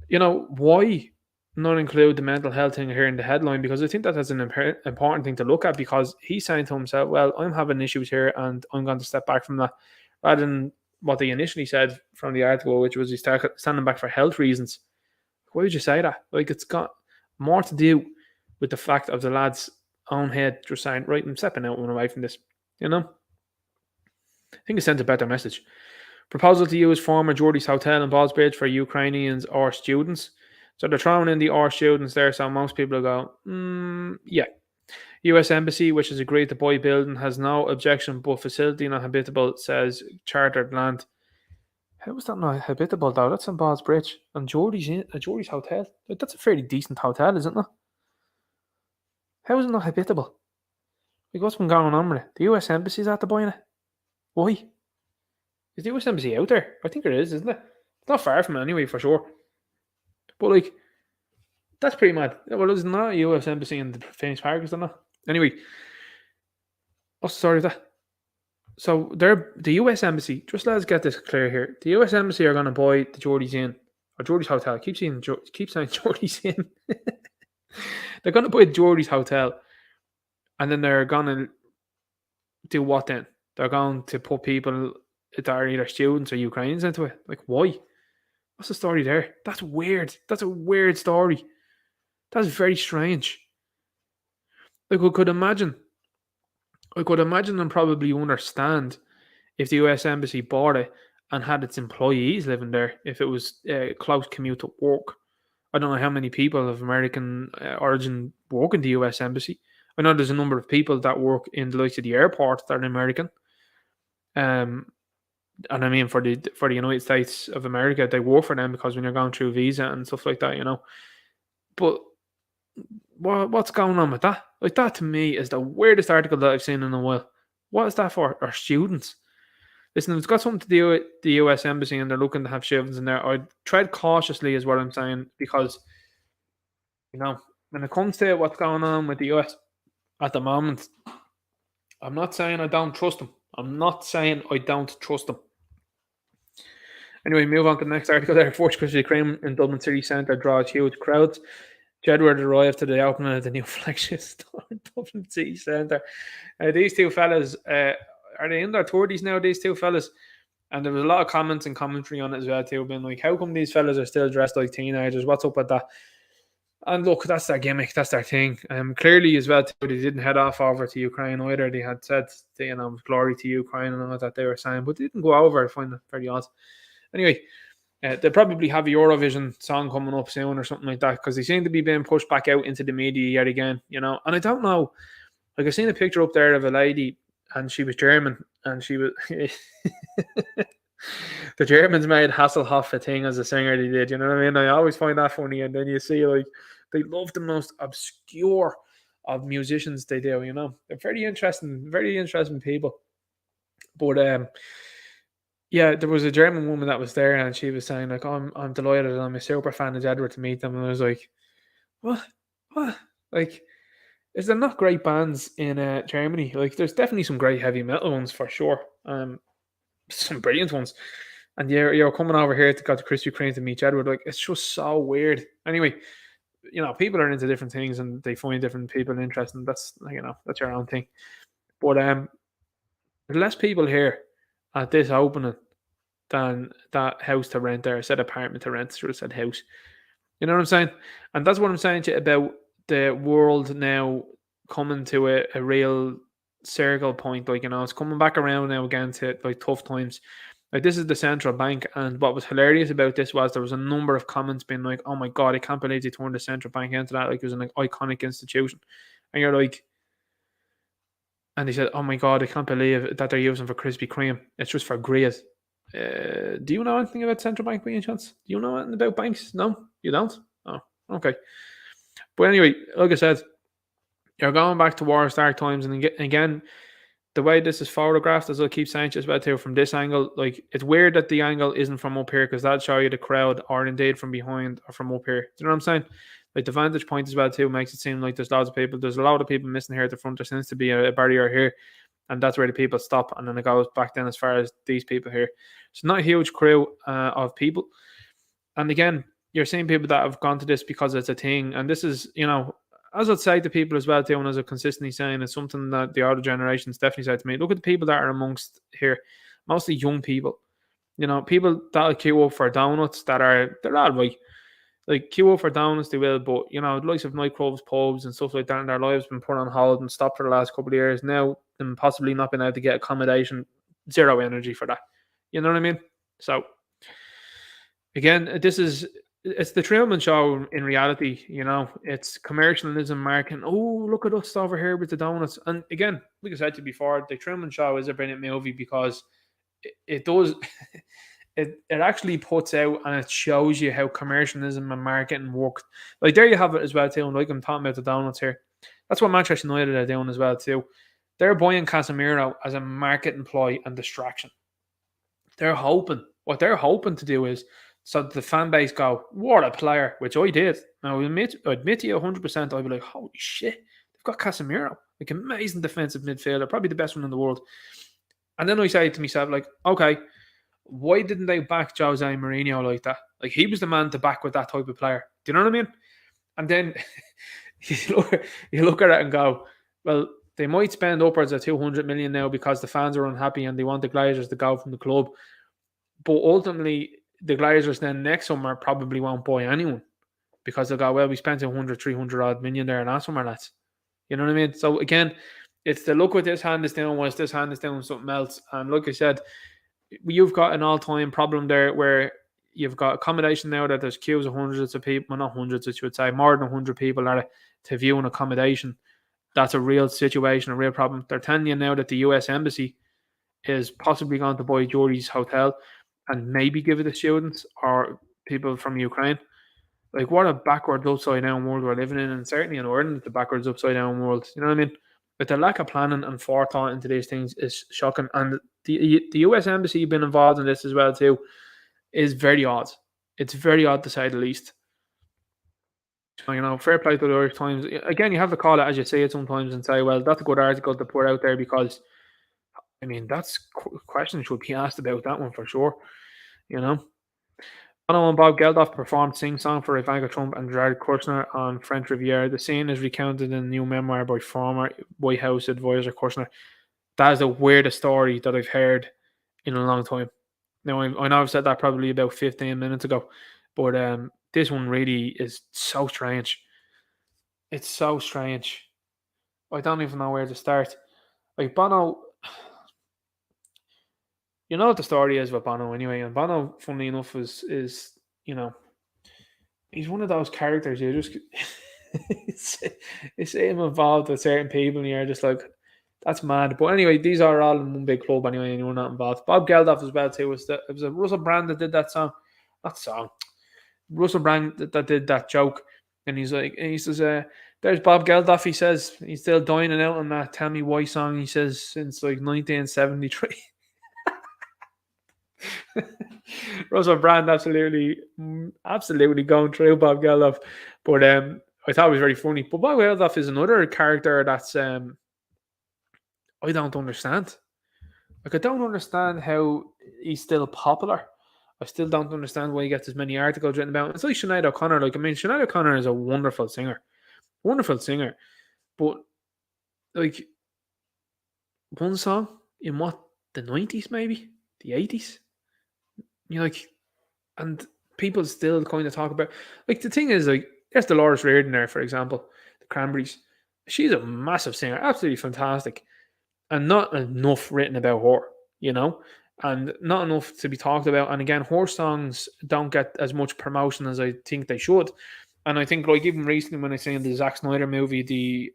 you know, why not include the mental health thing here in the headline? Because I think that that's an important thing to look at, because he's saying to himself, well, I'm having issues here and I'm going to step back from that, rather than what they initially said from the article, which was he's standing back for health reasons. Why would you say that? Like, it's got more to do with the fact of the lad's own head just saying, right, I'm stepping out and away from this, you know? I think it sends a better message. Proposal to use former Geordie's Hotel in Ballsbridge for Ukrainians or students. So they're throwing in the or students there, so most people go, yeah. US Embassy, which has agreed to buy building, has no objection, but facility not habitable, says chartered land. How is that not habitable though? That's in Ballsbridge. And Geordie's Hotel. Like, that's a fairly decent hotel, isn't it? How is it not habitable? Like, what's been going on with it? The US Embassy's after buying it. Why? Is the US Embassy out there? I think it is, isn't it? It's not far from it anyway, for sure. But like, that's pretty mad. Well, there's not a US Embassy in the Phoenix Park, is there not? Anyway, what's the story of that? So the US Embassy, just let's get this clear here. The US Embassy are going to buy the Geordie's Inn, or Geordie's Hotel. I keep saying Geordie's Inn. They're going to buy the Geordie's Hotel, and then they're going to do what then? They're going to put people that are either students or Ukrainians into it. Like, why? What's the story there? That's weird. That's a weird story. That's very strange. Like, I could imagine and probably understand if the US Embassy bought it and had its employees living there, if it was a close commute to work. I don't know how many people of American origin work in the US Embassy. I know there's a number of people that work in the likes of the airport that are American. And I mean, for the United States of America, they work for them because when you're going through visa and stuff like that, But what's going on with that? Like, that to me is the weirdest article that I've seen in a while. What is that for? Our students? Listen, it's got something to do with the US Embassy and they're looking to have students in there. I'd tread cautiously is what I'm saying, because, when it comes to what's going on with the US at the moment, I'm not saying I don't trust them. Anyway, move on to the next article there. Fourth Krispy Kreme in Dublin City Centre draws huge crowds. Gettr arrived to the opening of the new flagship store in Dublin City Centre. These two fellas, are they in their 30s now, these two fellas? And there was a lot of comments and commentary on it as well too, being like, how come these fellas are still dressed like teenagers? What's up with that? And look, that's their gimmick, that's their thing. Clearly as well too, they didn't head off over to Ukraine either. They had said, glory to Ukraine and all that they were saying, but they didn't go over. I find that very odd. Anyway, they'll probably have a Eurovision song coming up soon or something like that, because they seem to be being pushed back out into the media yet again, And I don't know, like, I've seen a picture up there of a lady and she was German and she was the Germans made Hasselhoff a thing as a singer, they did, you know what I mean? I always find that funny, and then you see, like, they love the most obscure of musicians they do, They're very interesting people. But yeah, there was a German woman that was there, and she was saying, like, oh, I'm delighted, and I'm a super fan of Gettr to meet them. And I was like, what? Like, is there not great bands in Germany? Like, there's definitely some great heavy metal ones for sure. Some brilliant ones. And you're coming over here to go to Krispy Kreme to meet Gettr. Like, it's just so weird. Anyway, people are into different things and they find different people interesting. That's, that's your own thing. But there's less people here at this opening than that house to rent there. I said apartment to rent, should have said house. You know what I'm saying? And that's what I'm saying to you about the world now coming to a real circle point. Like, it's coming back around now again to, like, tough times. Like, this is the central bank, and what was hilarious about this was there was a number of comments being like, oh my God, I can't believe they turned the central bank into that. Like, it was an iconic institution. And you're like, and they said, oh my God, I can't believe that they're using for Krispy Kreme. It's just for grade. Do you know anything about central bank by any chance? Do you know anything about banks? No? You don't? Oh, okay. But anyway, like I said, you're going back to war dark times. And again, the way this is photographed, as I keep saying just about here from this angle, like, it's weird that the angle isn't from up here, because that'll show you the crowd, or indeed from behind or from up here. Do you know what I'm saying? Like, the vantage point as well too makes it seem like there's lots of people. There's a lot of people missing here at the front. There seems to be a barrier here, and that's where the people stop, and then it goes back then as far as these people here. So not a huge crew of people. And again, you're seeing people that have gone to this because it's a thing, and this is, as I'd say to people as well too, and as I'm consistently saying, it's something that the older generations definitely said to me. Look at the people that are amongst here, mostly young people. People that'll queue up for donuts they're all right. Like, queue up for donuts, they will, but, the likes of nightclubs, pubs, and stuff like that in their lives been put on hold and stopped for the last couple of years. Now, them possibly not being able to get accommodation, zero energy for that. You know what I mean? So again, it's the Truman Show in reality. It's commercialism, marketing. Oh, look at us over here with the donuts. And again, like I said to you before, the Truman Show is a brilliant movie because it does. It actually puts out and it shows you how commercialism and marketing work. Like there you have it as well too. And like I'm talking about the donuts here, that's what Manchester United are doing as well too. They're buying Casemiro as a market ploy and distraction. What they're hoping to do is so that the fan base go, what a player, which I did. Now I admit to you 100%, I'd be like, holy shit, they've got Casemiro, like amazing defensive midfielder, probably the best one in the world. And then I say to myself, like, okay, why didn't they back Jose Mourinho like that? Like he was the man to back with that type of player. Do you know what I mean? And then you look at it and go, well, they might spend upwards of 200 million now because the fans are unhappy and they want the Glazers to go from the club. But ultimately, the Glazers then next summer probably won't buy anyone because they'll go, well, we spent 100, 300 odd million there last summer, lads. You know what I mean? So again, it's the look what this hand is doing, whilst this hand is doing something else. And like I said, you've got an all-time problem there where you've got accommodation now that there's queues of hundreds of people, well, not hundreds, I should say, more than 100 people are to view an accommodation. That's a real situation, a real problem. They're telling you now that the US Embassy is possibly going to buy Jury's hotel and maybe give it to students or people from Ukraine. Like, what a backwards, upside down world we're living in, and certainly in Ireland, it's a backwards, upside down world. You know what I mean? But the lack of planning and forethought into these things is shocking. And the US Embassy being involved in this as well, too, is very odd. It's very odd to say the least. So, fair play to the Irish Times. Again, you have to call it as you say it sometimes and say, well, that's a good article to put out there because, I mean, that's questions should be asked about that one for sure. Bono and Bob Geldof performed Sing Song for Ivanka Trump and Jared Kushner on French Riviera. The scene is recounted in a new memoir by former White House advisor Kushner. That is the weirdest story that I've heard in a long time. Now, I know I've said that probably about 15 minutes ago, but this one really is so strange. It's so strange. I don't even know where to start. Like, Bono... You know what the story is with Bono anyway, and Bono, funnily enough, is he's one of those characters you just you see him involved with certain people and you're just like, that's mad. But anyway, these are all in one big club anyway, and you're not involved. Bob Geldof as well too. It was a Russell Brand that did that song. Not song. Russell Brand that did that joke, and he says, there's Bob Geldof. He says he's still dining out on that "Tell Me Why" song. He says since like 1973. Russell Brand absolutely going through Bob Geldof, but I thought it was very funny. But Bob Geldof is another character that's I don't understand. Like, I don't understand how he's still popular. I still don't understand why he gets as many articles written about him. It's like Sinead O'Connor. Like, I mean, Sinead O'Connor is a wonderful singer, but like one song in the 90s, maybe the 80s. And people still kind of talk about, like, the thing is, like, there's Dolores Reardon there, for example, the Cranberries. She's a massive singer, absolutely fantastic, and not enough written about her, and not enough to be talked about. And again, her songs don't get as much promotion as I think they should. And I think, like, even recently when I seen the Zack Snyder movie, the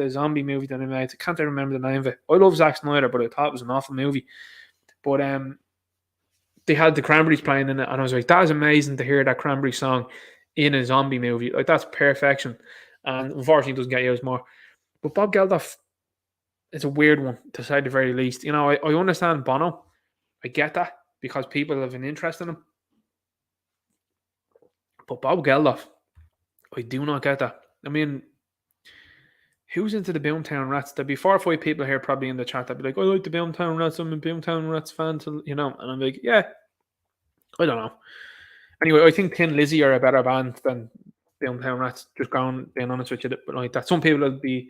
zombie movie that I made, I can't remember the name of it. I love Zack Snyder, but I thought it was an awful movie. But they had the Cranberries playing in it, and I was like, that is amazing to hear that Cranberry song in a zombie movie. Like, that's perfection. And unfortunately, it doesn't get used more. But Bob Geldof is a weird one, to say the very least. I understand Bono. I get that, because people have an interest in him. But Bob Geldof, I do not get that. I mean, who's into the Boomtown Rats? There'd be 4 or 5 people here probably in the chat that'd be like, I like the Boomtown Rats, I'm a Boomtown Rats fan, and I'm like, yeah, I don't know. Anyway, I think Thin Lizzy are a better band than Boomtown Rats, just being honest with you. But like that, some people will be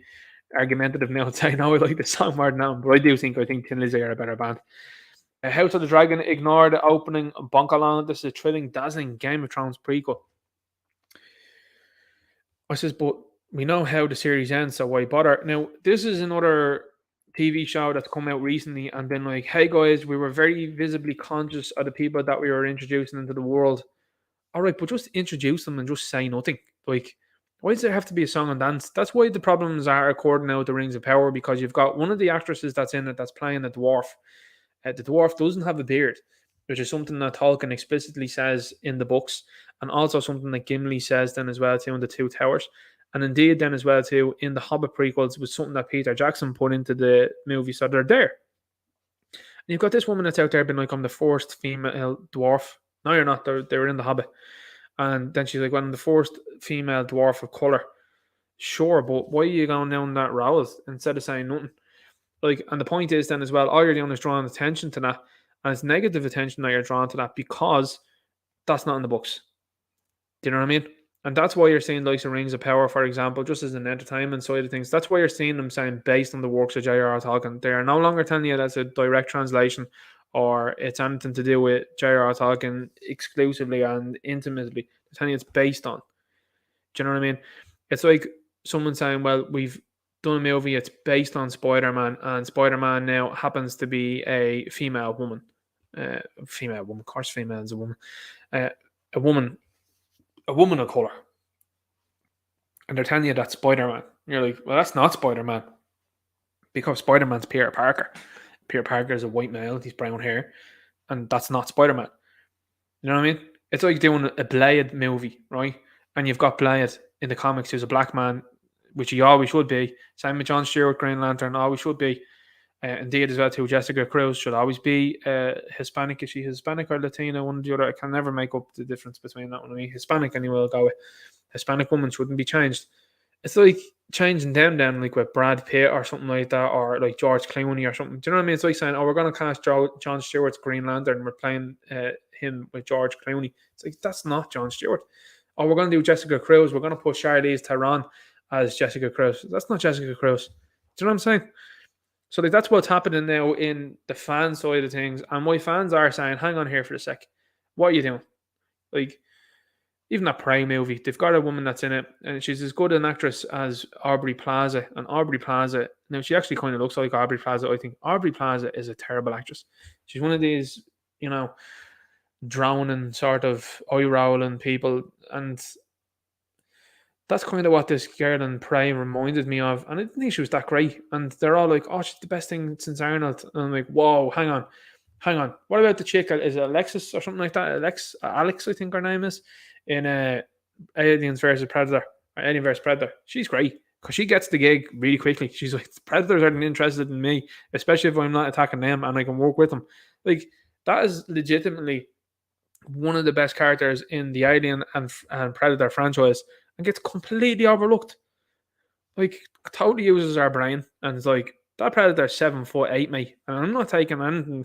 argumentative now and say, no, I like the song more than that, but I think Thin Lizzy are a better band. House of the Dragon, ignore the opening bonk-along. This is a thrilling, dazzling Game of Thrones prequel. I says, but we know how the series ends, so why bother? Now, this is another TV show that's come out recently and been like, hey guys, we were very visibly conscious of the people that we were introducing into the world. All right, but just introduce them and just say nothing. Like, why does there have to be a song and dance? That's why the problems are according now with the Rings of Power, because you've got one of the actresses that's in it that's playing the dwarf. The dwarf doesn't have a beard, which is something that Tolkien explicitly says in the books, and also something that Gimli says then as well too in the Two Towers. And indeed, then as well too in the Hobbit prequels was something that Peter Jackson put into the movie, so they're there. And you've got this woman that's out there being like, I'm the first female dwarf. No, you're not. They're in the Hobbit. And then she's like, well, I'm the first female dwarf of colour. Sure, but why are you going down that route instead of saying nothing? Like, and the point is then as well, all you're doing is drawing attention to that, and it's negative attention that you're drawing to that because that's not in the books. Do you know what I mean? And that's why you're seeing like the Rings of Power, for example, just as an entertainment side of things. That's why you're seeing them saying based on the works of J.R.R. Tolkien. They are no longer telling you that's a direct translation or it's anything to do with J.R.R. Tolkien exclusively and intimately. They're telling you it's based on. Do you know what I mean? It's like someone saying, well, we've done a movie, it's based on Spider-Man, and Spider-Man now happens to be a female woman. Of course female is a woman. A woman of colour. And they're telling you that's Spider-Man. You're like, well, that's not Spider-Man. Because Spider-Man's Peter Parker. Peter Parker is a white male, he's brown hair, and that's not Spider-Man. You know what I mean? It's like doing a Blade movie, right? And you've got Blade in the comics who's a black man, which he always should be. Same with John Stewart, Green Lantern, always should be. Indeed, as well too, Jessica Cruz should always be Hispanic. Is she Hispanic or Latina? One or the other. I can never make up the difference between that one. I mean, Hispanic anyway, I'll go with. Hispanic woman shouldn't be changed. It's like changing them down like with Brad Pitt or something like that, or like George Clooney or something. Do you know what I mean? It's like saying, oh, we're going to cast John Stewart's Green Lantern and we're playing him with George Clooney. It's like, that's not John Stewart. Or we're going to do Jessica Cruz. We're going to put Charlize Theron as Jessica Cruz. That's not Jessica Cruz. Do you know what I'm saying? So like that's what's happening now in the fan side of things. And my fans are saying, hang on here for a sec. What are you doing? Like, even that Prey movie, they've got a woman that's in it, and she's as good an actress as Aubrey Plaza. And Aubrey Plaza, now she actually kind of looks like Aubrey Plaza, I think. Aubrey Plaza is a terrible actress. She's one of these, you know, drowning sort of eye-rolling people. And that's kind of what this girl in Prey reminded me of. And I didn't think she was that great. And they're all like, oh, she's the best thing since Arnold. And I'm like, whoa, hang on. What about the chick? Is it Alexis or something like that? Alex, I think her name is. In Aliens versus Predator. Or Alien versus Predator. She's great. Because she gets the gig really quickly. She's like, Predators aren't interested in me. Especially if I'm not attacking them and I can work with them. Like, that is legitimately one of the best characters in the Alien and Predator franchise. And gets completely overlooked. Like, totally uses our brain. And it's like, that Predator's 7'8", mate. And I'm not taking anything.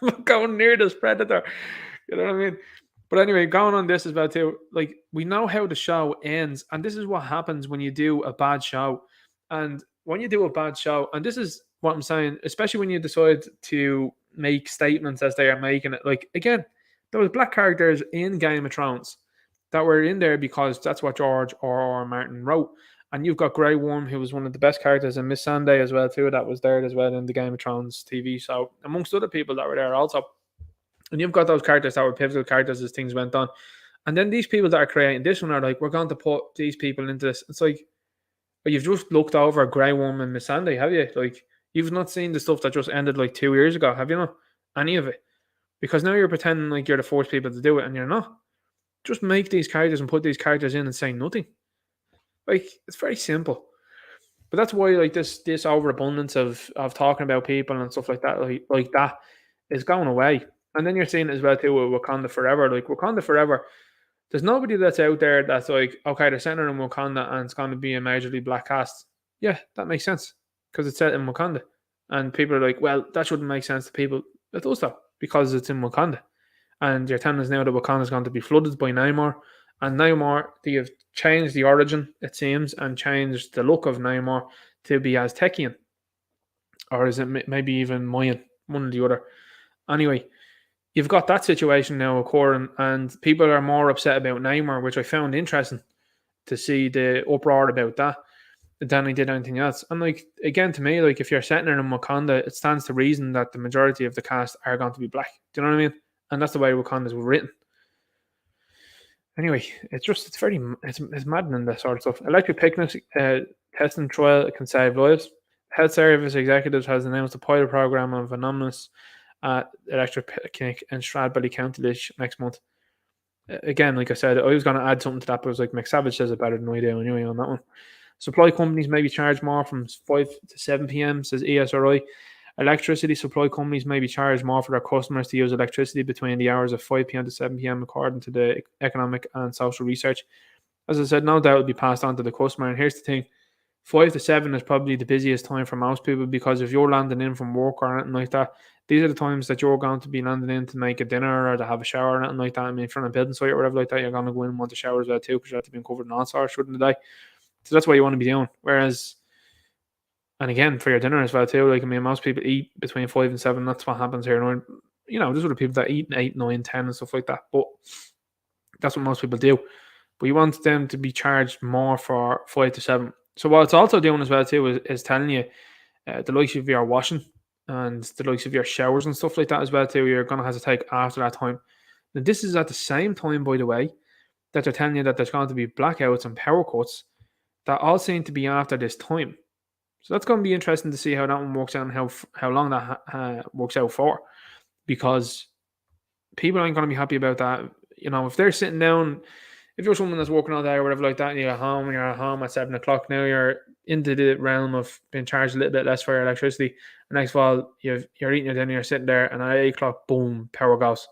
I'm not going near this Predator. You know what I mean? But anyway, going on this as well too, like, we know how the show ends. And this is what happens when you do a bad show. And when you do a bad show, and this is what I'm saying, especially when you decide to make statements as they are making it. Like, again, there was black characters in Game of Thrones that were in there because that's what George R.R. Martin wrote. And you've got Grey Worm, who was one of the best characters, and Miss Sunday as well too, that was there as well in the Game of Thrones TV show, amongst other people that were there also. And you've got those characters that were pivotal characters as things went on. And then these people that are creating this one are like, we're going to put these people into this. It's like, you've just looked over Grey Worm and Miss Sunday, have you? Like, you've not seen the stuff that just ended like 2 years ago, have you not? Any of it? Because now you're pretending like you're the first people to do it, and you're not. Just make these characters and put these characters in and say nothing. Like, it's very simple. But that's why like this overabundance of talking about people and stuff like that, like that is going away. And then you're seeing it as well too with Wakanda Forever. Like, Wakanda Forever, there's nobody that's out there that's like, okay, they're centered in Wakanda and it's going to be a majorly black cast. Yeah, that makes sense because it's set in Wakanda. And people are like, well, that shouldn't make sense to people. It does though, because it's in Wakanda. And you're telling us now that Wakanda is going to be flooded by Namor. And Namor, they have changed the origin, it seems, and changed the look of Namor to be Aztecian. Or is it maybe even Mayan? One or the other. Anyway, you've got that situation now occurring, and people are more upset about Namor, which I found interesting to see the uproar about that. than I did anything else. And like, again, to me, like, if you're setting it in Wakanda, it stands to reason that the majority of the cast are going to be black. Do you know what I mean? And that's the way Wakandas were written. Anyway, it's maddening, this sort of stuff. Electric picnic testing trial can save lives. Health Service executives has announced a pilot program of anonymous electric picnic in Stradbally County next month. Again, like I said, I was going to add something to that, but it was like McSavage says it better than I do anyway on that one. Supply companies may be charged more from 5 to 7 p.m., says ESRI. Electricity supply companies may be charged more for their customers to use electricity between the hours of 5 p.m. to 7 p.m., according to the economic and social research. As I said, no doubt will be passed on to the customer. And here's the thing, 5 to 7 is probably the busiest time for most people, because if you're landing in from work or anything like that, these are the times that you're going to be landing in to make a dinner or to have a shower or anything like that. I mean, from a building site or whatever like that, you're going to go in and want to shower as well too, because you have to be covered in all sorts during the day. So that's what you want to be doing. Whereas, and again, for your dinner as well too, like, I mean, most people eat between 5 and 7. That's what happens here. And, you know, there's other people that eat 8, 9, 10 and stuff like that. But that's what most people do. But you want them to be charged more for 5 to 7. So what it's also doing as well too is telling you the likes of your washing and the likes of your showers and stuff like that as well too, you're going to have to take after that time. Now, this is at the same time, by the way, that they're telling you that there's going to be blackouts and power cuts that all seem to be after this time. So that's going to be interesting to see how that one works out and how long that works out for, because people aren't going to be happy about that. You know, if they're sitting down, if you're someone that's working all day or whatever like that, and you're at home at 7 o'clock, now you're into the realm of being charged a little bit less for your electricity. And next of all, you're eating your dinner, you're sitting there, and at 8 o'clock, boom, power goes.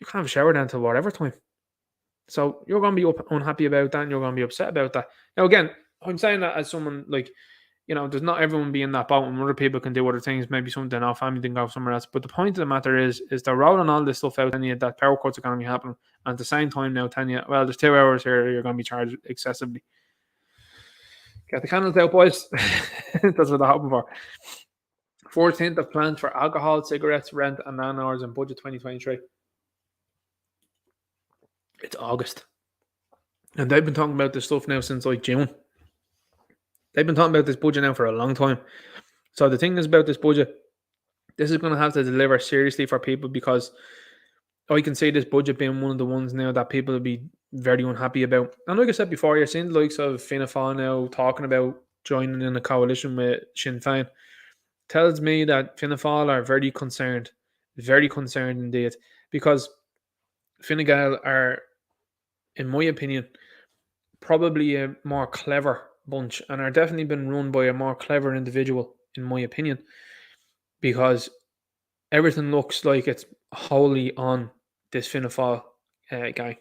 You can't have a shower then until whatever time. So you're going to be unhappy about that, and you're going to be upset about that. Now, again, I'm saying that as someone, like, you know, there's not everyone be in that boat, and other people can do other things. Maybe something our family can go somewhere else. But the point of the matter is they're rolling all this stuff out, and yet that power cuts are going to be happening. And at the same time now, telling you, well, there's 2 hours here, you're going to be charged excessively. Get the candles out, boys. That's what they're hoping for. 14th of plans for alcohol, cigarettes, rent, and man-hours in budget 2023. It's August. And they've been talking about this stuff now since like June. They've been talking about this budget now for a long time. So the thing is about this budget, this is going to have to deliver seriously for people, because I can see this budget being one of the ones now that people will be very unhappy about. And like I said before, you're seeing the likes of Fianna Fáil now talking about joining in a coalition with Sinn Féin. Tells me that Fianna Fáil are very concerned indeed, because Fine Gael are, in my opinion, probably a more clever bunch, and are definitely been run by a more clever individual, in my opinion, because everything looks like it's wholly on this Fianna Fáil gang.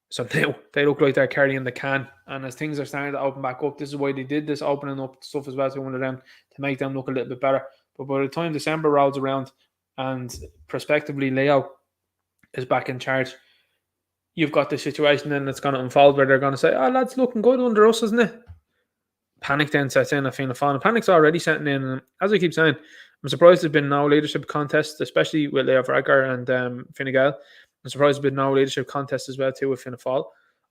So now they look like they're carrying the can, and as things are starting to open back up, this is why they did this opening up stuff as well to one of them, to make them look a little bit better. But by the time December rolls around and prospectively Leo is back in charge, you've got the situation then that's going to unfold where they're going to say, oh, that's looking good under us, isn't it? Panic then sets in. I feel the fun. Panic's already setting in. And as I keep saying, I'm surprised there's been no leadership contest, especially with Leo Varadkar and Fine Gael. I'm surprised there's been no leadership contest as well too with Fianna Fáil.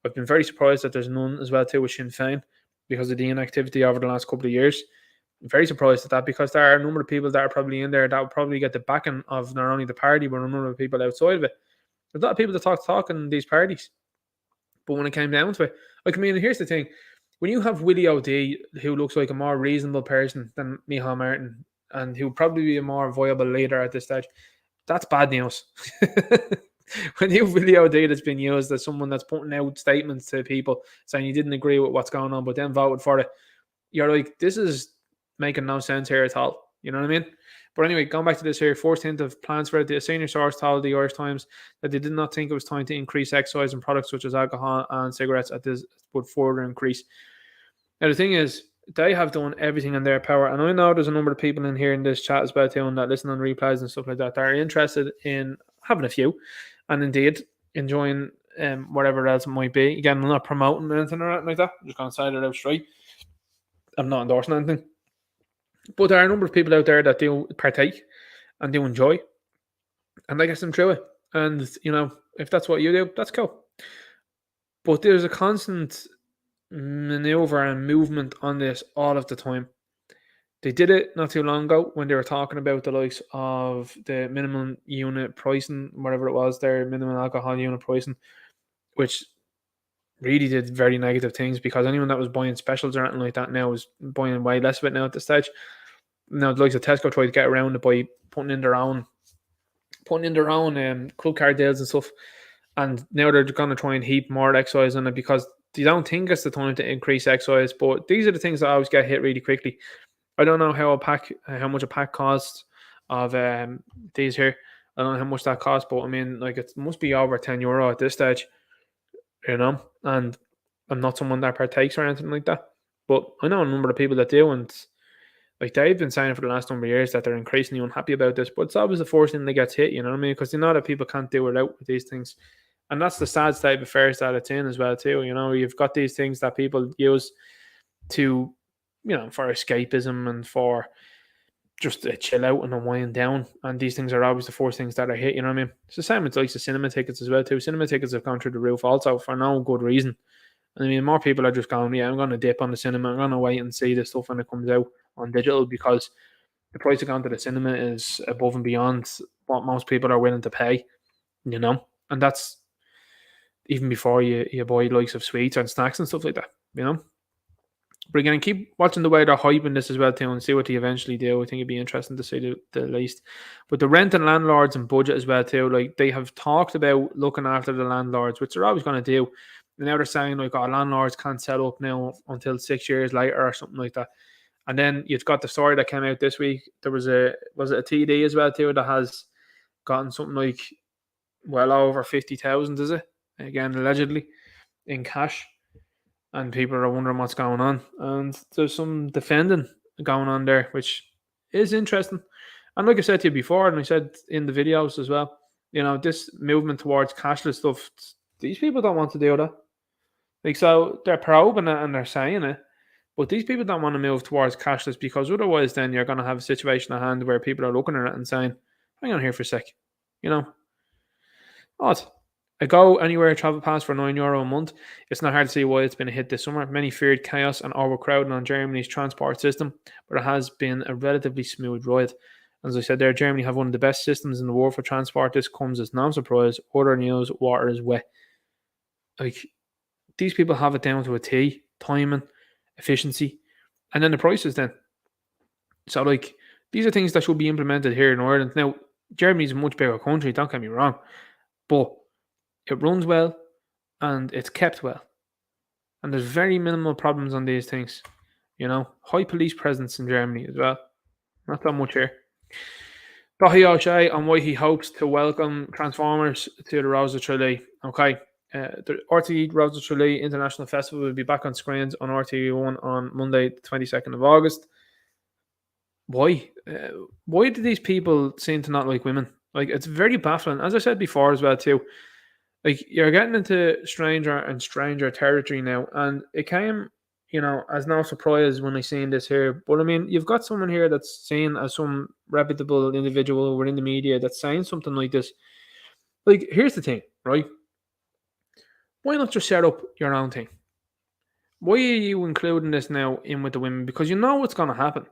I've been very surprised that there's none as well too with Sinn Féin, because of the inactivity over the last couple of years. I'm very surprised at that, because there are a number of people that are probably in there that will probably get the backing of not only the party, but a number of people outside of it. There's a lot of people that talk in these parties. But when it came down to it, like, I mean, here's the thing. When you have Willie O'Dea, who looks like a more reasonable person than Micheál Martin, and who would probably be a more viable leader at this stage, that's bad news. When you have Willie O'Dea that's been used as someone that's putting out statements to people saying you didn't agree with what's going on, but then voted for it, you're like, this is making no sense here at all. You know what I mean? But anyway, going back to this here, 14th of plans for it. The senior source told the Irish Times that they did not think it was time to increase excise on products such as alcohol and cigarettes at this would further increase. Now, the thing is, they have done everything in their power. And I know there's a number of people in here in this chat as well too, and that listen on replies and stuff like that are interested in having a few and indeed enjoying whatever else it might be. Again, I'm not promoting anything or anything like that. I'm just going to say it out straight. I'm not endorsing anything. But there are a number of people out there that do partake and do enjoy, and I guess them through it. And, you know, if that's what you do, that's cool. But there's a constant maneuver and movement on this all of the time. They did it not too long ago when they were talking about the likes of the minimum unit pricing, whatever it was, their minimum alcohol unit pricing, which really did very negative things because anyone that was buying specials or anything like that now is buying way less of it now at this stage. Now the likes of Tesco tried to get around it by putting in their own club card deals and stuff, and now they're going to try and heap more excise on it because they don't think it's the time to increase excise. But these are the things that always get hit really quickly. I don't know how much a pack costs of these here. I don't know how much that costs, but I mean, like it must be over €10 at this stage, you know. And I'm not someone that partakes or anything like that, but I know a number of people that do, and like they've been saying for the last number of years that they're increasingly unhappy about this. But it's always the first thing that gets hit, you know what I mean? Because they know that people can't do it out with these things, and that's the sad state of affairs that it's in as well too. You know, you've got these things that people use to, for escapism and for just to chill out and unwind down. And these things are always the first things that are hit, you know what I mean? It's the same with like the cinema tickets as well too. Cinema tickets have gone through the roof also for no good reason. I mean, more people are just going, yeah, I'm going to dip on the cinema. I'm going to wait and see this stuff when it comes out on digital because the price of going to the cinema is above and beyond what most people are willing to pay, you know? And that's even before you buy likes of sweets and snacks and stuff like that, you know? But again, keep watching the way they're hyping this as well too and see what they eventually do. I think it'd be interesting to see the least. But the rent and landlords and budget as well too, like they have talked about looking after the landlords, which they're always going to do. And now they're saying like, oh, landlords can't set up now until 6 years later or something like that. And then you've got the story that came out this week. There was it a TD as well too that has gotten something like well over 50,000, is it? Again, allegedly in cash. And people are wondering what's going on. And there's some defending going on there, which is interesting. And like I said to you before, and I said in the videos as well, this movement towards cashless stuff, these people don't want to do that. Like, so they're probing it and they're saying it, but these people don't want to move towards cashless because otherwise then you're going to have a situation at hand where people are looking at it and saying, hang on here for a sec, odd. A go anywhere travel pass for €9 a month. It's not hard to see why it's been a hit this summer. Many feared chaos and overcrowding on Germany's transport system, but it has been a relatively smooth ride. As I said there, Germany have one of the best systems in the world for transport. This comes as no surprise. Other news, water is wet. Like, these people have it down to a T, timing, efficiency, and then the prices then. So, like, these are things that should be implemented here in Ireland. Now, Germany's a much bigger country, don't get me wrong, but it runs well and it's kept well. And there's very minimal problems on these things. High police presence in Germany as well. Not that much here. Dahi O'Shea on why he hopes to welcome Transformers to the Rose of Tralee. Okay. The RTE Rose of Tralee International Festival will be back on screens on RTE1 on Monday, the 22nd of August. Why? Why do these people seem to not like women? Like, it's very baffling. As I said before as well too, like, you're getting into stranger and stranger territory now, and it came, as no surprise when I seen this here. But I mean, you've got someone here that's seen as some reputable individual within the media that's saying something like this. Like, here's the thing, right? Why not just set up your own thing? Why are you including this now in with the women? Because you know what's going to happen.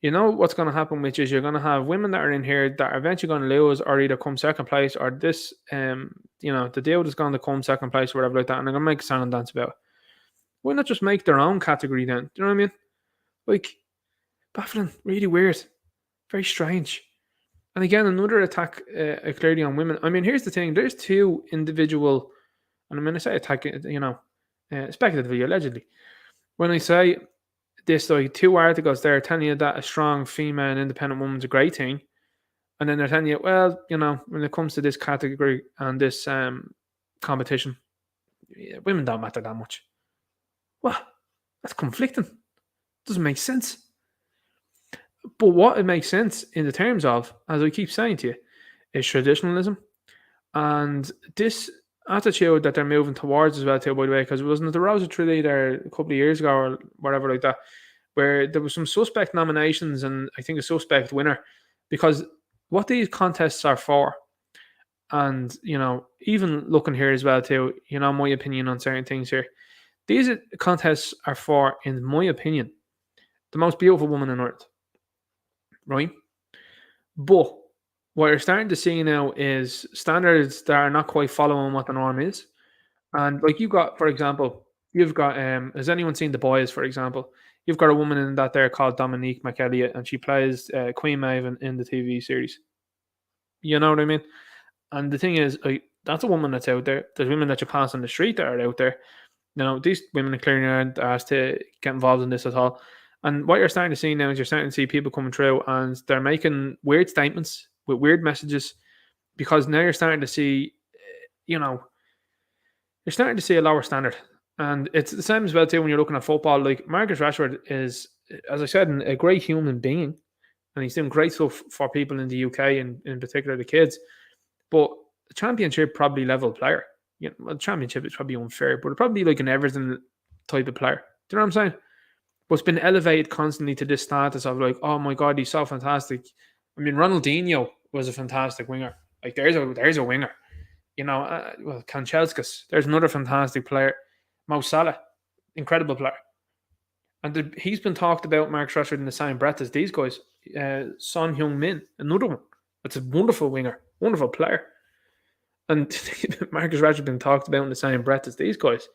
You know what's going to happen, which is you're going to have women that are in here that are eventually going to lose or either come second place or this, the deal is going to come second place or whatever like that, and they're going to make a song and dance about it. Why not just make their own category then? Do you know what I mean? Like, baffling, really weird, very strange. And again, another attack clearly on women. I mean, here's the thing. There's two individual, and I'm going to say attack, speculatively, allegedly. When I say this, like, two articles there telling you that a strong female and independent woman's a great thing, and then they're telling you, well, when it comes to this category and this competition, women don't matter that much. Well, that's conflicting. Doesn't make sense. But what it makes sense in the terms of, as I keep saying to you, is traditionalism and this attitude that they're moving towards as well too, by the way, because it wasn't the Rose of Tralee there a couple of years ago or whatever like that, where there was some suspect nominations and I think a suspect winner, because what these contests are for, and even looking here as well too, my opinion on certain things here, These contests are for, in my opinion, the most beautiful woman on earth, right? But what you're starting to see now is standards that are not quite following what the norm is. And like you've got, for example, you've got has anyone seen The Boys, for example? You've got a woman in that there called Dominique McElliott, and she plays Queen Maeve in the TV series. You know what I mean? And the thing is, like, that's a woman that's out there. There's women that you pass on the street that are out there. You know, these women clearly aren't asked to get involved in this at all. And what you're starting to see now is you're starting to see people coming through and they're making weird statements with weird messages, because now you're starting to see, you know, you're starting to see a lower standard. And it's the same as well too when you're looking at football. Like Marcus Rashford is, as I said, a great human being, and he's doing great stuff for people in the UK and in particular the kids. But the championship probably level player. You know, well, the championship is probably unfair, but it's probably like an Everton type of player. Do you know what I'm saying? But it's been elevated constantly to this status of like, oh my god, he's so fantastic. I mean, Ronaldinho was a fantastic winger. Like there's a winger. You know, well, Kanchelskis, there's another fantastic player. Mo Salah, incredible player. And he's been talked about, Mark Rashford, in the same breath as these guys. Son Heung-min, another one. That's a wonderful winger, wonderful player. And Marcus Rashford been talked about in the same breath as these guys.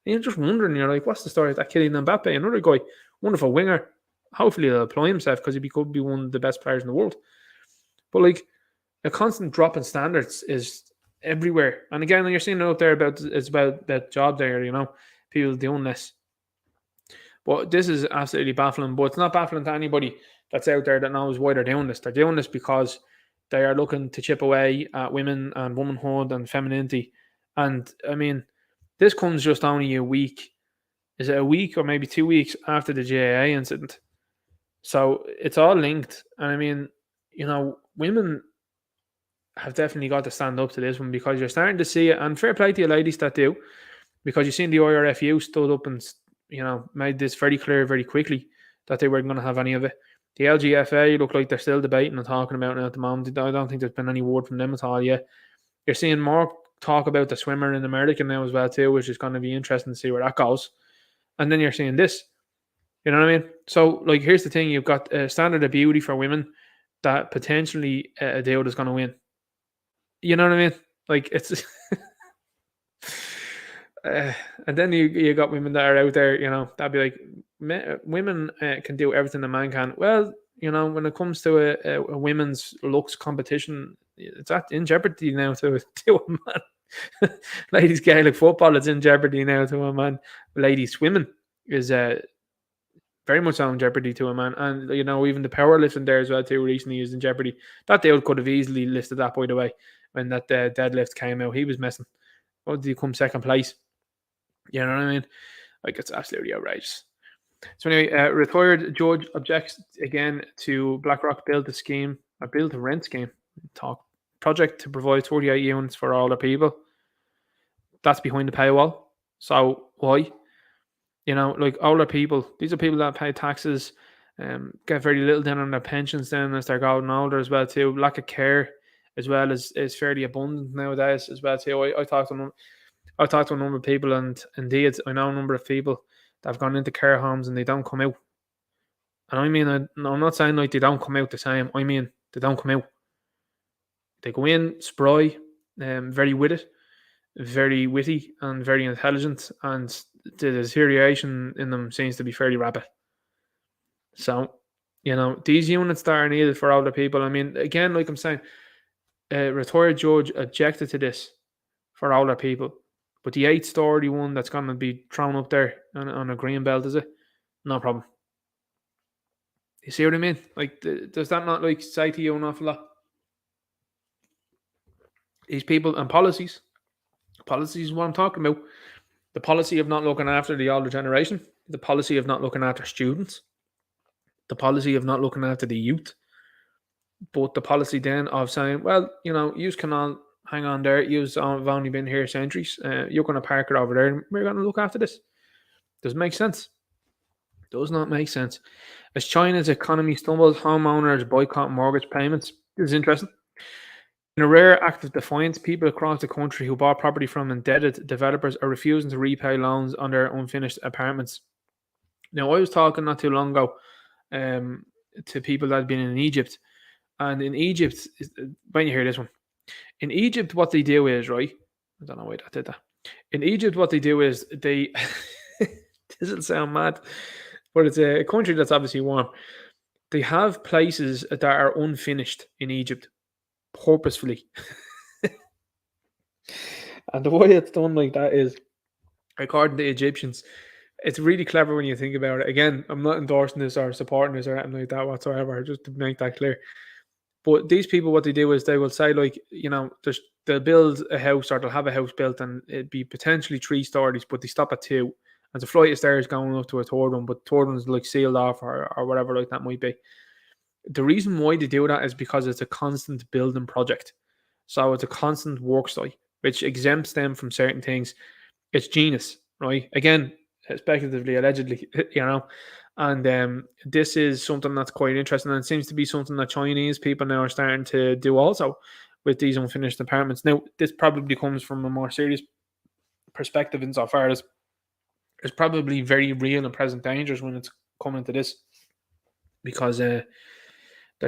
And you're just wondering, you're like, what's the story of that Kylian Mbappe? Another guy, wonderful winger. Hopefully he'll apply himself because he could be one of the best players in the world. But like, a constant drop in standards is everywhere. And again, you're seeing it out there about that job there, you know, people doing this. But this is absolutely baffling. But it's not baffling to anybody that's out there that knows why they're doing this. They're doing this because they are looking to chip away at women and womanhood and femininity. And I mean, this comes just only a week. Is it a week or maybe 2 weeks after the GAA incident? So it's all linked. And I mean, you know, women have definitely got to stand up to this one, because you're starting to see it. And fair play to you ladies that do, because you've seen the IRFU stood up and, you know, made this very clear very quickly that they weren't going to have any of it. The LGFA look like they're still debating and talking about it at the moment. I don't think there's been any word from them at all yet. You're seeing more talk about the swimmer in America now as well too, which is going to be interesting to see where that goes. And then you're seeing this. You know what I mean? So, like, here's the thing. You've got a standard of beauty for women that potentially a dude is going to win. You know what I mean? Like, it's... and then you got women that are out there, you know, that'd be like, women can do everything a man can. Well, you know, when it comes to a women's looks competition, it's in jeopardy now to a man. Ladies Gaelic football is in jeopardy now to a man. Ladies swimming is very much in jeopardy to a man. And, you know, even the powerlifting there as well too recently is in jeopardy. That dude could have easily lifted that, by the way, when that deadlift came out. He was messing. What did he come second place? You know what I mean? Like, it's absolutely outrageous. So anyway, retired judge objects again to BlackRock build to rent scheme project to provide 48 units for older people. That's behind the paywall. So why? You know, like, older people, these are people that pay taxes, get very little down on their pensions then as they're getting older as well too. Lack of care as well is fairly abundant nowadays as well too. I talked to a number of people, and indeed I know a number of people that have gone into care homes and they don't come out. And I mean, I'm not saying like they don't come out the same. I mean, they don't come out. They go in spry, very witty, and very intelligent, and the deterioration in them seems to be fairly rapid. So, you know, these units that are needed for older people, I mean, again, like I'm saying, a retired judge objected to this for older people. But the 8-story one that's going to be thrown up there on a green belt, is it? No problem. You see what I mean? Like, does that not, like, say to you an awful lot? These people and policies is what I'm talking about. The policy of not looking after the older generation, the policy of not looking after students, the policy of not looking after the youth, but the policy then of saying, well, you know, you can all hang on there, you've only been here centuries, you're going to park it over there and we're going to look after this. Doesn't make sense. Does not make sense. As China's economy stumbles, homeowners boycott mortgage payments. This is interesting. In a rare act of defiance, people across the country who bought property from indebted developers are refusing to repay loans on their unfinished apartments. Now, I was talking not too long ago to people that had been in Egypt, and in Egypt, when you hear this one, in Egypt, what they do is, right? I don't know why that did that. In Egypt, what they do is they. This will sound mad, but it's a country that's obviously warm. They have places that are unfinished in Egypt purposefully. And the way it's done like that is, according to the Egyptians, it's really clever when you think about it. Again, I'm not endorsing this or supporting this or anything like that whatsoever, just to make that clear. But these people, what they do is they will say, like, they'll build a house or they'll have a house built and it'd be potentially 3 stories, but they stop at 2. And there's a flight of stairs going up to a third one, but the third one's like sealed off or whatever like that might be. The reason why they do that is because it's a constant building project. So it's a constant work site, which exempts them from certain things. It's genius, right? Again, speculatively, allegedly, and this is something that's quite interesting, and it seems to be something that Chinese people now are starting to do also with these unfinished apartments. Now, this probably comes from a more serious perspective insofar as there's probably very real and present dangers when it's coming to this, because there's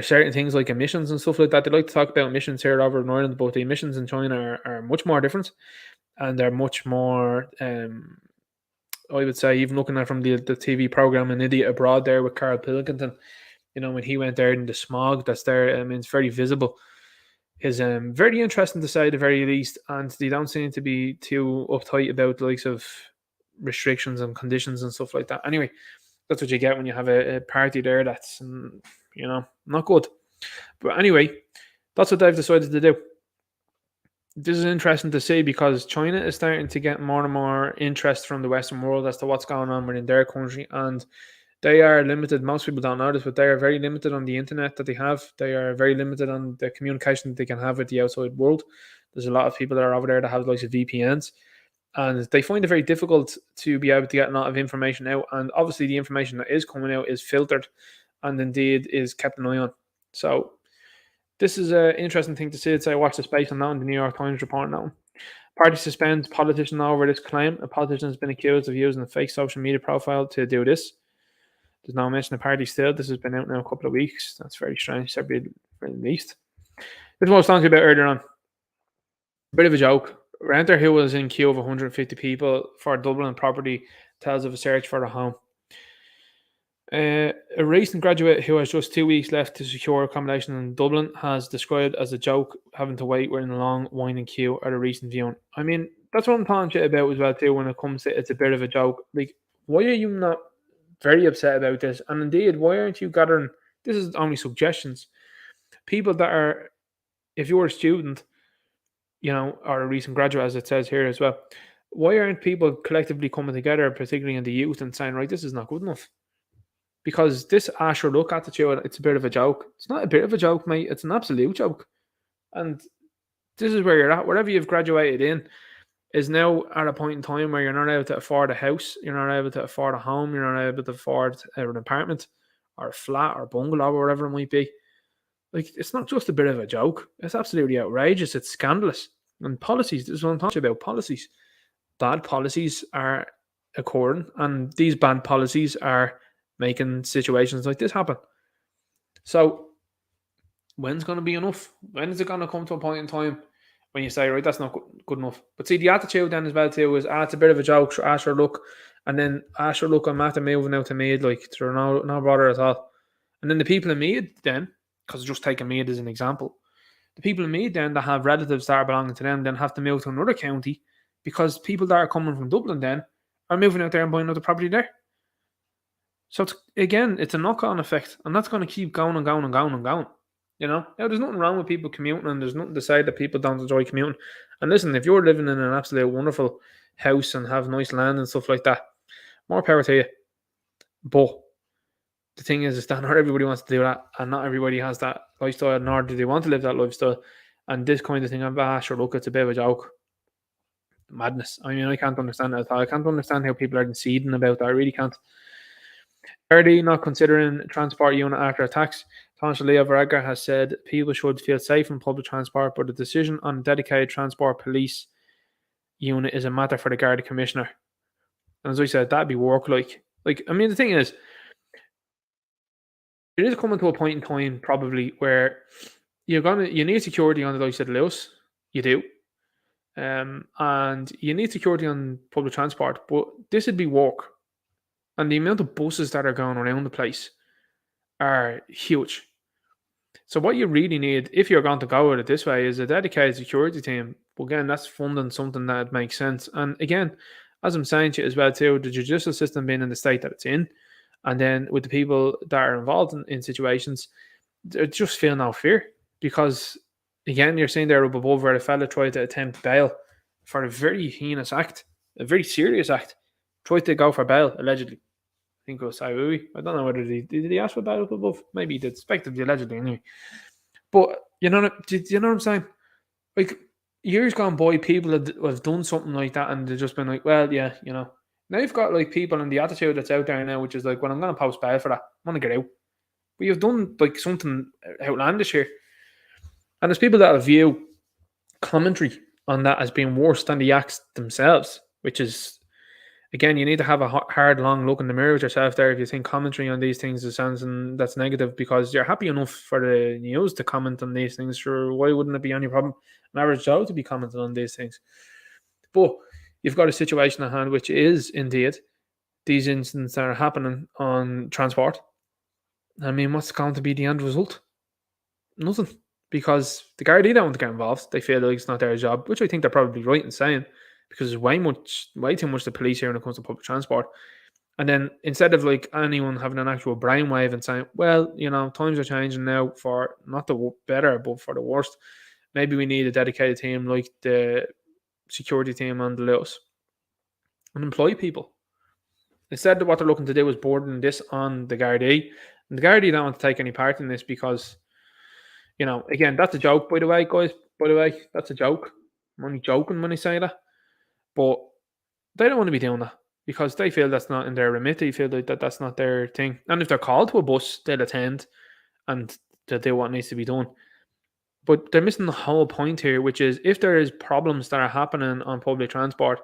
certain things like emissions and stuff like that. They like to talk about emissions here over in Ireland, but the emissions in China are much more different, and they're much more I would say, even looking at from the TV program An Idiot Abroad there with Carl Pilkington, when he went there in the smog that's there, it's very visible, is very interesting to say the very least, and they don't seem to be too uptight about the likes of restrictions and conditions and stuff like that. Anyway, that's what you get when you have a party there that's, not good. But anyway, that's what they've decided to do. This is interesting to see because China is starting to get more and more interest from the Western world as to what's going on within their country, and they are limited. Most people don't know this, but they are very limited on the internet that they have. They are very limited on the communication that they can have with the outside world. There's a lot of people that are over there that have lots of VPNs, and they find it very difficult to be able to get a lot of information out. And obviously, the information that is coming out is filtered, and indeed is kept an eye on. So this is an interesting thing to see. It's watch the space on that one. The New York Times reporting that one. Party suspends politician over this claim. A politician has been accused of using a fake social media profile to do this. There's no mention of party still. This has been out now a couple of weeks. That's very strange, to be the least. This is what I was talking about earlier on. A bit of a joke. A renter who was in queue of 150 people for a Dublin property tells of a search for a home. A recent graduate who has just 2 weeks left to secure accommodation in Dublin has described as a joke having to wait in a long, winding queue at a recent viewing. I mean, that's what I'm talking about as well too when it comes to it's a bit of a joke. Like, why are you not very upset about this? And indeed, why aren't you gathering, this is only suggestions, people that are, if you're a student, or a recent graduate as it says here as well, why aren't people collectively coming together, particularly in the youth, and saying, right, this is not good enough? Because this Asher look attitude, it's a bit of a joke. It's not a bit of a joke, mate. It's an absolute joke. And this is where you're at. Wherever you've graduated in is now at a point in time where you're not able to afford a house. You're not able to afford a home. You're not able to afford an apartment or a flat or bungalow or whatever it might be. Like, it's not just a bit of a joke. It's absolutely outrageous. It's scandalous. And policies, this is what I'm talking about, policies. Bad policies are occurring, and these bad policies are making situations like this happen. So when's going to be enough? When is it going to come to a point in time when you say, right, that's not good enough? But see, the attitude then as well too is, it's a bit of a joke, Asher look, and then Asher look, I'm after moving out to Meath, like, they're no bother at all. And then the people in Meath then, because just taking Meath as an example, the people in Meath then that have relatives that are belonging to them then have to move to another county because people that are coming from Dublin then are moving out there and buying another property there. So it's a knock-on effect, and that's going to keep going and going and going and going. Now there's nothing wrong with people commuting, and there's nothing to say that people don't enjoy commuting. And listen, if you're living in an absolute wonderful house and have nice land and stuff like that, more power to you. But the thing is that not everybody wants to do that, and not everybody has that lifestyle, nor do they want to live that lifestyle. And this kind of thing, sure, look, it's a bit of a joke. Madness. I mean, I can't understand that at all. I can't understand how people are conceding about that. I really can't. Are they not considering transport unit after a tax? Thomas Leo Varadkar has said people should feel safe in public transport, but the decision on a dedicated transport police unit is a matter for the Garda Commissioner. And as I said, that'd be work like. I mean, the thing is, it is coming to a point in time probably where you need security on the likes of the Luas. You do. And you need security on public transport, but this would be work. And the amount of buses that are going around the place are huge. So what you really need, if you're going to go with it this way, is a dedicated security team. But again, that's funding something that makes sense. And again, as I'm saying to you as well too, the judicial system being in the state that it's in, and then with the people that are involved in situations, they just feel no fear. Because again, you're seeing there up above where a fella tried to attempt bail for a very heinous act, a very serious act. Tried to go for bail, allegedly. I think it was Saoui. I don't know whether did he ask for bail up above? Maybe he did, effectively, allegedly, anyway. But you know what I'm saying? Like, years gone by, people have done something like that, and they've just been like, well, yeah, you know. Now you've got like people in the attitude that's out there now, which is like, well, I'm going to post bail for that. I want to get out. But you've done like something outlandish here. And there's people that view commentary on that as being worse than the acts themselves, which is, again, you need to have a hard, long look in the mirror with yourself there if you think commentary on these things is something that's negative, because you're happy enough for the news to comment on these things. Sure, why wouldn't it be any problem? An average Joe to be commenting on these things. But you've got a situation at hand which is indeed these incidents that are happening on transport. I mean, what's going to be the end result? Nothing. Because the Gardaí don't want to get involved. They feel like it's not their job, which I think they're probably right in saying, because there's way too much the police here when it comes to public transport. And then instead of like anyone having an actual brainwave and saying, well, you know, times are changing now for not the better, but for the worst, maybe we need a dedicated team like the security team on the Luas and employ people. Instead, what they're looking to do is burden this on the Gardaí. And the Gardaí don't want to take any part in this because, you know, again, that's a joke, by the way, guys. By the way, that's a joke. I'm only joking when I say that. But they don't want to be doing that because they feel that's not in their remit. They feel like that's not their thing. And if they're called to a bus, they'll attend and they'll do what needs to be done. But they're missing the whole point here, which is if there is problems that are happening on public transport,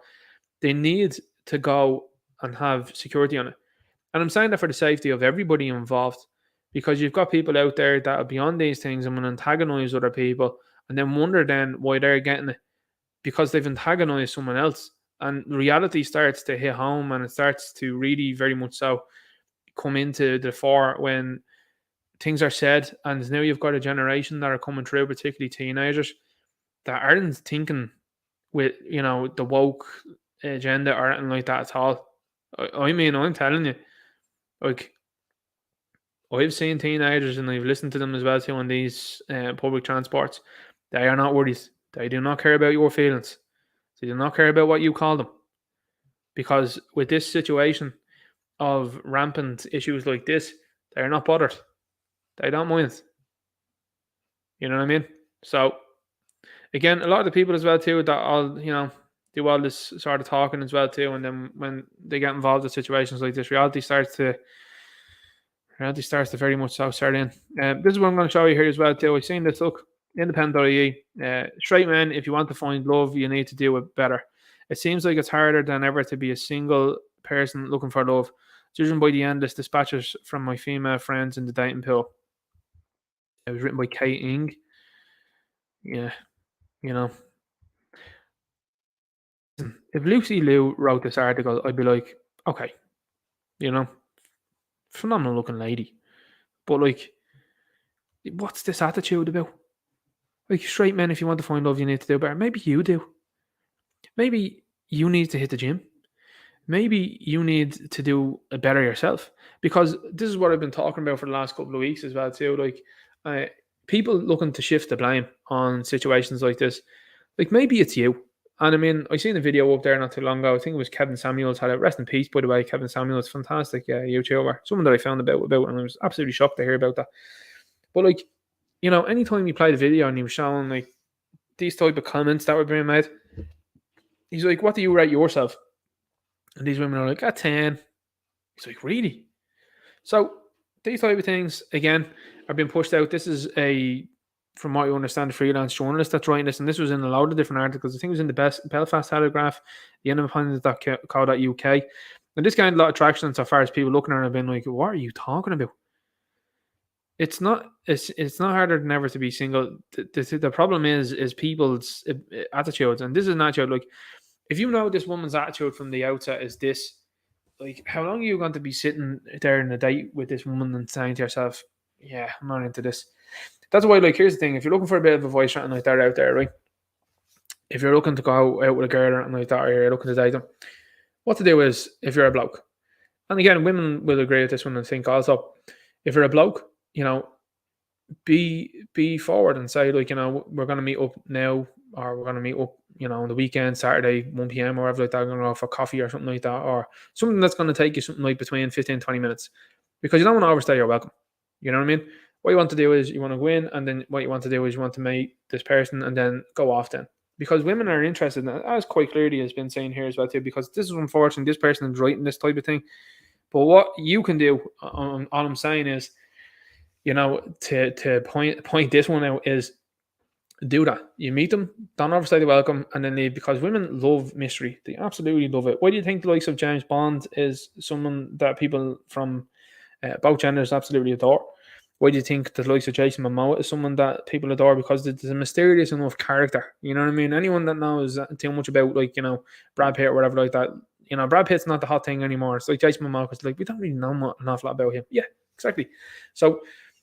they need to go and have security on it. And I'm saying that for the safety of everybody involved, because you've got people out there that are beyond these things and will antagonize other people and then wonder then why they're getting it because they've antagonized someone else. And reality starts to hit home, and it starts to really very much so come into the fore when things are said. And now you've got a generation that are coming through, particularly teenagers, that aren't thinking with, you know, the woke agenda or anything like that at all. I mean, I'm telling you, like, I've seen teenagers and I've listened to them as well too on these public transports. They are not worried. They do not care about your feelings. They do not care about what you call them. Because with this situation of rampant issues like this, they're not bothered. They don't mind. You know what I mean? So, again, a lot of the people as well too that all, you know, do all this sort of talking as well too, and then when they get involved in situations like this, reality starts to very much so start in. This is what I'm going to show you here as well too. I've seen this, look, independent.ie. Straight men, if you want to find love, you need to do it better. It seems like it's harder than ever to be a single person looking for love, judging by the endless dispatches from my female friends in the dating pool. It was written by Kate Ing. Yeah, you know. If Lucy Liu wrote this article, I'd be like, okay, you know, phenomenal looking lady. But like, what's this attitude about? Like, straight men, if you want to find love, you need to do better. Maybe you do. Maybe you need to hit the gym. Maybe you need to do it better yourself. Because this is what I've been talking about for the last couple of weeks as well too. Like, people looking to shift the blame on situations like this. Like, maybe it's you. And I mean, I seen a video up there not too long ago. I think it was Kevin Samuels had it. Rest in peace, by the way. Kevin Samuels, fantastic YouTuber. Someone that I found about, and I was absolutely shocked to hear about that. But like, you know, anytime he played a video and he was showing like these type of comments that were being made, he's like, what do you rate yourself? And these women are like, a 10. He's like, really? So these type of things, again, are being pushed out. This is from what you understand, a freelance journalist that's writing this, and this was in a lot of different articles. I think it was in the Belfast Telegraph, the independent.co.uk. And this gained a lot of traction so far as people looking at it have been like, what are you talking about? It's not harder than ever to be single. The problem is people's attitudes, and this is an attitude like, if you know this woman's attitude from the outset is this, like, how long are you going to be sitting there in a date with this woman and saying to yourself, yeah, I'm not into this? That's why, like, here's the thing. If you're looking for a bit of a voice or anything like that out there, right? If you're looking to go out with a girl or anything like that, or you're looking to date them, what to do is, if you're a bloke, and again, women will agree with this one, I think also, if you're a bloke, be forward and say, like, we're going to meet up now, or we're going to meet up, on the weekend, Saturday, 1 p.m. or whatever like that, going to go for coffee or something like that, or something that's going to take you something like between 15 and 20 minutes, because you don't want to overstay your welcome. You know what I mean? What you want to do is you want to go in, and then what you want to do is you want to meet this person and then go off then. Because women are interested in that, as quite clearly has been saying here as well too, because this is unfortunate, this person is writing this type of thing. But what you can do, all I'm saying is, to point this one out is, do that. You meet them, don't overstay the welcome, and then leave, because women love mystery. They absolutely love it. Why do you think the likes of James Bond is someone that people from both genders absolutely adore? Why do you think the likes of Jason Momoa is someone that people adore? Because there's a mysterious enough character. You know what I mean? Anyone that knows too much about, like, Brad Pitt or whatever like that, Brad Pitt's not the hot thing anymore. It's like Jason Momoa, because, like, we don't really know an awful lot about him. Yeah, exactly. So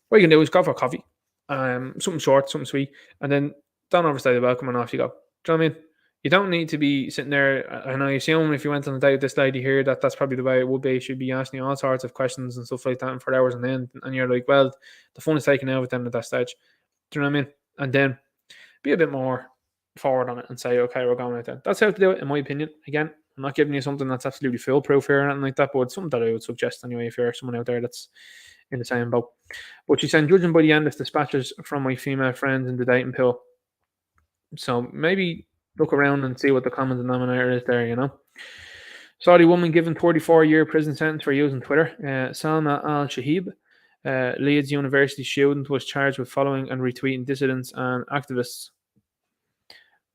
what you can do is go for a coffee, something short, something sweet, and then don't overstay the welcome and off you go. Do you know what I mean? You don't need to be sitting there, and I assume if you went on a date with this lady here, that's probably the way it would be. She'd be asking you all sorts of questions and stuff like that, and for hours on end, and you're like, well, the fun is taken out of them at that stage. Do you know what I mean? And then be a bit more forward on it and say, okay, we're going like that. That's how to do it, in my opinion. Again, I'm not giving you something that's absolutely foolproof here or anything like that, but it's something that I would suggest anyway if you're someone out there that's in the same boat. But she's saying, judging by the endless dispatches from my female friends in the dating pool. So maybe look around and see what the common denominator is there, Saudi woman given 34-year prison sentence for using Twitter. Salma al-Shahib, Leeds University student, was charged with following and retweeting dissidents and activists.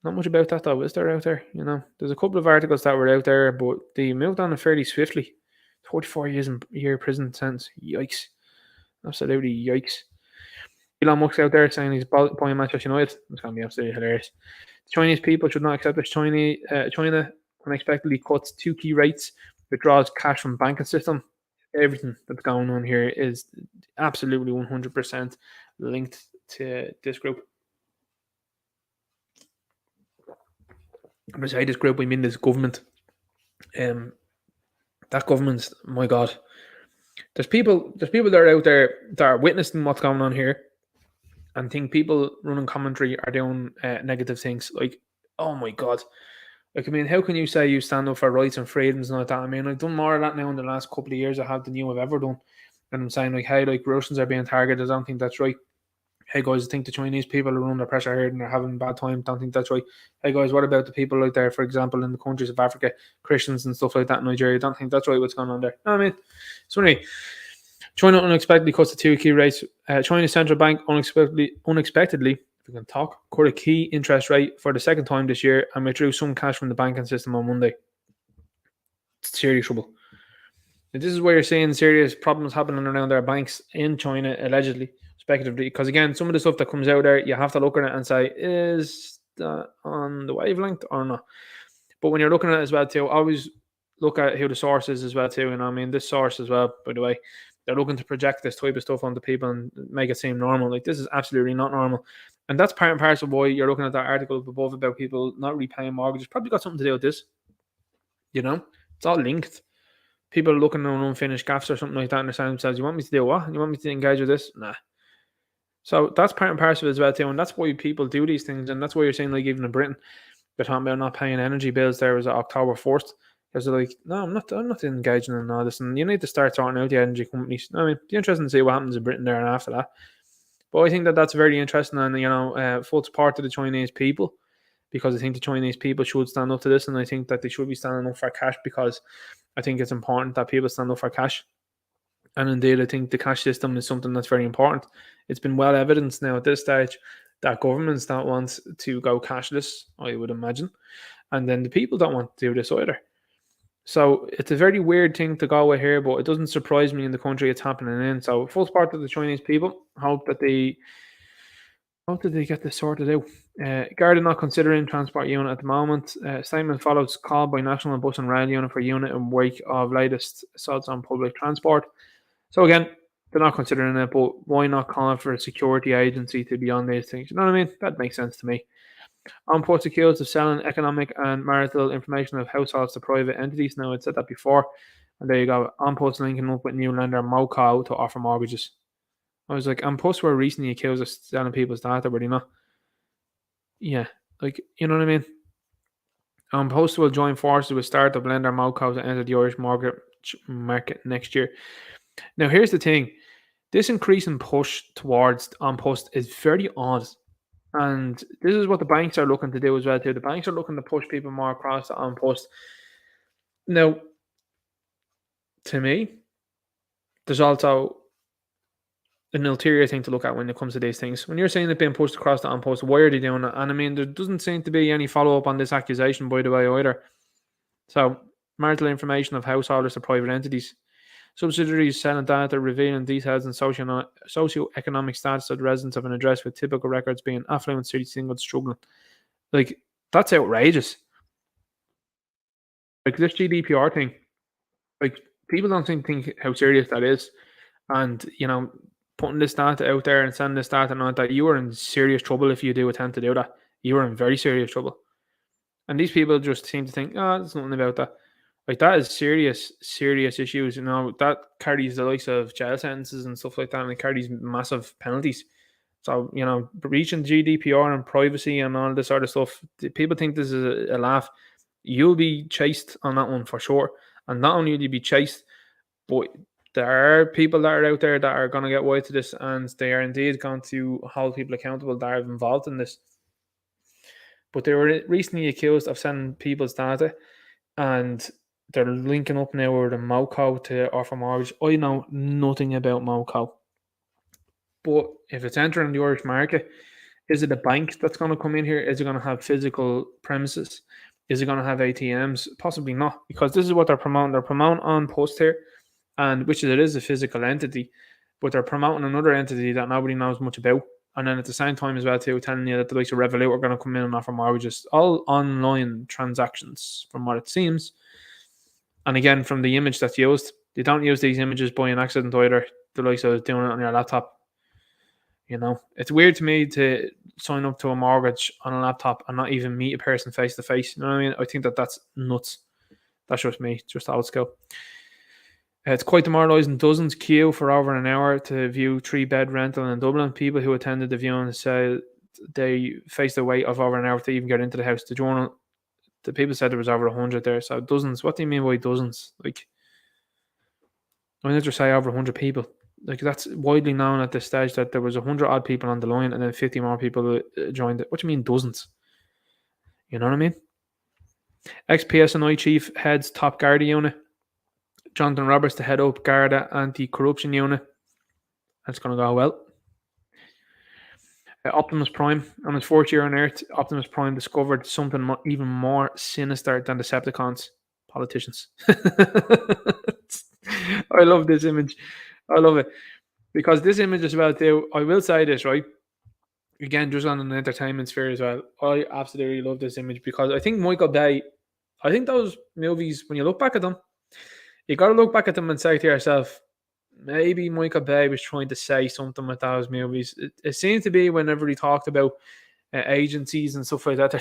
Not much about that, though, is there out there? There's a couple of articles that were out there, but they moved on fairly swiftly. 34-year prison sentence. Yikes. Absolutely yikes. Elon Musk's out there saying he's buying Manchester United. It's going to be absolutely hilarious. Chinese people should not accept this. China unexpectedly cuts 2 key rates, withdraws cash from banking system. Everything that's going on here is absolutely 100% linked to this group. When I say this group, I mean this government. That government's, my God. There's people that are out there that are witnessing what's going on here, and think people running commentary are doing negative things. Like, oh my God. Like, I mean, how can you say you stand up for rights and freedoms and like that? I mean, I've done more of that now in the last couple of years than I've ever done. And I'm saying, like, hey, like, Russians are being targeted. I don't think that's right. Hey, guys, I think the Chinese people are under pressure here and they're having a bad time. Don't think that's right. Hey, guys, what about the people out there, for example, in the countries of Africa, Christians and stuff like that in Nigeria? Don't think that's right what's going on there. I mean, so anyway, China unexpectedly cuts the 2 key rates. China's central bank unexpectedly, if we can talk, cut a key interest rate for the second time this year and withdrew some cash from the banking system on Monday. It's serious trouble. And this is where you're seeing serious problems happening around their banks in China, allegedly, speculatively. Because again, some of the stuff that comes out there, you have to look at it and say, is that on the wavelength or not? But when you're looking at it as well too, always look at who the source is as well too. I mean, this source as well, by the way, they're looking to project this type of stuff onto people and make it seem normal. Like, this is absolutely not normal. And that's part and parcel of why you're looking at that article above about people not repaying mortgages. Probably got something to do with this. It's all linked. People looking on unfinished gaffes or something like that and they're saying themselves, you want me to do what? You want me to engage with this? Nah. So that's part and parcel as well too. And that's why people do these things. And that's why you're saying, like, even in Britain, they're talking about not paying energy bills there was October 1st. Because they're like, no, I'm not engaging in all this. And you need to start sorting out the energy companies. I mean, it'd be interesting to see what happens in Britain there and after that. But I think that's very interesting, and, full support to the Chinese people, because I think the Chinese people should stand up to this, and I think that they should be standing up for cash, because I think it's important that people stand up for cash. And indeed, I think the cash system is something that's very important. It's been well evidenced now at this stage that governments don't want to go cashless, I would imagine. And then the people don't want to do this either. So it's a very weird thing to go with here, but it doesn't surprise me in the country it's happening in. So full support to the Chinese people. Hope that they get this sorted out. Garda not considering transport unit at the moment. Statement follows call by National Bus and Rail Unit for unit in wake of latest assaults on public transport. So again, they're not considering it, but why not call for a security agency to be on these things? You know what I mean? That makes sense to me. On post accused of selling economic and marital information of households to private entities. Now, I'd said that before. And there you go. On post linking up with new lender Moco to offer mortgages. I was like, on post were recently accused of selling people's data, were they not? Yeah, like, you know what I mean? On post will join forces with startup lender Moco to enter the Irish mortgage market next year. Now, here's the thing. This increasing push towards on post is very odd. And this is what the banks are looking to do as well too. The banks are looking to push people more across to on post. Now, to me, there's also an ulterior thing to look at when it comes to these things. When you're saying it being pushed across to on post, why are they doing it? And I mean, there doesn't seem to be any follow up on this accusation, by the way, either. So, marital information of householders to private entities. Subsidiaries selling data revealing details and socio-economic status of the residents of an address with typical records being affluent, city single, struggling. Like, that's outrageous. Like, this GDPR thing, like, people don't think how serious that is. And, you know, putting this data out there and sending this data out that you are in serious trouble if you do attempt to do that. You are in very serious trouble. And these people just seem to think, oh, there's nothing about that. Like, that is serious issues. You know, that carries the likes of jail sentences and stuff like that, and it carries massive penalties. So, you know, breaching GDPR and privacy and all this sort of stuff, people think this is a laugh. You'll be chased on that one for sure. And not only will you be chased, but there are people that are out there that are going to get wise to this, and they are indeed going to hold people accountable that are involved in this. But they were recently accused of sending people's data, and they're linking up now with a Moco to offer mortgage. I know nothing about Moco. But if it's entering the Irish market, is it a bank that's going to come in here? Is it going to have physical premises? Is it going to have ATMs? Possibly not, because this is what they're promoting. They're promoting on post here, and which it is a physical entity, but they're promoting another entity that nobody knows much about. And then at the same time as well too, telling you that the likes of Revolut are going to come in and offer mortgages, all online transactions from what it seems. And again, from the image that's used, they don't use these images by an accident either. The likes of doing it on your laptop. You know, it's weird to me to sign up to a mortgage on a laptop and not even meet a person face to face. You know what I mean? I think that's nuts. That's just me, just old school. It's quite demoralising. Dozens queue for over an hour to view 3-bed rental in Dublin. People who attended the viewing say they faced the wait of over an hour to even get into the house. The people said there was over 100 there. So dozens. What do you mean by dozens? Like, I mean, just say over 100 people. Like, that's widely known at this stage that there was 100 odd people on the line and then 50 more people joined it. What do you mean dozens? You know what I mean? Ex-PSNI chief heads top Garda unit. Jonathan Roberts to head up Garda anti-corruption unit. That's going to go well. Optimus Prime, on his 4th year on Earth, Optimus Prime discovered something even more sinister than Decepticons. Politicians. I love this image. I love it. Because this image as well too, I will say this, right? Again, just on an entertainment sphere as well. I absolutely love this image because I think Michael Bay, I think those movies, when you look back at them, you got to look back at them and say to yourself, maybe Michael Bay was trying to say something with those movies. It seems to be whenever he talked about agencies and stuff like that,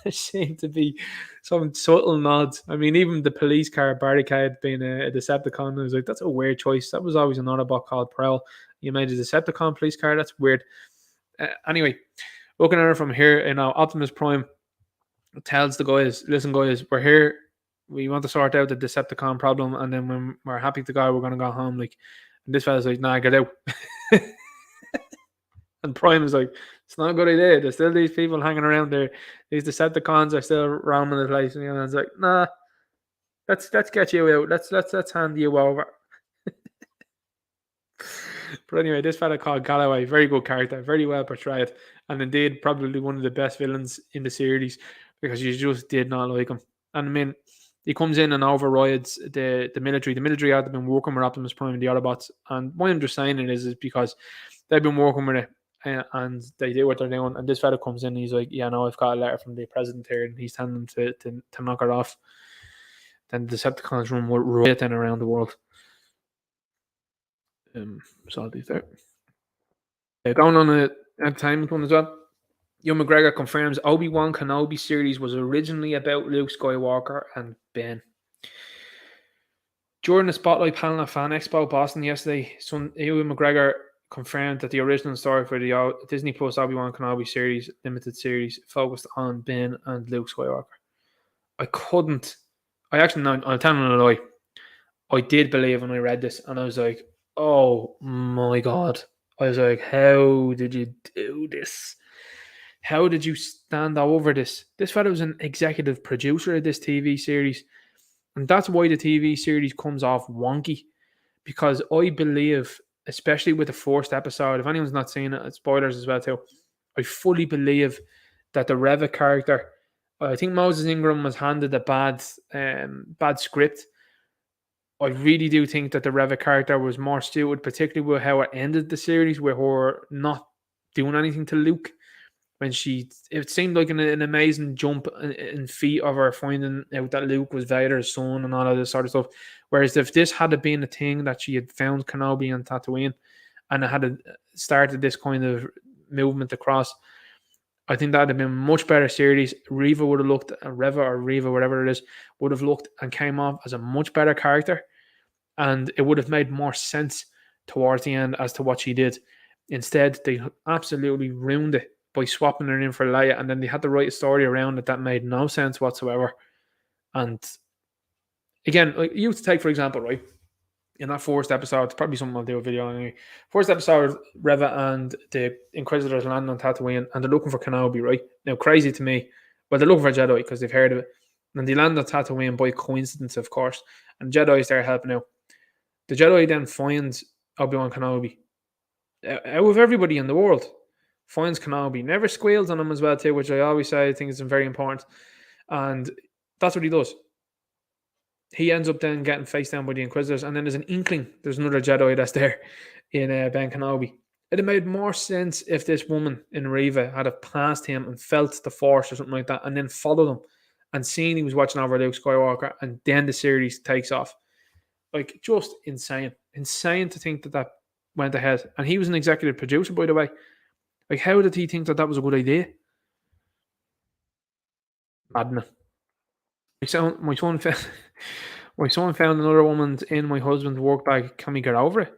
there seem to be some subtle nods. I mean, even the police car barricade being a Decepticon, I was like, that's a weird choice. That was always an Autobot called Prowl. You made a Decepticon police car? That's weird. Anyway, looking at it from here, Optimus Prime tells the guys, listen guys, we're here. We want to sort out the Decepticon problem, and then when we're happy to go, we're going to go home. Like, and this fella's like, nah, get out. And Prime is like, it's not a good idea. There's still these people hanging around there. These Decepticons are still roaming the place. And it's like, nah, let's get you out. Let's hand you over. But anyway, this fella called Galloway, very good character, very well portrayed, and indeed probably one of the best villains in the series because you just did not like him. And I mean, he comes in and overrides the military. The military had been working with Optimus Prime and the Autobots, and why I'm just saying it is because they've been working with it and they do what they're doing. And this fella comes in and he's like, yeah, no, I've got a letter from the president here, and he's telling them to knock it off. Then the Decepticons run riot then around the world. So I'll do that. Going on an entertainment one as well. Ewan McGregor confirms Obi-Wan Kenobi series was originally about Luke Skywalker and Ben. During the Spotlight panel at Fan Expo Boston yesterday, Ewan McGregor confirmed that the original story for the Disney Plus Obi-Wan Kenobi series, limited series, focused on Ben and Luke Skywalker. I'm telling you a lie. I did believe when I read this, and I was like, oh my God. I was like, how did you do this? How did you stand over this? This fellow was an executive producer of this TV series. And that's why the TV series comes off wonky. Because I believe, especially with the first episode, if anyone's not seen it, spoilers as well too, I fully believe that the Reva character, I think Moses Ingram was handed a bad script. I really do think that the Reva character was more suited, particularly with how it ended the series, with her not doing anything to Luke. When it seemed like an amazing jump in feat of her finding out that Luke was Vader's son and all of this sort of stuff. Whereas if this had been a thing that she had found Kenobi and Tatooine and it had started this kind of movement across, I think that would have been a much better series. Reva, whatever it is, would have looked and came off as a much better character. And it would have made more sense towards the end as to what she did. Instead, they absolutely ruined it by swapping her in for Leia, and then they had to write a story around it that made no sense whatsoever. And again, like you take, for example, right, in that first episode, it's probably something I'll do a video on anyway. First episode, Reva and the Inquisitors land on Tatooine, and they're looking for Kenobi, right? Now, crazy to me, but they're looking for Jedi because they've heard of it. And they land on Tatooine by coincidence, of course, and Jedi's there helping out. The Jedi then finds Obi-Wan Kenobi. Out of everybody in the world, finds Kenobi. Never squeals on him as well, too, which I always say I think is very important. And that's what he does. He ends up then getting faced down by the Inquisitors, and then there's an inkling. There's another Jedi that's there in Ben Kenobi. It'd have made more sense if this woman in Reva had have passed him and felt the Force or something like that, and then followed him and seen he was watching over Luke Skywalker, and then the series takes off. Like, just insane. Insane to think that went ahead. And he was an executive producer, by the way. Like, how did he think that was a good idea? Madness. My son found another woman's in my husband's work bag. Can we get over it?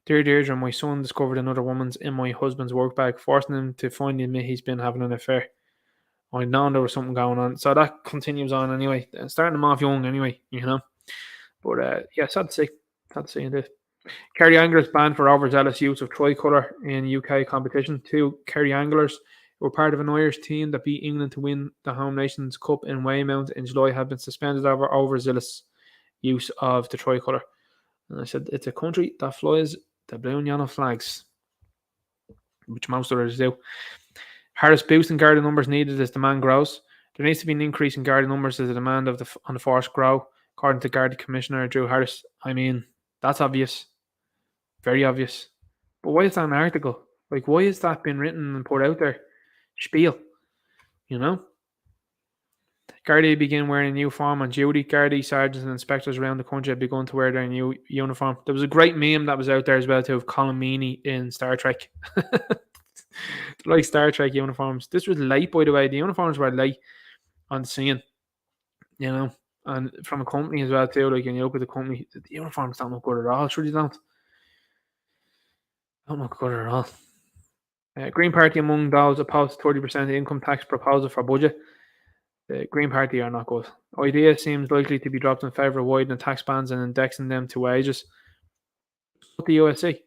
Dear Deirdre, my son discovered another woman's in my husband's work bag, forcing him to finally admit he's been having an affair. I know there was something going on. So that continues on anyway. Starting them off young anyway, you know. But yeah, sad to see. Sad to see indeed. Kerry anglers banned for overzealous use of tricolour in UK competition. 2 Kerry anglers who were part of an Irish team that beat England to win the Home Nations Cup in Weymouth in July have been suspended over overzealous use of the tricolour. And I said, it's a country that flies the blue and yellow flags, which most others do. Harris boosting Garda numbers needed as demand grows. There needs to be an increase in Garda numbers as the demand on the force grow, according to Garda Commissioner Drew Harris. I mean, that's obvious. Very obvious. But why is that an article? Like, why is that been written and put out there? Spiel. You know? Gardaí begin wearing a new form on duty. Gardaí sergeants and inspectors around the country have begun to wear their new uniform. There was a great meme that was out there as well too of Colin Meaney in Star Trek. Like Star Trek uniforms. This was late, by the way. The uniforms were late on the scene. You know? And from a company as well too. Like, when you look at the company, the uniforms don't look good at all. Sure, they don't. Don't look good at all. Green Party among those opposed to 30% income tax proposal for budget. The Green Party are not good. Idea seems likely to be dropped in favour of widening tax bands and indexing them to wages. What the USC?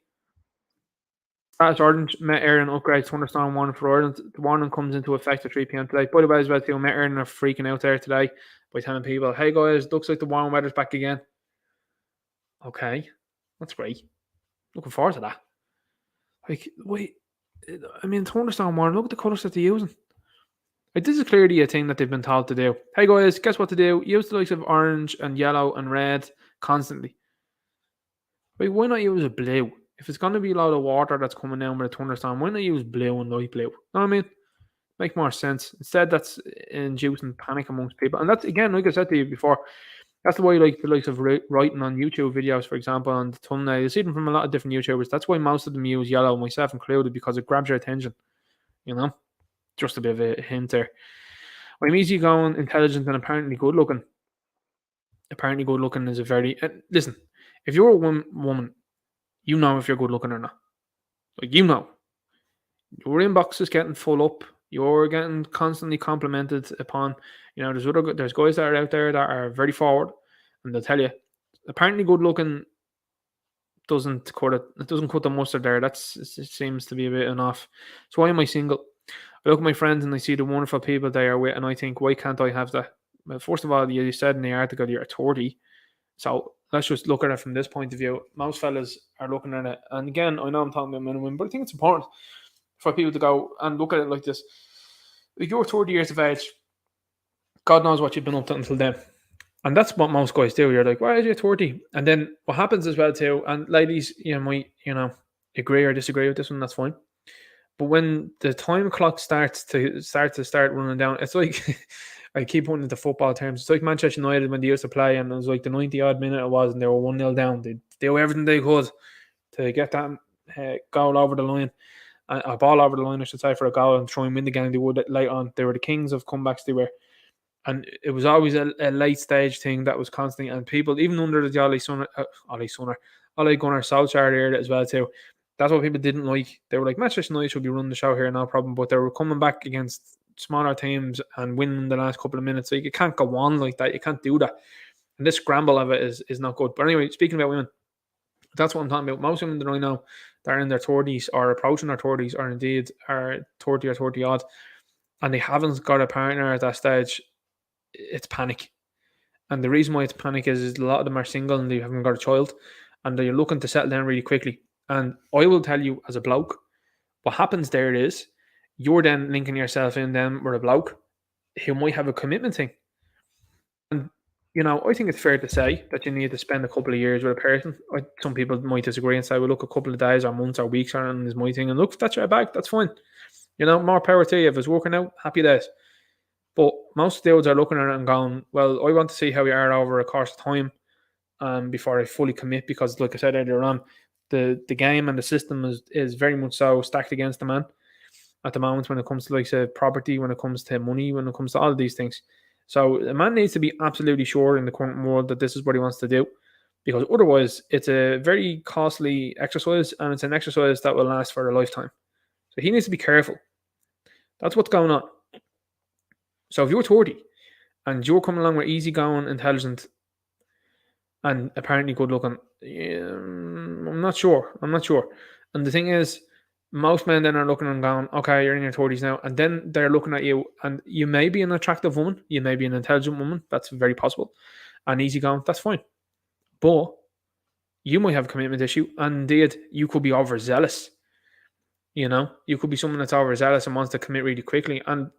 Status Orange Met Éireann upgrades thunderstorm warning for Ireland. The warning comes into effect at 3 p.m. today. By the way, as well, too, Met Éireann are freaking out there today by telling people, hey guys, looks like the warm weather's back again. Okay, that's great. Looking forward to that. Like, wait, I mean, to understand more, look at the colours that they're using. Like, this is clearly a thing that they've been told to do. Hey guys, guess what to do? Use the likes of orange and yellow and red constantly. Like, why not use a blue? If it's going to be a lot of water that's coming down with a thunderstorm, why not use blue and light blue? You know what I mean? Make more sense. Instead, that's inducing panic amongst people. And that's, again, like I said to you before, that's the way, like, the likes of writing on YouTube videos, for example, on the thumbnail. You see them from a lot of different YouTubers. That's why most of them use yellow, myself included, because it grabs your attention. You know? Just a bit of a hint there. I'm easygoing, intelligent, and apparently good looking. Apparently good looking is a very... listen, if you're a woman, you know if you're good looking or not. Like, you know. Your inbox is getting full up. You're getting constantly complimented upon. You know, there's guys that are out there that are very forward, and they'll tell you, apparently good looking doesn't cut it. It doesn't cut the mustard there. It seems to be a bit enough. So why am I single? I look at my friends and I see the wonderful people they are with, and I think, why can't I have that? Well, first of all, you said in the article you're 30, so let's just look at it from this point of view. Most fellas are looking at it, and again, I know I'm talking about men and women, but I think it's important for people to go and look at it like this. If you're 30 years of age, God knows what you've been up to until then. And that's what most guys do. You're like, why are you 30? And then what happens as well too, and ladies, you might, agree or disagree with this one, that's fine. But when the time clock starts running down, it's like I keep putting into football terms. It's like Manchester United when they used to play, and it was like the 90-odd minute it was, and they were 1-0 down. They do everything they could to get that goal over the line, a ball over the line, I should say, for a goal and try and win the game. They would late on. They were the kings of comebacks. They were, and it was always a late stage thing that was constant. And people, even under the Ole Gunnar Solskjaer era as well too. That's what people didn't like. They were like, Manchester United should be running the show here, no problem. But they were coming back against smaller teams and winning the last couple of minutes. So you can't go on like that. You can't do that. And this scramble of it is not good. But anyway, speaking about women, that's what I'm talking about. Most women that I know that are in their 30s or approaching their 30s or indeed are 30 or 30 odd, and they haven't got a partner at that stage, it's panic. And the reason why it's panic is a lot of them are single and they haven't got a child and they're looking to settle down really quickly. And I will tell you, as a bloke, what happens there is you're then linking yourself in then with a bloke who might have a commitment thing. And, I think it's fair to say that you need to spend a couple of years with a person. Some people might disagree and say, well, look, a couple of days or months or weeks on is my thing. And look, if that's your bag, that's fine. More power to you. If it's working out, happy days. But most dudes are looking at it and going, well, I want to see how we are over a course of time before I fully commit, because, like I said earlier on, the game and the system is very much so stacked against the man at the moment when it comes to, like, say, property, when it comes to money, when it comes to all of these things. So a man needs to be absolutely sure in the current world that this is what he wants to do, because otherwise it's a very costly exercise, and it's an exercise that will last for a lifetime. So he needs to be careful. That's what's going on. So if you're 30 and you're coming along with easygoing, intelligent, and apparently good looking, I'm not sure. And the thing is, most men then are looking and going, okay, you're in your 30s now. And then they're looking at you, and you may be an attractive woman. You may be an intelligent woman. That's very possible. And easygoing, that's fine. But you might have a commitment issue. And indeed, you could be overzealous. You could be someone that's overzealous and wants to commit really quickly. And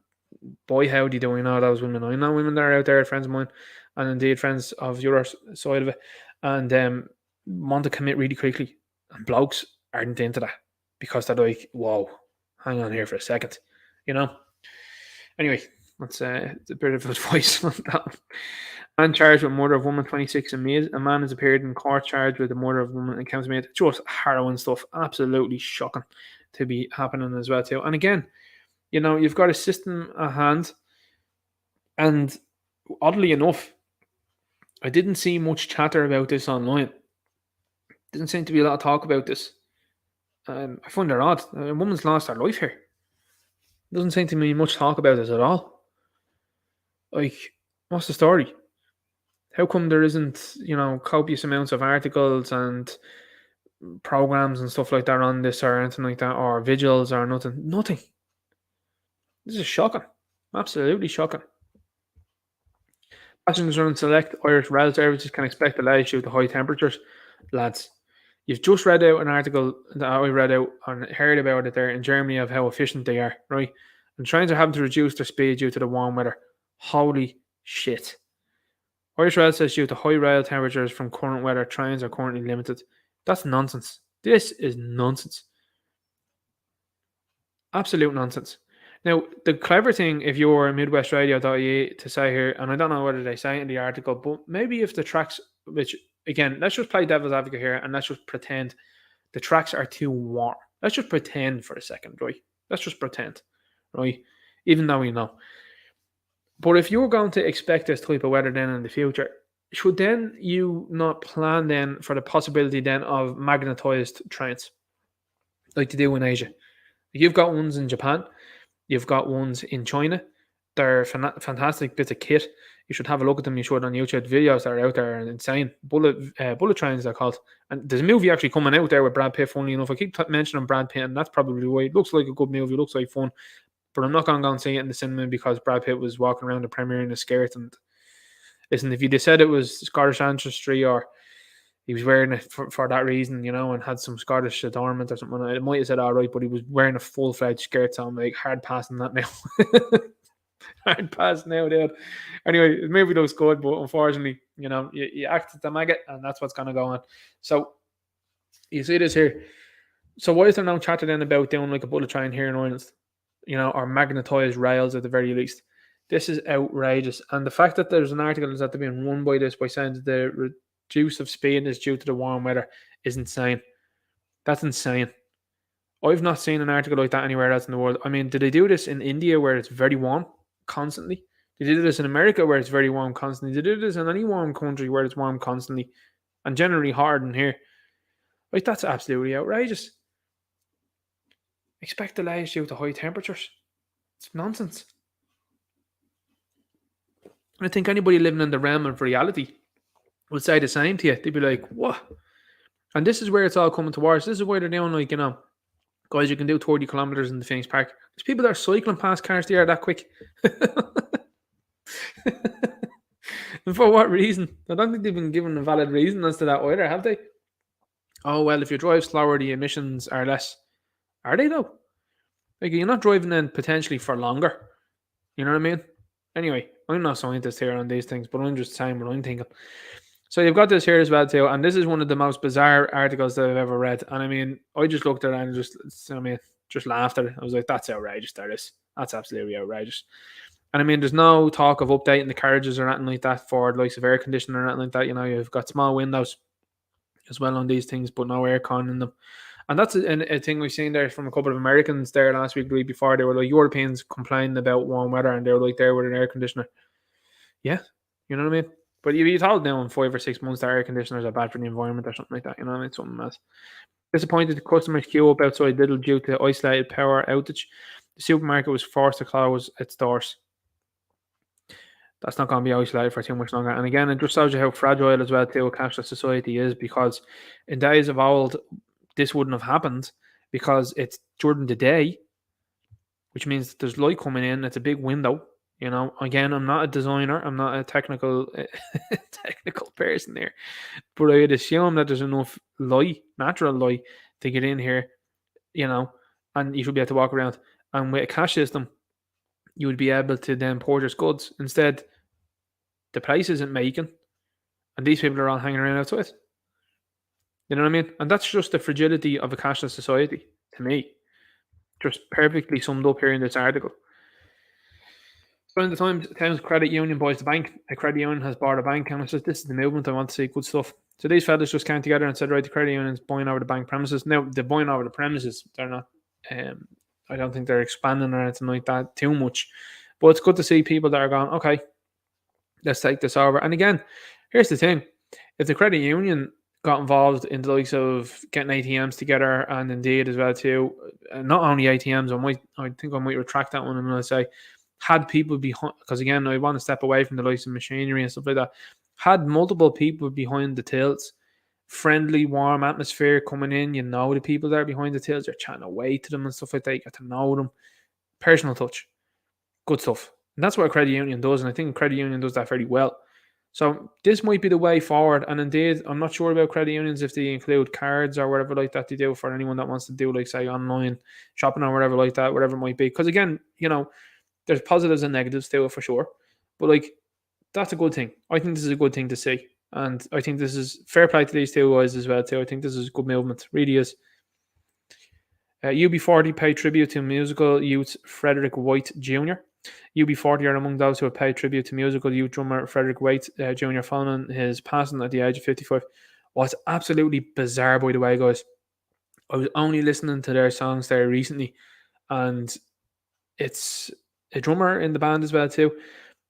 boy, howdy do I know those women. I know women that are out there, friends of mine, and indeed friends of the other side of it, and want to commit really quickly. And blokes aren't into that because they're like, whoa, hang on here for a second. Anyway, that's a bit of advice on that. Man charged with murder of woman 26 in Meath. A man has appeared in court charged with the murder of a woman in County Meath. Just harrowing stuff. Absolutely shocking to be happening as well too. And again, you've got a system at hand, and oddly enough, I didn't see much chatter about this online. Didn't seem to be a lot of talk about this. I find it odd. A woman's lost her life here. Doesn't seem to be much talk about this at all. Like, what's the story? How come there isn't, copious amounts of articles and programs and stuff like that on this or anything like that, or vigils or nothing? Nothing. This is shocking. Absolutely shocking. Passengers on select Irish rail services can expect delays due to high temperatures. Lads, You've just read out an article that I read out and heard about it there in Germany of how efficient they are, right? And trains are having to reduce their speed due to the warm weather. Holy shit. Irish Rail says due to high rail temperatures from current weather, trains are currently limited. That's nonsense. This is nonsense. Absolute nonsense. Now, the clever thing, if you're midwestradio.ie to say here, and I don't know whether they say in the article, but maybe if the tracks, which again, let's just play devil's advocate here and let's just pretend the tracks are too warm. Let's just pretend for a second, right? Let's just pretend, right? Even though we know. But if you're going to expect this type of weather then in the future, should then you not plan then for the possibility then of magnetized trains like they do in Asia? You've got ones in Japan. You've got ones in China. They're fantastic bits of kit. You should have a look at them. You should on YouTube. Videos that are out there and insane. Bullet trains, they're called. And there's a movie actually coming out there with Brad Pitt, funnily enough. I keep mentioning Brad Pitt, and that's probably why it looks like a good movie. It looks like fun. But I'm not going to go and see it in the cinema because Brad Pitt was walking around the premiere in a skirt. And listen, if you'd have said it was Scottish ancestry or he was wearing it for that reason, and had some Scottish adornment or something, it might have said all right, but he was wearing a full-fledged skirt, so I'm like hard passing that now. Hard pass now, dude. Anyway, the movie looks good, but unfortunately, you act the maggot, and that's what's going to go on. So, you see this here. So why is there no chatter then about doing like a bullet train here in Ireland? Or magnetized rails at the very least. This is outrageous. And the fact that there's an article that they're being run by this by saying that the reduce of speed is due to the warm weather is insane. That's insane. I've not seen an article like that anywhere else in the world. I mean, did they do this in India where it's very warm constantly? Did they do this in America where it's very warm constantly? Did they do this in any warm country where it's warm constantly and generally hard in here? Like, that's absolutely outrageous. Expect delays due to high temperatures. It's nonsense. And I think anybody living in the realm of reality would say the same to you. They'd be like, what? And this is where it's all coming towards. This is why they're doing like, guys, you can do 30 kilometers in the Phoenix Park. There's people that are cycling past cars there that quick. And for what reason? I don't think they've been given a valid reason as to that either, have they? Oh, well, if you drive slower, the emissions are less. Are they, though? Like, you're not driving in potentially for longer. You know what I mean? Anyway, I'm not a scientist here on these things, but I'm just saying what I'm thinking. So you've got this here as well, too. And this is one of the most bizarre articles that I've ever read. And I mean, I just looked at it and just laughed at it. I was like, that's outrageous, that is. That's absolutely outrageous. And I mean, there's no talk of updating the carriages or anything like that for the likes of air conditioning or anything like that. You've got small windows as well on these things, but no aircon in them. And that's a thing we've seen there from a couple of Americans there last week, the week before. They were like, Europeans complaining about warm weather, and they were like there with an air conditioner. Yeah, you know what I mean? But you'd be told now in 5 or 6 months that air conditioners are bad for the environment or something like that. You know what I mean? Something else. Disappointed customers queue up outside Lidl due to isolated power outage. The supermarket was forced to close its doors. That's not going to be isolated for too much longer. And again, it just shows you how fragile as well too a cashless society is, because in days of old, this wouldn't have happened because it's during the day, which means there's light coming in. It's a big window. Again, I'm not a designer. I'm not a technical person here, but I'd assume that there's enough light, natural light, to get in here, and you should be able to walk around. And with a cash system, you would be able to then purchase goods. Instead, the place isn't making, and these people are all hanging around outside. You know what I mean? And that's just the fragility of a cashless society, to me. Just perfectly summed up here in this article. Around the time Towns Credit Union buys the bank, a credit union has bought a bank, and it says, this is the movement I want to see, good stuff. So these fellas just came together and said, right, the credit union's buying over the bank premises. Now, they're buying over the premises. They're not, I don't think they're expanding or anything like that too much. But it's good to see people that are going, okay, let's take this over. And again, here's the thing. If the credit union got involved in the likes of getting ATMs together, and indeed as well too, not only ATMs, I think I might retract that one and I'll say, had people behind, because again, I want to step away from the likes of machinery and stuff like that, had multiple people behind the tills, friendly, warm atmosphere coming in, the people that are behind the tills, you're chatting away to them and stuff like that, you get to know them, personal touch, good stuff. And that's what a credit union does, and I think a credit union does that very well. So this might be the way forward. And indeed, I'm not sure about credit unions if they include cards or whatever like that they do for anyone that wants to do, like, say, online shopping or whatever like that, whatever it might be. Because again, there's positives and negatives to it for sure. But like, that's a good thing. I think this is a good thing to see. And I think this is fair play to these two guys as well too. I think this is good movement. Really is. UB40 paid tribute to musical youth Frederick White Jr. UB40 are among those who have paid tribute to musical youth drummer Frederick White Jr. following his passing at the age of 55. What's absolutely bizarre, by the way, guys. I was only listening to their songs there recently, and it's a drummer in the band as well too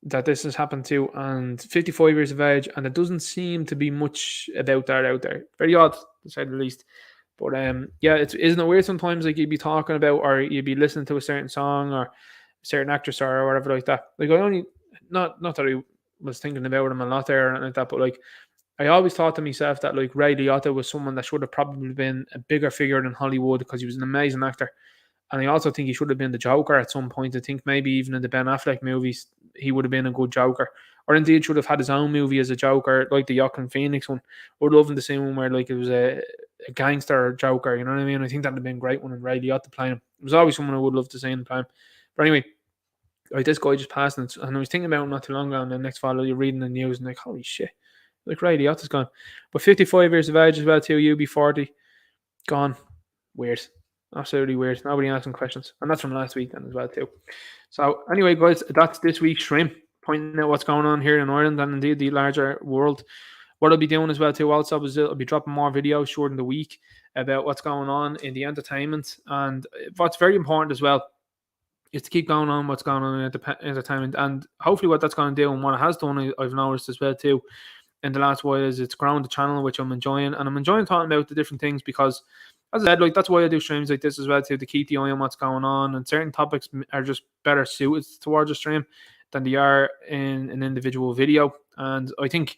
that this has happened to, and 55 years of age, and it doesn't seem to be much about that out there. Very odd, to say the least. But yeah, isn't it weird sometimes, like, you'd be talking about or you'd be listening to a certain song or a certain actress or whatever like that. Like, I only not that I was thinking about him a lot there or anything like that, but like, I always thought to myself that like Ray Liotta was someone that should have probably been a bigger figure in Hollywood because he was an amazing actor. And I also think he should have been the Joker at some point. I think maybe even in the Ben Affleck movies, he would have been a good Joker. Or indeed should have had his own movie as a Joker, like the Joaquin Phoenix one. I would love him to see one where like it was a gangster Joker, you know what I mean? I think that would have been great one, and Ray Liotta playing him. It was always someone I would love to see him play him. But anyway, like, this guy just passed, and I was thinking about him not too long ago, and the next follow you're reading the news and like, holy shit, like Ray Liotta's gone. But 55 years of age as well too, UB40, gone. Weird. Absolutely weird. Nobody asking questions. And that's from last week then as well too. So anyway, guys, that's this week's stream, pointing out what's going on here in Ireland and indeed the larger world. What I'll be doing as well too also is I'll be dropping more videos during the week about what's going on in the entertainment. And what's very important as well is to keep going on what's going on in the entertainment. And hopefully what that's going to do, and what it has done, I've noticed as well too, in the last while, is it's grown the channel, which I'm enjoying. And I'm enjoying talking about the different things because, as I said, like, that's why I do streams like this as well too, to keep the eye on what's going on. And certain topics are just better suited towards a stream than they are in an individual video. And I think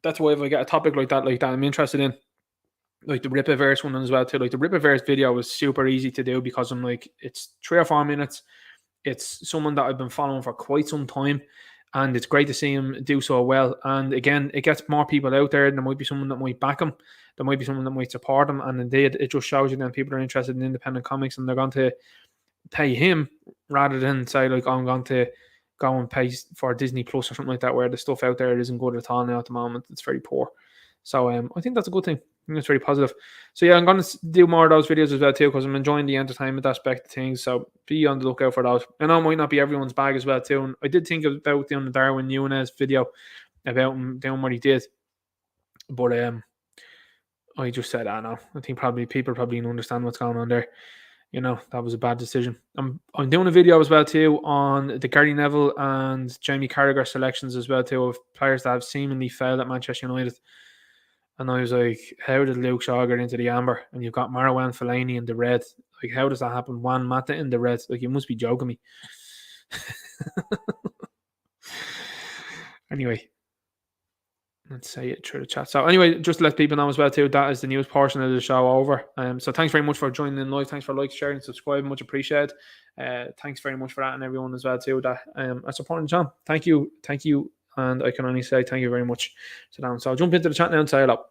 that's why if I get a topic like that I'm interested in, like the Ripaverse one as well too. Like the Ripaverse video was super easy to do because I'm like, it's 3 or 4 minutes. It's someone that I've been following for quite some time, and it's great to see him do so well. And again, it gets more people out there. There might be someone that might back him. There might be someone that might support him. And indeed, it just shows you that people are interested in independent comics, and they're going to pay him rather than say, like, I'm going to go and pay for Disney Plus or something like that, where the stuff out there isn't good at all now at the moment. It's very poor. So I think that's a good thing. I think it's very positive. So yeah, I'm going to do more of those videos as well too, because I'm enjoying the entertainment aspect of things. So be on the lookout for those. I know it might not be everyone's bag as well too. And I did think about doing the Darwin Núñez video about him doing what he did, but I just said, I know. I think probably people probably don't understand what's going on there. You know, that was a bad decision. I'm doing a video as well too on the Gary Neville and Jamie Carragher selections as well too, of players that have seemingly failed at Manchester United. And I was like, how did Luke Shaw get into the amber? And you've got Marwan Fellaini in the red. Like, how does that happen? Juan Mata in the red. Like, you must be joking me. Anyway, let's say it through the chat. So anyway, just to let people know as well too, that is the news portion of the show over. So thanks very much for joining in live. Thanks for like, sharing, subscribing. Much appreciated. Thanks very much for that, and everyone as well too that are supporting John. Thank you. And I can only say thank you very much to them. So I'll jump into the chat now and say hello.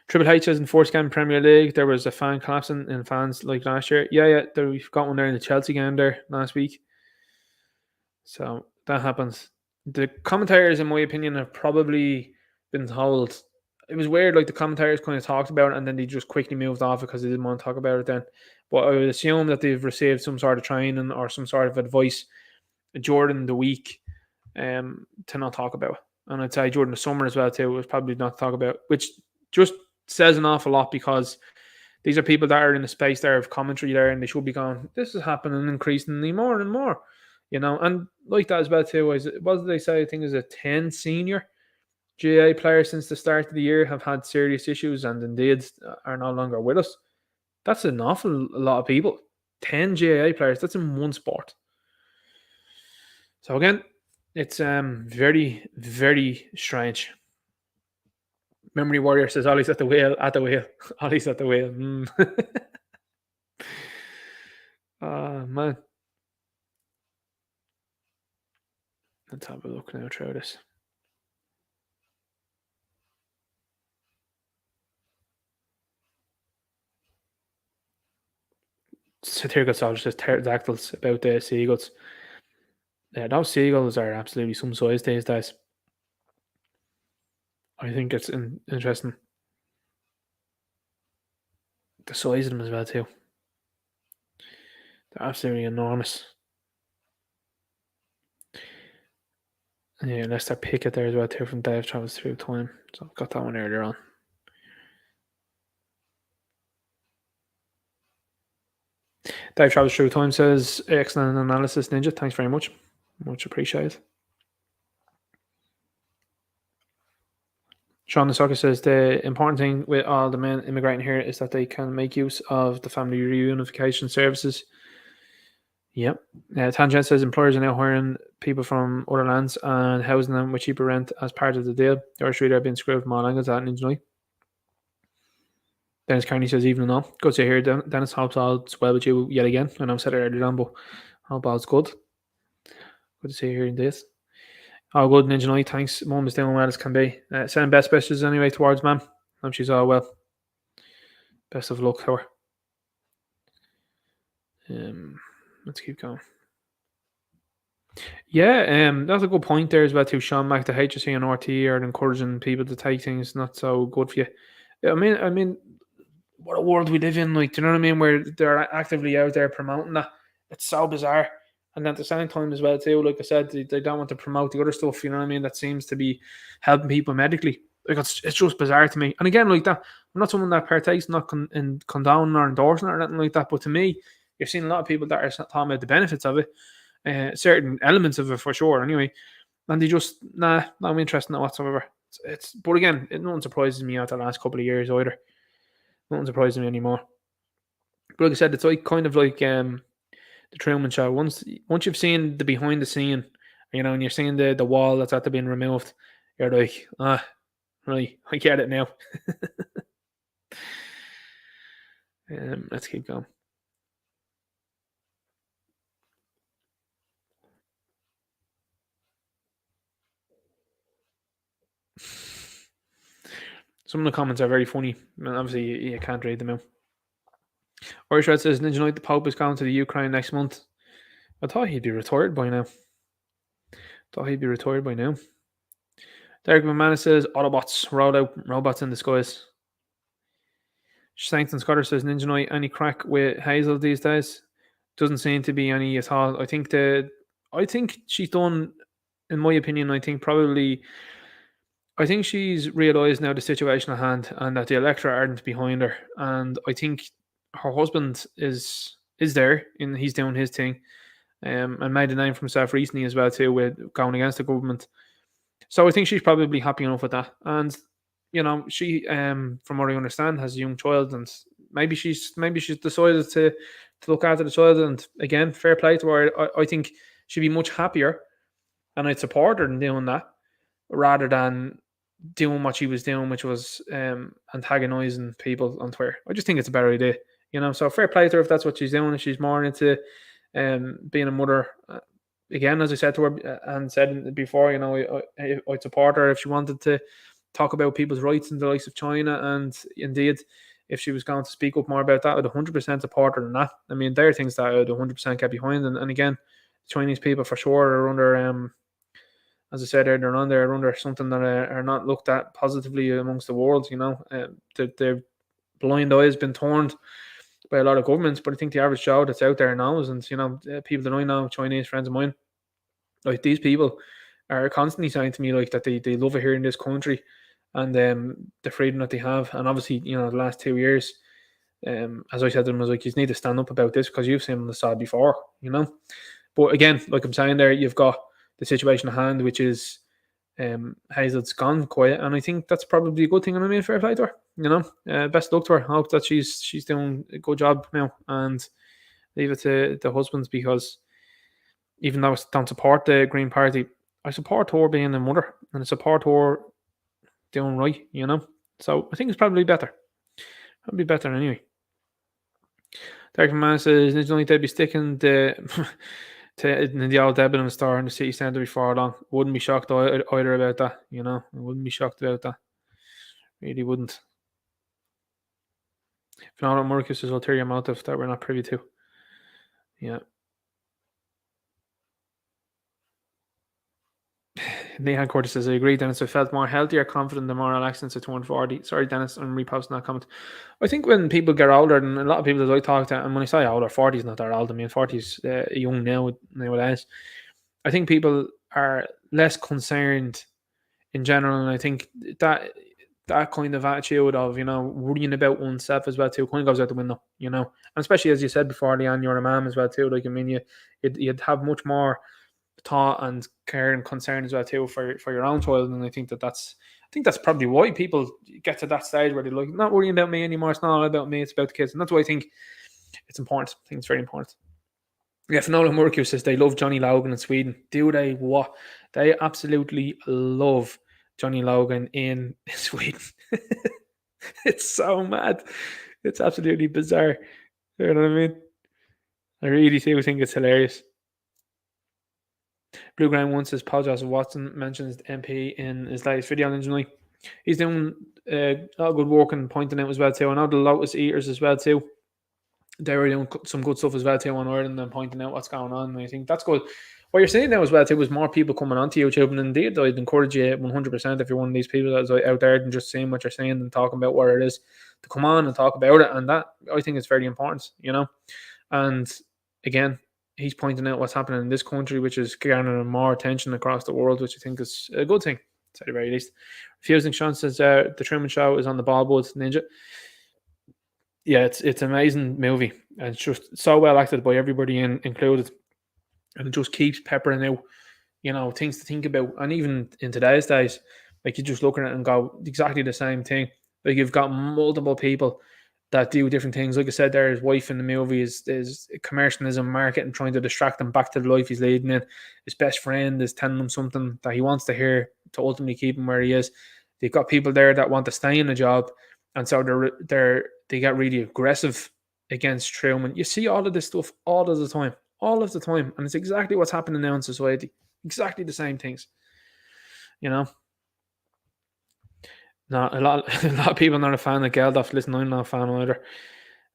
Triple H is in 4th game Premier League. There was a fan collapsing in fans like last year. Yeah. We've got one there in the Chelsea game there last week. So that happens. The commentators, in my opinion, have probably been told. It was weird, like the commentators kind of talked about it and then they just quickly moved off it because they didn't want to talk about it then. But I would assume that they've received some sort of training or some sort of advice during the week to not talk about. And I'd say during the summer as well too, was probably not to talk about, which just says an awful lot, because these are people that are in a space there of commentary there, and they should be going, this is happening increasingly more and more, you know. And like that as well too, what did they say? I think it was a 10 senior GA players since the start of the year have had serious issues and indeed are no longer with us. That's an awful lot of people. 10 GA players, that's in one sport. So again, it's very, very strange. Memory Warrior says Ollie's at the wheel. Ollie's at the wheel. Oh, man. Let's have a look now through this. Satirical Soldier says pterodactyls about the seagulls. Yeah, those seagulls are absolutely some size these days. I think it's interesting. The size of them as well too. They're absolutely enormous. Yeah, unless they're Pickett there as well too from Dave Travels Through Time. So I've got that one earlier on. Dave Travels Through Time says, excellent analysis, Ninja. Thanks very much. Much appreciated. Sean the Soccer says, the important thing with all the men immigrating here is that they can make use of the family reunification services. Yep. Tangent says, employers are now hiring people from other lands and housing them with cheaper rent as part of the deal. The Irish reader have been screwed from all angles at Ninja. Dennis Carney says, evening all. Good to hear, Dennis. Hope all's well with you yet again. I know I said it earlier on, but hope all's good. Good to see you here in this. All good, Ninja Night. Thanks. Mum is doing well as can be. Send best wishes anyway towards Mum. Hope she's all well. Best of luck to her. Let's keep going. Yeah, that's a good point there as well too, Sean. Mac, the HSC and RT are encouraging people to take things not so good for you. I mean, what a world we live in, like, do you know what I mean? Where they're actively out there promoting that. It's so bizarre. And at the same time as well too, like I said, they don't want to promote the other stuff, you know what I mean, that seems to be helping people medically. Like, it's just bizarre to me. And again, like that, I'm not someone that partakes, not in condoning or endorsing or anything like that, but to me, you're seeing a lot of people that are talking about the benefits of it, certain elements of it for sure anyway, and they just, not interested in that whatsoever. But again, nothing surprises me after the last couple of years either. Nothing surprises me anymore. But like I said, it's like kind of like the Truman Show. Once you've seen the behind the scene, you know, and you're seeing the wall that's after being removed, you're like, right, I get it now. Let's keep going. Some of the comments are very funny, and obviously you can't read them out. Irish Red says, Ninja Night, the Pope is going to the Ukraine next month. I thought he'd be retired by now. Derek McManus says, Autobots, robots in the skies. Sanctions Scudder says, Ninja Night, any crack with Hazel these days? Doesn't seem to be any at all. I think she's done, in my opinion, I think she's realised now the situation at hand and that the electorate aren't behind her. And I think her husband is there and he's doing his thing. And made a name for himself recently as well too with going against the government. So I think she's probably happy enough with that. And you know, she from what I understand has a young child, and maybe she's decided to look after the child. And again, fair play to her. I think she'd be much happier, and I'd support her in doing that rather than doing what she was doing, which was antagonizing people on Twitter. I just think it's a better idea, you know. So fair play to her if that's what she's doing. If she's more into being a mother, again, as I said to her and said before, you know, I'd support her if she wanted to talk about people's rights in the likes of China, and indeed, if she was going to speak up more about that, I'd 100% support her in that. I mean, there are things that I'd 100% get behind, and again, Chinese people for sure are under, as I said earlier on, they're under something that are not looked at positively amongst the world. You know, their blind eye has been turned by a lot of governments, but I think the average Joe that's out there knows, and you know, people that I know, Chinese friends of mine, like these people are constantly saying to me like that they love it here in this country, and the freedom that they have. And obviously, you know, the last 2 years, as I said to them, I was like, you need to stand up about this because you've seen on the side before, you know. But again, like I'm saying there, you've got the situation at hand, which is Hazel's gone quiet, and I think that's probably a good thing. And I mean, fair play to her, you know. Best luck to her. I hope that she's doing a good job now, and leave it to the husbands, because even though I don't support the Green Party, I support her being a mother, and I support her doing right, you know. So I think it's probably better. It'll be better anyway. Derek Man says, originally they'd be sticking the in the old Dublin store in the city centre before long. Wouldn't be shocked either about that, you know. I wouldn't be shocked about that. Really wouldn't. Fernando Marcus' ulterior motive that we're not privy to. Yeah. Nehan Curtis says, I agree, Dennis. I felt more healthier, confident, and more relaxed since I turned 40. Sorry, Dennis, I'm reposting that comment. I think when people get older, and a lot of people that I talk to, and when I say older, 40 is not that old. I mean, 40 is young nowadays. I think people are less concerned in general, and I think that kind of attitude of, you know, worrying about oneself as well too kind of goes out the window, you know. And especially as you said before, Leanne, you're a mom as well too. Like, I mean, you'd have much more thought and care and concern as well too for your own child, and I think that's probably why people get to that stage where they're like, not worrying about me anymore. It's not all about me. It's about the kids, and that's why I think it's important. I think it's very important. Yeah, Finola Murkiu says they love Johnny Logan in Sweden. Do they? What? They absolutely love Johnny Logan in Sweden. It's so mad. It's absolutely bizarre. You know what I mean? I really do think it's hilarious. Blue Ground One says Paul Joseph Watson mentions MP in his latest video originally. He's doing a lot of good work and pointing out as well too. I know the Lotus Eaters as well too. They were doing some good stuff as well too on Ireland and pointing out what's going on. And I think that's good. What you're saying now as well too was more people coming onto YouTube, and indeed I'd encourage you 100% if you're one of these people that's out there and just saying what you're saying and talking about what it is, to come on and talk about it. And that, I think, is very important, you know. And again, he's pointing out what's happening in this country, which is garnering more attention across the world, which I think is a good thing, to the very least. Refusing Sean says the Truman Show is on the Bollywood Ninja. Yeah, it's an amazing movie, and it's just so well acted by everybody included, and it just keeps peppering out, you know, things to think about. And even in today's days, like, you just look at it and go exactly the same thing. Like, you've got multiple people that do different things. Like I said, there, his wife in the movie is commercialism, marketing, trying to distract him back to the life he's leading in. His best friend is telling him something that he wants to hear to ultimately keep him where he is. They've got people there that want to stay in a job, and so they get really aggressive against Truman. You see all of this stuff all of the time, and it's exactly what's happening now in society. Exactly the same things, you know. No, a lot of people are not a fan of Geldof. Listen, I'm not a fan either.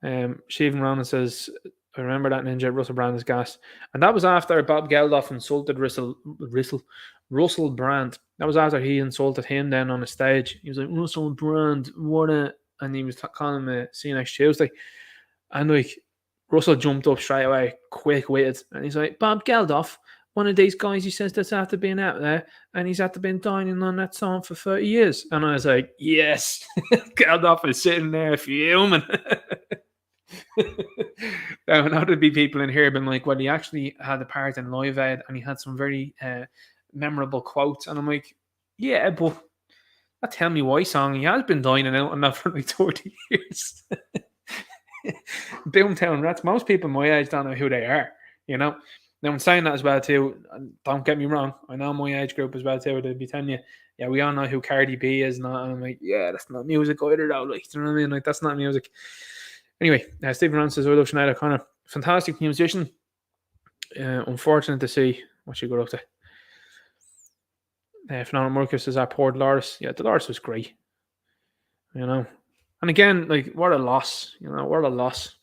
Sheevan Ronan says, I remember that ninja, Russell Brand is gas. And that was after Bob Geldof insulted Russell Brand. That was after he insulted him then on a stage. He was like, Russell Brand, what a... And he was calling him see you next Tuesday. And like, Russell jumped up straight away, quick witted. And he's like, Bob Geldof, one of these guys, he says, that's after being out there, and he's after been dining on that song for 30 years. And I was like, yes, Geldof is sitting there fuming. Now, there'd be people in here been like, well, he actually had a part in Live Aid, and he had some very memorable quotes. And I'm like, yeah, but that Tell Me Why song, he has been dining out on that for like 30 years. Boomtown Rats, most people my age don't know who they are, you know. Now, I'm saying that as well too, don't get me wrong, I know my age group as well too, they'd be telling you, yeah, we all know who Cardi B is, and I'm like, yeah, that's not music either though, like, you know what I mean, like, that's not music. Anyway, Stephen Brown says, I love Sinead O'Connor, fantastic musician, unfortunate to see what she got up to. Fernando Marcus says, I poured Dolores. Yeah, Dolores was great, you know, and again, like, what a loss, you know, what a loss.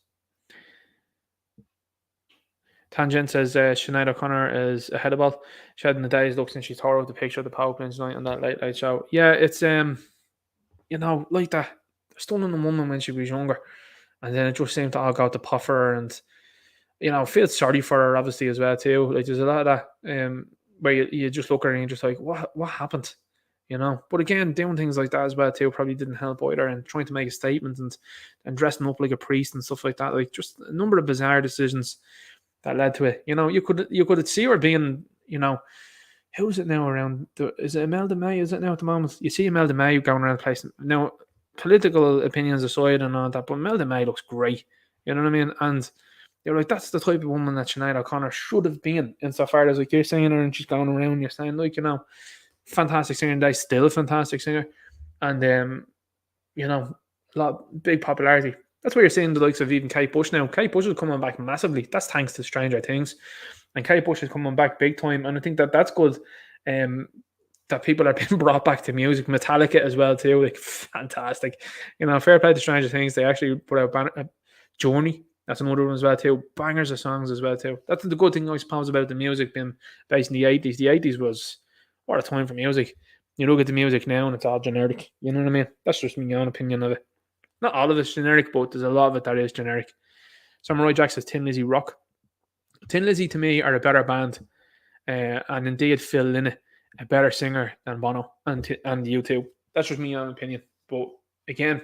Tangent says Sinead O'Connor is ahead of all. She had in the days look since she tore out the picture of the Power Plants night on that late show. Yeah, it's you know, like that stunning woman when she was younger, and then it just seemed to all go to puffer, and you know, feel sorry for her obviously as well too. Like, there's a lot of that where you just look at her and you're just like, what happened, you know? But again, doing things like that as well too probably didn't help either, and trying to make a statement and dressing up like a priest and stuff like that, like just a number of bizarre decisions that led to it. You know, you could see her being, you know, who is it now around? Is it Imelda May? Is it now at the moment? You see Imelda May going around the place. Now, political opinions aside and all that, but Imelda May looks great. You know what I mean? And you're like, that's the type of woman that Sinead O'Connor should have been, insofar as, like, you're saying her and she's going around, you're saying, like, you know, fantastic singer today, still a fantastic singer. And, you know, big popularity. That's where you're seeing the likes of even Kate Bush now. Kate Bush is coming back massively. That's thanks to Stranger Things. And Kate Bush is coming back big time, and I think that's good. That people are being brought back to music. Metallica as well too, like fantastic. Fair play to Stranger Things. They actually put out Journey. That's another one as well too. Bangers of songs as well too. That's the good thing I suppose about the music being based in the 80s. The 80s was what a time for music. You look at the music now and it's all generic. You know what I mean? That's just my own opinion of it. Not all of it's generic, but there's a lot of it that is generic. Samurai Jack says Tin Lizzy rock. Tin Lizzy to me are a better band, and indeed Phil Lynott a better singer than Bono and U2. That's just my own opinion. But again,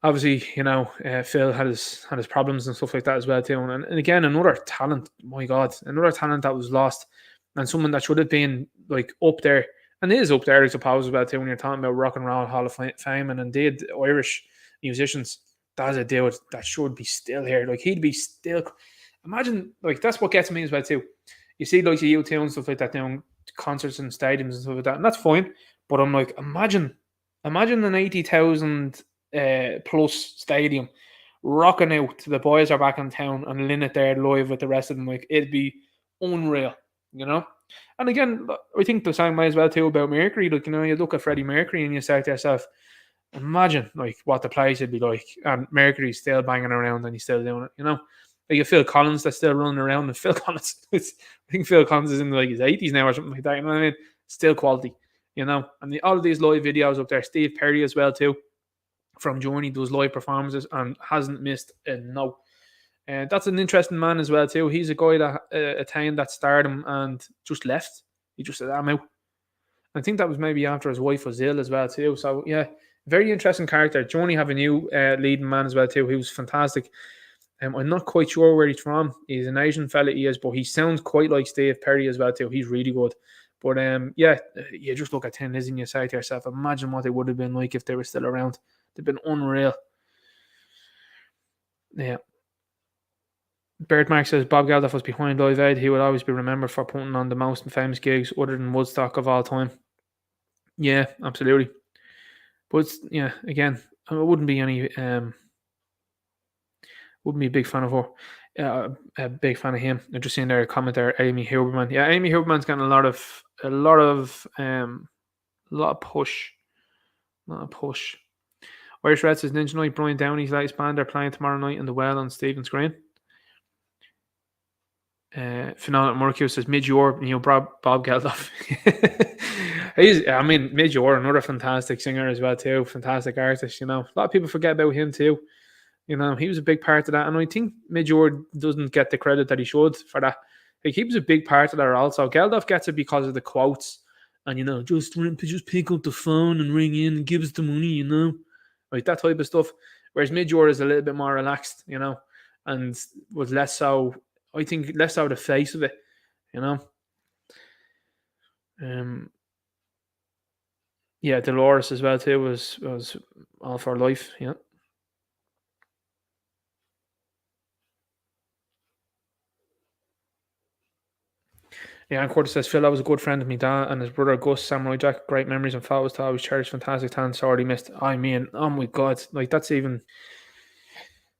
obviously, Phil had his problems and stuff like that as well too. And again, another talent. My God, another talent that was lost, and someone that should have been like up there, and is up there, I suppose, as well too. When you're talking about Rock and Roll Hall of Fame, and indeed Irish musicians, that's a dude that should be still here. Like he'd be still. Imagine, like that's what gets me as well too. You see, like the U2 and stuff like that doing concerts in stadiums and stuff like that, and that's fine. But I'm like, imagine an 80,000 plus stadium rocking out to The Boys Are Back in Town and Lynott there live with the rest of them. Like it'd be unreal, And again, I think the same way as well too about Mercury. Like you look at Freddie Mercury and you say to yourself, imagine like what the place would be like, and Mercury's still banging around and he's still doing it. Like you Phil Collins that's still running around, and Phil Collins, I think Phil Collins is in like his 80s now or something like that. You know what I mean? Still quality, and all of these live videos up there. Steve Perry as well too, from Journey, does live performances and hasn't missed a no. And that's an interesting man as well too. He's a guy that attained that stardom and just left. He just said, "I'm out." I think that was maybe after his wife was ill as well too. So yeah, very interesting character. Journey have a new leading man as well too. He was fantastic. I'm not quite sure where he's from. He's an Asian fella, he is, but he sounds quite like Steve Perry as well too. He's really good. But yeah, you just look at Tin Lizzy and you say to yourself, imagine what they would have been like if they were still around. They've been unreal. Yeah. Birdmark says Bob Geldof was behind Live Aid. He will always be remembered for putting on the most famous gigs other than Woodstock of all time. Yeah, absolutely. But yeah, again, I wouldn't be any wouldn't be a big fan of her. A big fan of him. I'm just seeing there a comment there, Amy Huberman. Yeah, Amy Huberman's getting a lot of push. Irish Red says Ninja Night, Brian Downey's latest band are playing tomorrow night in the Well on Stephen's Green. Phenomenal Mercury says Mid-Yor, Bob Geldof. Mid-Yor, another fantastic singer as well too, fantastic artist. A lot of people forget about him too. He was a big part of that, and I think Mid-Yor doesn't get the credit that he should for that. Like he was a big part of that also. Geldof gets it because of the quotes, and just pick up the phone and ring in and give us the money, like that type of stuff. Whereas Mid-Yor is a little bit more relaxed, and was less so. I think less so the face of it, Yeah, Dolores as well too was all for life. Yeah. Yeah, and Curtis says Phil was a good friend of me dad and his brother Gus, Samurai Jack, great memories and photos to always cherish, fantastic talent, already missed. I mean, oh my God, like that's even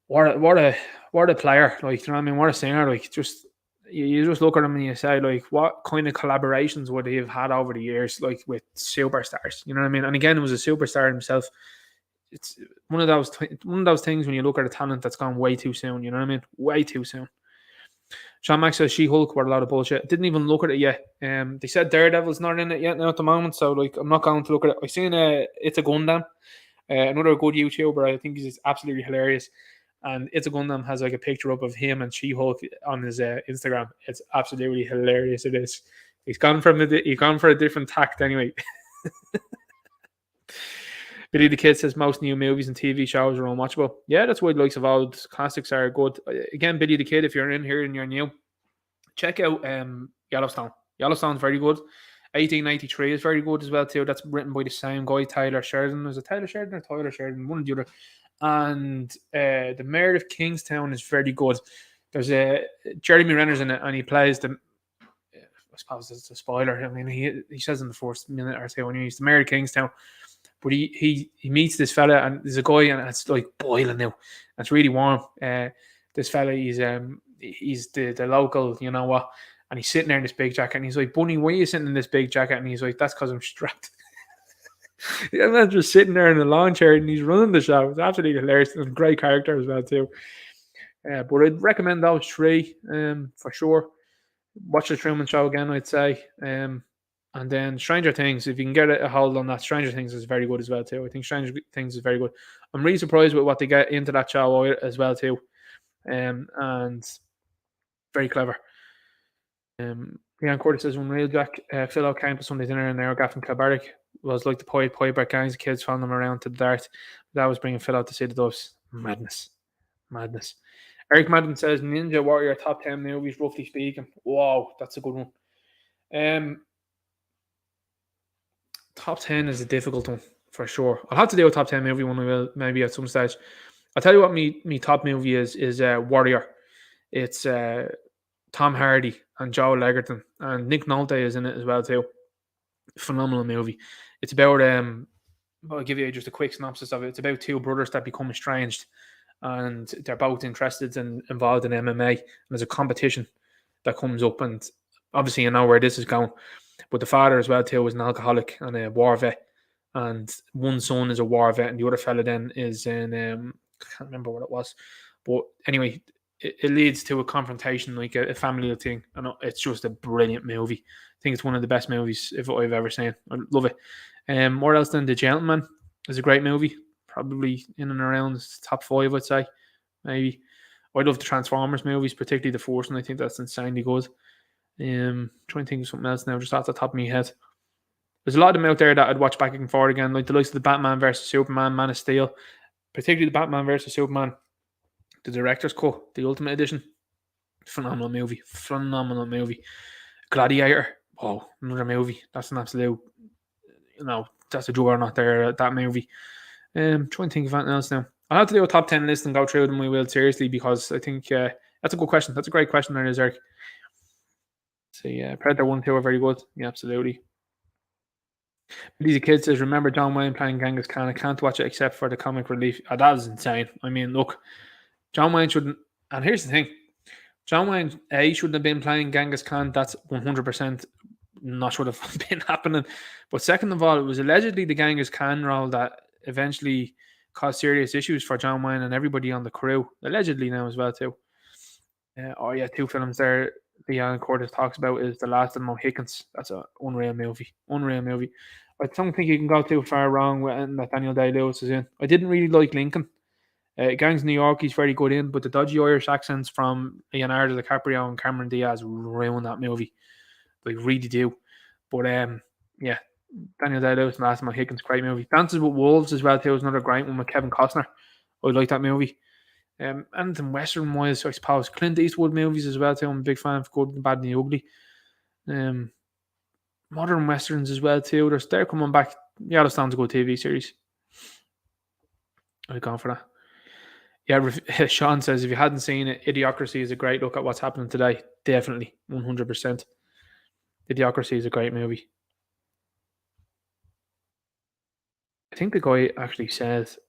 what a player, like you know what I mean, what a singer, like just you just look at him and you say like what kind of collaborations would he have had over the years, like with superstars, you know what I mean? And again, it was a superstar himself. It's one of those things when you look at a talent that's gone way too soon, you know what I mean? Way too soon. Sean Max says She-Hulk were a lot of bullshit. Didn't even look at it yet. They said Daredevil's not in it yet now at the moment, so like I'm not going to look at it. I've seen It's a Gundam, another good YouTuber. I think he's absolutely hilarious. And It's a Gundam has like a picture up of him and She-Hulk on his Instagram. It's absolutely hilarious. It is. He's gone for a different tact anyway. Billy the Kid says most new movies and TV shows are unwatchable. Yeah, that's why the likes of old classics are good. Again, Billy the Kid, if you're in here and you're new, check out Yellowstone. Yellowstone's very good. 1893 is very good as well too. That's written by the same guy, Tyler Sheridan. Was it Tyler Sheridan or Tyler Sheridan? One or the other. And The Mayor of Kingstown is very good. There's Jeremy Renner's in it, and he plays the. I suppose it's a spoiler. I mean, he says in the first minute or two when he's the Mayor of Kingstown. But he meets this fella, and there's a guy, and it's like boiling now. It's really warm. This fella, he's he's the local, you know what, and he's sitting there in this big jacket, and he's like, Bunny, why are you sitting in this big jacket? And he's like, that's because I'm strapped. Yeah, man, just sitting there in the lawn chair, and he's running the show. It's absolutely hilarious, and great character as well too. But I'd recommend those three for sure. Watch the Truman Show again, I'd say. And then Stranger Things, if you can get a hold on that, Stranger Things is very good as well too. I think Stranger Things is very good. I'm really surprised with what they get into that show as well too. And very clever. Leon Curtis says, when Real Jack Phil came to Sunday dinner in Airgaff and Kilbarrack, was like the Pied Piper, gangs of kids following them around to the dart. That was bringing Phil out to see the Doves. Madness. Eric Madden says, Ninja Warrior top 10 movies, roughly speaking. Wow, that's a good one. Top 10 is a difficult one, for sure. I'll have to do a top 10 movie one, I will, maybe at some stage. I'll tell you what me top movie is Warrior. It's Tom Hardy and Joel Egerton, and Nick Nolte is in it as well too. Phenomenal movie. It's about I'll give you just a quick synopsis of it. It's about two brothers that become estranged, and they're both interested and involved in MMA. And there's a competition that comes up, and obviously you know where this is going. But the father as well too is an alcoholic and a war vet, and one son is a war vet, and the other fella then is in I can't remember what it was, but anyway, it leads to a confrontation, like a family thing, and it's just a brilliant movie. I think it's one of the best movies I've ever seen. I love it. More else than The Gentleman is a great movie, probably in and around the top 5, I'd say, maybe. I love the Transformers movies, particularly the first one. I think that's insanely good. Trying to think of something else now, just off the top of my head. There's a lot of them out there that I'd watch back and forth again, like the likes of the Batman versus Superman, Man of Steel, particularly the Batman versus Superman, the director's cut, the Ultimate Edition. Phenomenal movie. Gladiator. Oh, another movie. That's an absolute, that's a juggernaut there, that movie. Trying to think of anything else now. I'll have to do a top 10 list and go through them, we will, seriously, because I think that's a good question. That's a great question there, Eric. So yeah, Predator 1 and 2 are very good. Yeah, absolutely. These kid says, remember John Wayne playing Genghis Khan? I can't watch it except for the comic relief. That is insane. I mean, look, John Wayne shouldn't. And here's the thing: John Wayne shouldn't have been playing Genghis Khan. That's 100% not should have been happening. But second of all, it was allegedly the Genghis Khan role that eventually caused serious issues for John Wayne and everybody on the crew. Allegedly now as well too. Two films there. Leon Curtis talks about is The Last of the Mohicans. That's an unreal movie. I don't think you can go too far wrong with that Daniel Day-Lewis is in. I didn't really like Lincoln. Gangs of New York, he's very good in, but the dodgy Irish accents from Leonardo DiCaprio and Cameron Diaz ruin that movie. They really do. But yeah, Daniel Day-Lewis and Last of the Mohicans, great movie. Dances with Wolves as well too is another great one with Kevin Costner. I like that movie. Anything Western wise, I suppose. Clint Eastwood movies as well too. I'm a big fan of Good, the Bad, and the Ugly. Modern Westerns as well too. They're coming back. Yellowstone's a good TV series. I've gone for that. Yeah, Sean says if you hadn't seen it, Idiocracy is a great look at what's happening today. Definitely, 100%. Idiocracy is a great movie. I think the guy actually says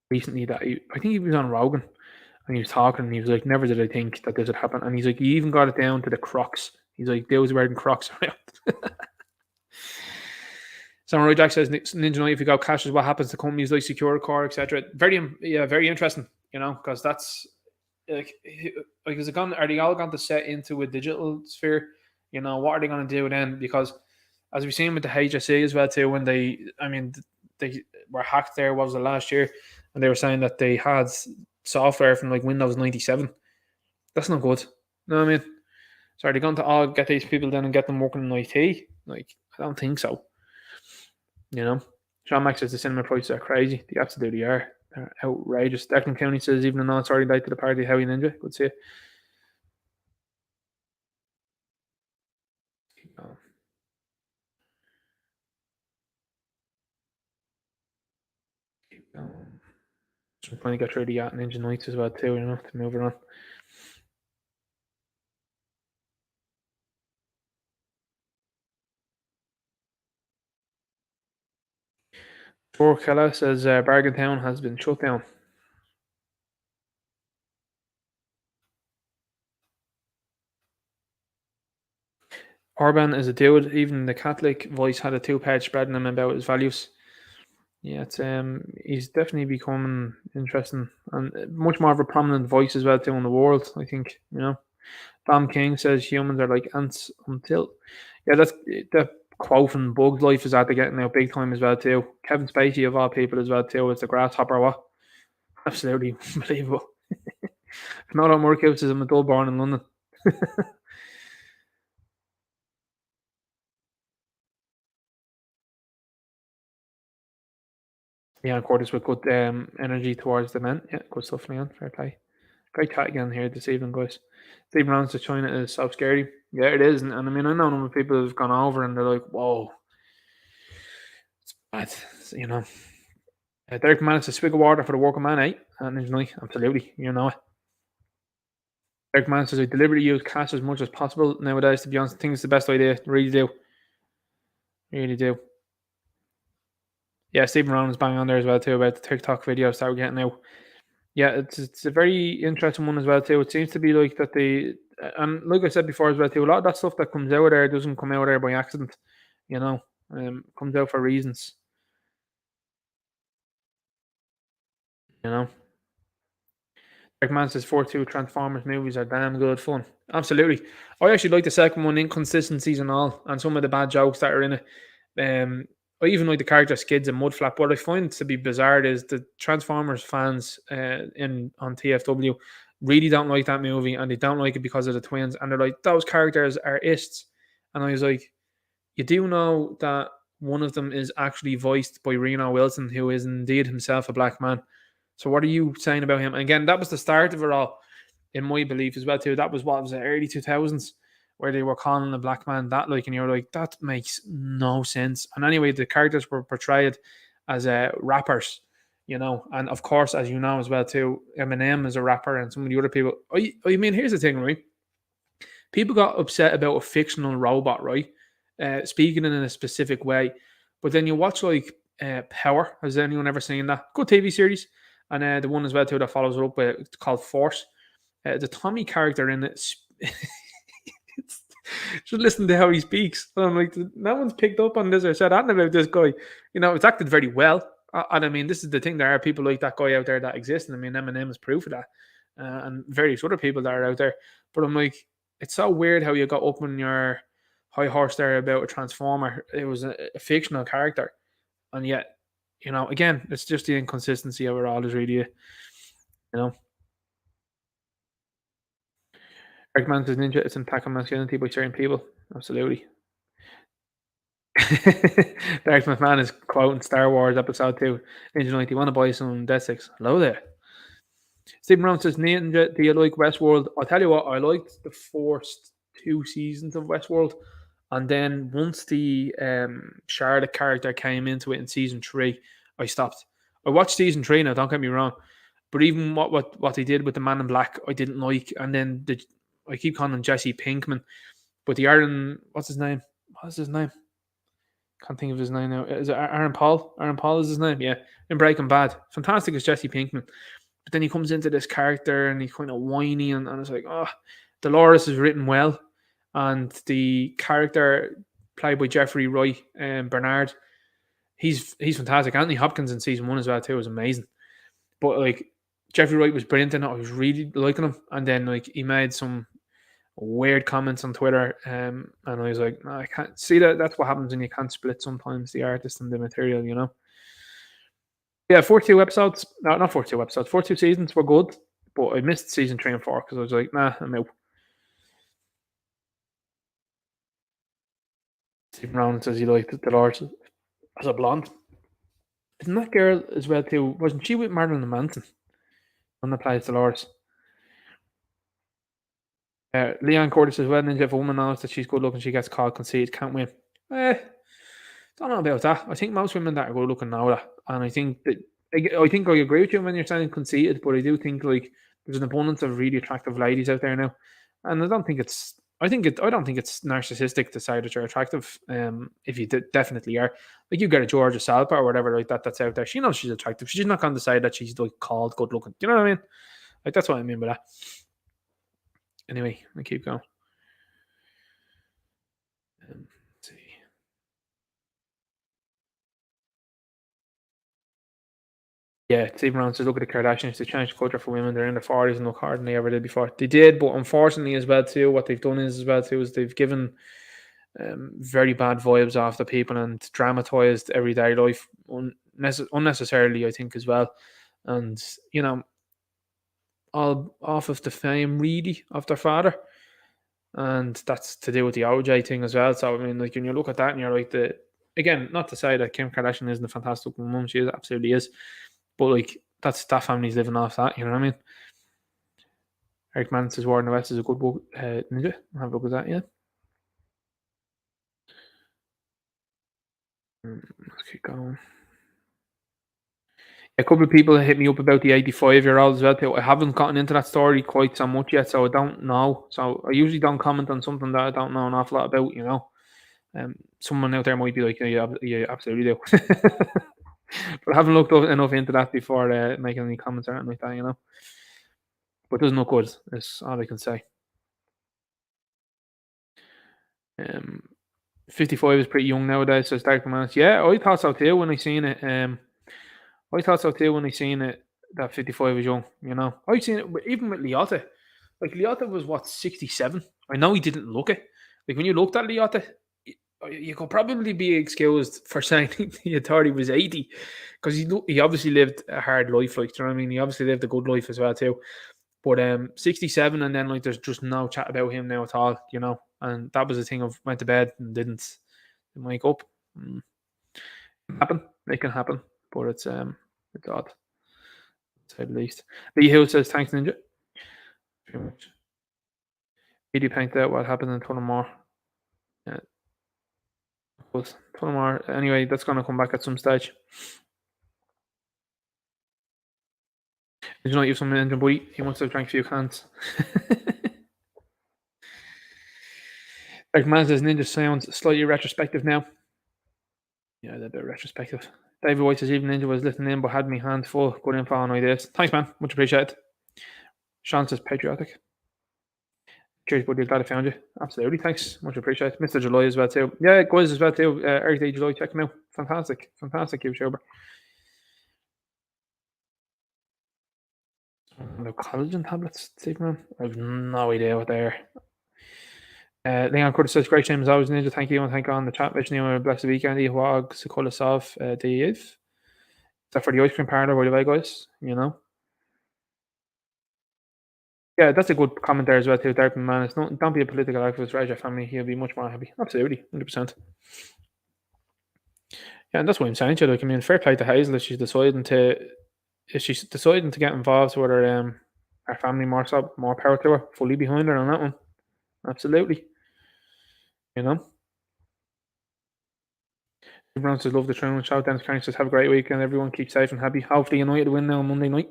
recently that I think he was on Rogan and he was talking and he was like, never did I think that this would happen. And he's like, he even got it down to the Crocs. He's like, they was wearing Crocs around. Samurai Jack says, Ninja Knight, if you go cashless, what happens to companies like SecureCore, etc.? Very interesting, because that's like is it gone? Are they all going to set into a digital sphere? What are they going to do then? Because as we've seen with the HSE as well too, when they were hacked there, what was it, last year, and they were saying that they had software from like Windows 97. That's not good. You know what I mean? So are they going to all get these people then and get them working in IT? Like, I don't think so. Sean Max says the cinema prices are crazy. They absolutely are. They're outrageous. Declan County says, even though it's already late to the party, how you ninja? Good to see it. Keep going. I'm trying to get through the Yacht Ninja Nights as well too, to move around. Keller says Bargain Town has been shut down. Orban is a dude. Even the Catholic voice had a 2-page spreading him about his values. Yeah, it's he's definitely becoming interesting and much more of a prominent voice as well too in the world. I think Tom King says humans are like ants until that's the quote from Bug's Life is after getting out big time as well too. Kevin Spacey of all people as well too. It's the grasshopper. What? Absolutely unbelievable. If not on workouts, is a dull born in London. Yeah, Curtis with good energy towards the men. Yeah, good stuff, Leon. Fair play. Great chat again here this evening, guys. Steve Brown's to China is so scary. Yeah, it is. And I mean, I know a number of people have gone over and they're like, whoa, it's bad. Derek managed to swig of water for the working man, eh? And he's like, absolutely, it. Derek Man says, I deliberately use cash as much as possible nowadays, to be honest. I think it's the best idea. Really do. Really do. Yeah, Stephen Brown is bang on there as well, too, about the TikTok videos that we're getting out. Yeah, it's a very interesting one as well, too. It seems to be like that and like I said before as well, too, a lot of that stuff that comes out there doesn't come out there by accident, comes out for reasons, you know. Like Man says 4-2 Transformers movies are damn good fun. Absolutely. I actually like the second one, inconsistencies and all, and some of the bad jokes that are in it. I even like the character Skids and Mudflap. What I find to be bizarre is the Transformers fans on TFW really don't like that movie, and they don't like it because of the twins. And they're like, those characters are ists. And I was like, you do know that one of them is actually voiced by Reno Wilson, who is indeed himself a black man. So what are you saying about him? And again, that was the start of it all, in my belief as well too. That was what was it, early 2000s, where they were calling a black man that, like, and you're like, that makes no sense. And anyway, the characters were portrayed as rappers, and of course, as you know as well too, Eminem is a rapper, and some of the other people. I mean, here's the thing, right? People got upset about a fictional robot, right? Speaking in a specific way, but then you watch like Power. Has anyone ever seen that? Good TV series, and the one as well too that follows it up with it's called Force. The Tommy character in it. Just listen to how he speaks. And I'm like, no one's picked up on this or said anything about this guy. It's acted very well. And I mean, this is the thing. There are people like that guy out there that exist. And I mean, Eminem is proof of that. And various other people that are out there. But I'm like, it's so weird how you got up on your high horse there about a Transformer. It was a fictional character. And yet, again, it's just the inconsistency of it all is really, you know. Eric Man says Ninja is attacking masculinity by certain people. Absolutely. Derek McMahon is quoting Star Wars Episode 2. Ninja 90, want to buy some Death 6? Hello there. Stephen Brown says, Ninja, do you like Westworld? I'll tell you what, I liked the first 2 seasons of Westworld. And then once the Charlotte character came into it in season 3, I stopped. I watched season 3 now, don't get me wrong. But even what they did with the Man in Black, I didn't like. And then I keep calling him Jesse Pinkman. But the Aaron, what's his name? Can't think of his name now. Is it Aaron Paul? Aaron Paul is his name, yeah. In Breaking Bad. Fantastic as Jesse Pinkman. But then he comes into this character and he's kind of whiny and it's like, Dolores is written well. And the character played by Jeffrey Wright and Bernard, he's fantastic. Anthony Hopkins in season 1 as well too was amazing. But like Jeffrey Wright was brilliant in it. I was really liking him. And then like he made some weird comments on Twitter, and I was like, no, I can't see that. That's what happens when you can't split sometimes the artist and the material. Yeah, 42 episodes. No, not 42 episodes. 42 seasons were good, but I missed season 3 and 4 because I was like, nah, I'm out. Stephen Brown says he liked Dolores as a blonde. Isn't that girl as well too? Wasn't she with Marilyn Manson? One that plays Dolores. Leon Curtis as well. Ninja, if a woman knows that she's good looking, she gets called conceited, can't win. Don't know about that. I think most women that are good looking know that, and I think I agree with you when you're saying conceited, but I do think like there's an abundance of really attractive ladies out there now, and I don't think it's narcissistic to say that you're attractive. If you definitely are, like you get a Georgia Salpa or whatever like that that's out there. She knows she's attractive. She's not going to say that she's like called good looking. Do you know what I mean? Like that's what I mean by that. Anyway, I keep going. Yeah, Steve Brown says, look at the Kardashians. They changed the culture for women. They're in their 40s and look harder than they ever did before. They did, but unfortunately, as well too, what they've done is as well too is they've given very bad vibes off the people and dramatized everyday life unnecessarily, I think, as well. And all off of the fame, really, of their father. And that's to do with the OJ thing as well. So I mean, like when you look at that and you're like, again, not to say that Kim Kardashian isn't a fantastic woman, she absolutely is, but like that family's living off that. You know what I mean? Eric Mann says War in the West is a good book. Ninja, have a look at that. Yeah. Let's keep going. A couple of people hit me up about the 85-year-old as well too. I haven't gotten into that story quite so much yet, so I don't know. So I usually don't comment on something that I don't know an awful lot about. Someone out there might be like, yeah, you absolutely do. But I haven't looked enough into that before making any comments or anything like that. But it doesn't look good. That's all I can say. 55 is pretty young nowadays, so Dark Man's. Yeah, I thought so too when I seen it. I thought so too when I seen it that 55 was young. I seen it even with Liotta. Like Liotta was what 67. I know he didn't look it. Like when you looked at Liotta, you could probably be excused for saying he thought he was 80 because he obviously lived a hard life. Like, do you know what I mean? He obviously lived a good life as well too. But 67, and then like there's just no chat about him now at all. And that was the thing of went to bed and didn't wake up. It can happen, but it's odd, to say the least. Lee Hill says thanks, Ninja. Pretty much. Video paint out what happened in Tullamore. Yeah. But Tullamore, anyway, that's gonna come back at some stage. Did you not use some engine boy? He must have drank a few cans. Like man says, Ninja sounds slightly retrospective now. Yeah, they're a bit retrospective. David White says even Ninja was listening in but had me hands full. Good info on ideas. Thanks, man. Much appreciated. Sean says patriotic. Cheers, buddy. Glad I found you. Absolutely. Thanks. Much appreciated. Mr. July as well, too. Yeah, guys as well, too. Earth Day July. Check him out. Fantastic. Fantastic YouTuber. No collagen tablets, Stephen. I have no idea what they are. Leon Curtis says, great James always Ninja. Thank you and thank you on the chat. Wish you a blessed weekend. Wag Sokolasov Dave. Is that for the ice cream parlor, by the way, guys? Yeah, that's a good comment there as well, too, Dark Man. Don't be a political activist, raise your family. He'll be much more happy. Absolutely, 100%. Yeah, and that's what I'm saying to you. Like, I mean, fair play to Hazel if she's deciding to get involved with her family more power to her. Fully behind her on that one. Absolutely. Everyone says love the Truman Show. Dennis Carney says have a great weekend. Everyone keep safe and happy. Hopefully United win now on Monday night.